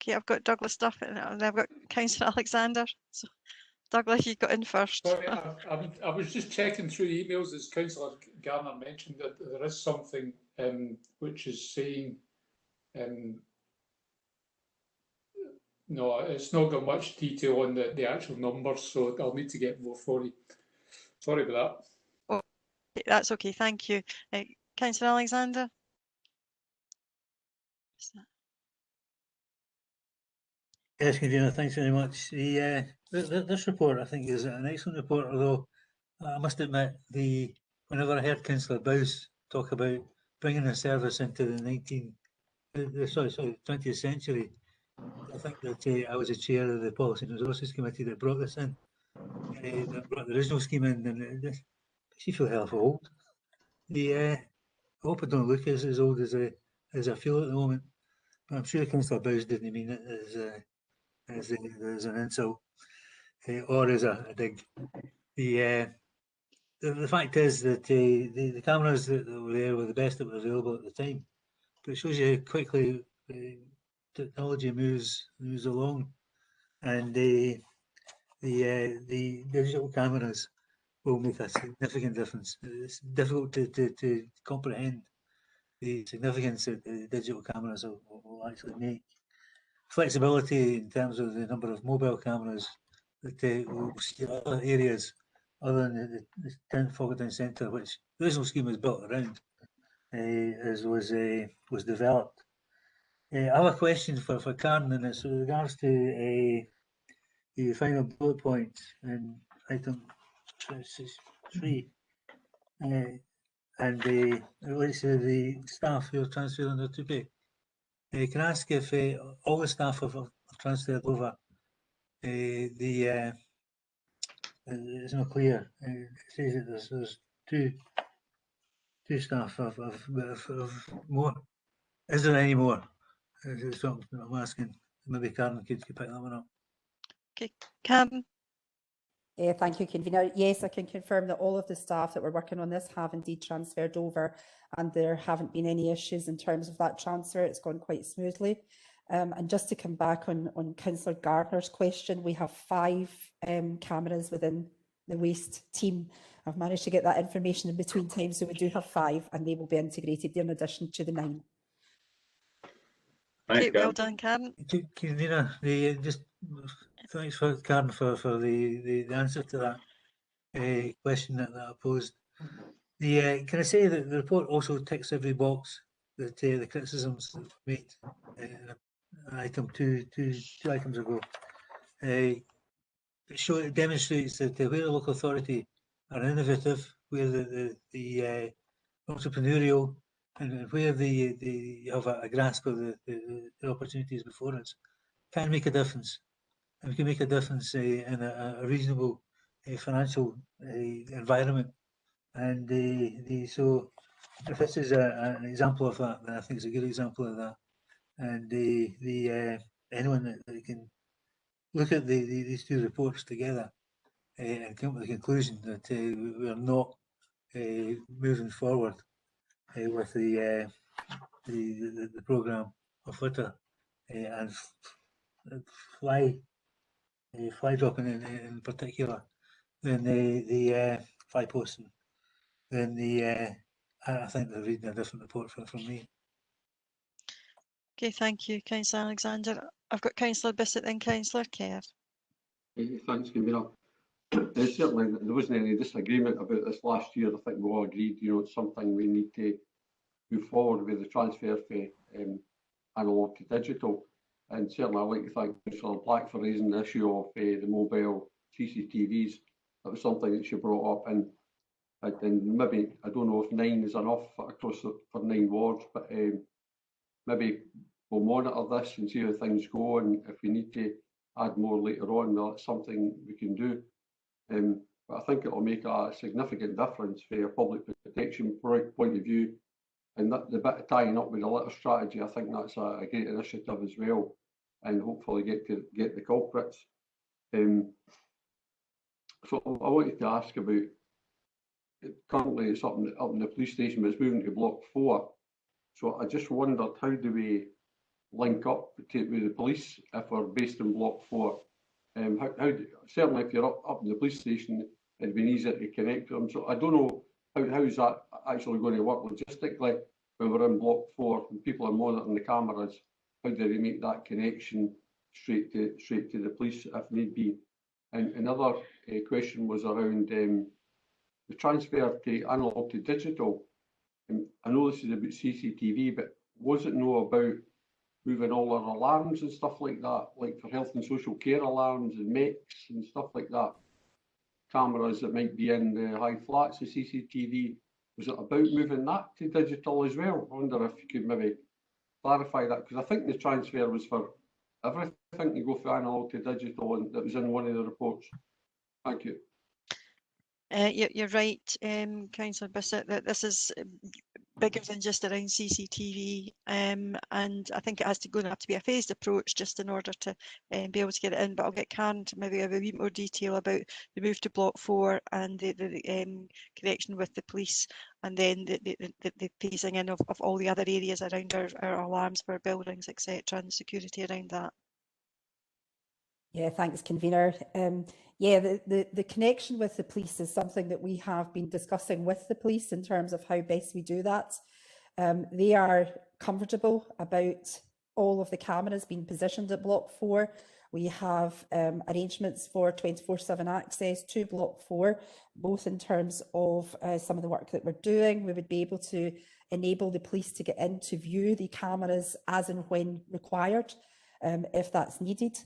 Okay, I've got Douglas Duff and I've got Councillor Alexander. So Douglas, you got in first. Sorry, I was just checking through emails as Councillor Garner mentioned that there is something which is saying no, it's not got much detail on the actual numbers, so I'll need to get more for you. Sorry about that. Oh, that's okay, thank you. Councillor Alexander? Yes, Convener, thanks very much. This report, I think, is an excellent report, although I must admit, whenever I heard Councillor Bowes talk about bringing the service into the 20th century, I think that I was the chair of the Policy and Resources Committee that brought this in, that brought the original scheme in, and it makes you feel hell of old. I hope I don't look as old as I feel at the moment, but I'm sure Councillor Bowes didn't mean it as an insult or as a dig. The fact is that the cameras that were there were the best that were available at the time, but it shows you how quickly technology moves along, and the digital cameras will make a significant difference. It's difficult to comprehend the significance that the digital cameras will actually make. Flexibility in terms of the number of mobile cameras that will see other areas other than the 10th Foggertown Centre, which the original scheme was built around, was developed. I have a question for Karen, and it's with regards to the final bullet point in item 3, and it relates to the staff who are transferred under 2P. Can I ask if all the staff have transferred over? It's not clear. It says that there's two staff of more. Is there any more? Is what I'm asking. Maybe Karen could pick that one up. Okay, Karen. Thank you, Convener. Yes, I can confirm that all of the staff that were working on this have indeed transferred over, and there haven't been any issues in terms of that transfer. It's gone quite smoothly. And just to come back on Councillor Gardner's question, we have 5 cameras within the waste team. I've managed to get that information in between times, so we do have 5, and they will be integrated in addition to the 9. Okay, well done, Karen. Convener, just thanks for Karen for the answer to that question that I posed. Can I say that the report also ticks every box that the criticisms made item two items ago. It demonstrates that where the local authority are innovative, where the entrepreneurial, and where they have a grasp of the opportunities before us, can make a difference. And we can make a difference in a reasonable financial environment. And so if this is an example of that, then I think it's a good example of that. And anyone that can look at these two reports together and come to the conclusion that we are not moving forward with the programme of litter and fly dropping in particular, then the fly posting, then I think they're reading a different report from me. Okay, thank you, Councillor Alexander. I've got Councillor Bissett, then Councillor Kerr. Thanks, Convener. Certainly, there wasn't any disagreement about this last year. I think we all agreed, it's something we need to move forward with, the transfer from analog to digital. And certainly, I'd like to thank Councillor Black for raising the issue of the mobile CCTVs. That was something that she brought up, and maybe, I don't know if 9 is enough across for 9 wards, but maybe we'll monitor this and see how things go, and if we need to add more later on, that's something we can do. But I think it will make a significant difference from a public protection point of view, And that, the bit of tying up with the litter strategy, I think that's a great initiative as well, and hopefully get the culprits. So I wanted to ask about, currently it's up in the police station, but it's moving to Block 4. So I just wondered, how do we link up with the police if we're based in Block 4? Certainly if you're up in the police station, it'd be easier to connect them. So I don't know how is that actually going to work logistically when we're in Block 4 and people are monitoring the cameras. How do they make that connection straight to the police if need be? And another question was around the transfer to analog to digital. I know this is about CCTV, but was it no about moving all our alarms and stuff like that, like for health and social care alarms and MECs and stuff like that? Cameras that might be in the high flats, the CCTV, was it about moving that to digital as well? I wonder if you could maybe clarify that, because I think the transfer was for everything to go from analog to digital, and that was in one of the reports. Thank you. You're right, Councillor Bissett, that this is bigger than just around CCTV, and I think it has to be a phased approach just in order to be able to get it in. But I'll get Karen to maybe have a bit more detail about the move to Block 4 and the connection with the police, and then the phasing in of all the other areas around our alarms for buildings, etc., and the security around that. Yeah, thanks, convener. Yeah, the connection with the police is something that we have been discussing with the police in terms of how best we do that. They are comfortable about all of the cameras being positioned at Block 4. We have arrangements for 24/7 access to Block 4, both in terms of some of the work that we're doing. We would be able to enable the police to get in to view the cameras as and when required, if that's needed.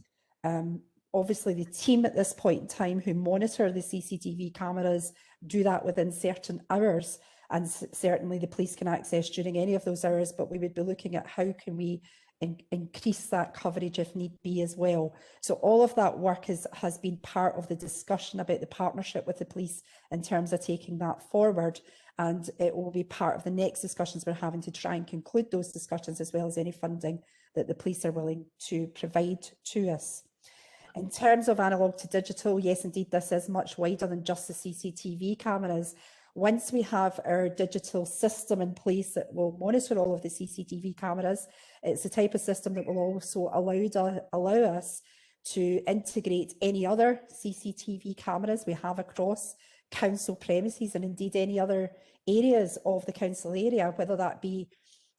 Obviously, the team at this point in time who monitor the CCTV cameras do that within certain hours, and certainly the police can access during any of those hours, but we would be looking at how can we increase that coverage if need be as well. So all of that work has been part of the discussion about the partnership with the police in terms of taking that forward, and it will be part of the next discussions we're having to try and conclude those discussions, as well as any funding that the police are willing to provide to us. In terms of analog to digital, yes, indeed, this is much wider than just the CCTV cameras. Once we have our digital system in place that will monitor all of the CCTV cameras, it's the type of system that will also allow us to integrate any other CCTV cameras we have across council premises, and indeed any other areas of the council area, whether that be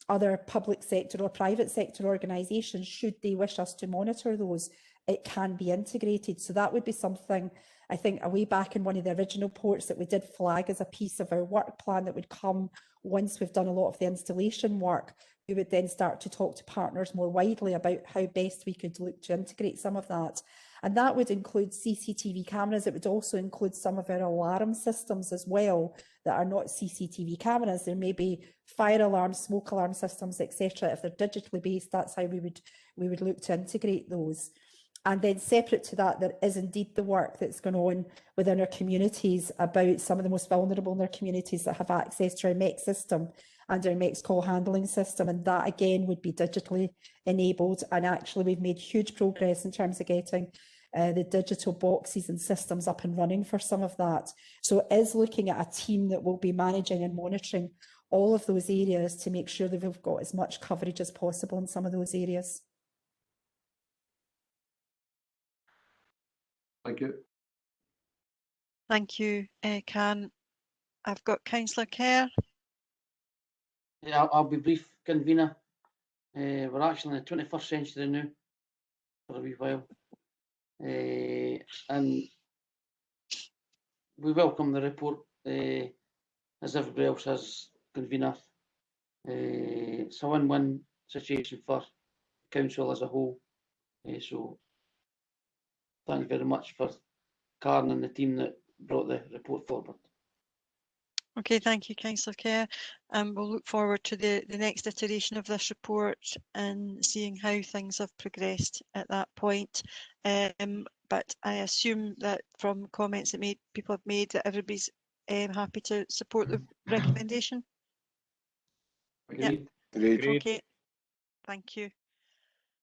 other public sector or private sector organisations. Should they wish us to monitor those, it can be integrated. So that would be something, I think, way back in one of the original reports that we did flag as a piece of our work plan that would come once we've done a lot of the installation work. We would then start to talk to partners more widely about how best we could look to integrate some of that. And that would include CCTV cameras. It would also include some of our alarm systems as well that are not CCTV cameras. There may be fire alarms, smoke alarm systems, etc. If they're digitally based, that's how we would look to integrate those. And then separate to that, there is indeed the work that's going on within our communities about some of the most vulnerable in their communities that have access to our MEC system and our MEC's call handling system. And that again would be digitally enabled. And actually we've made huge progress in terms of getting the digital boxes and systems up and running for some of that. So it is looking at a team that will be managing and monitoring all of those areas to make sure that we've got as much coverage as possible in some of those areas. Thank you. Thank you, Karen. I've got Councillor Kerr. Yeah, I'll be brief, convener. We're actually in the 21st century now for a wee while. And we welcome the report, as everybody else has, convener. It's a win-win situation for the council as a whole. So thank you very much for Karen and the team that brought the report forward. Okay, thank you, Councillor Kerr. We'll look forward to the next iteration of this report and seeing how things have progressed at that point. But I assume that from comments that people have made that everybody's happy to support the recommendation. Yep. Agreed. Okay. Thank you.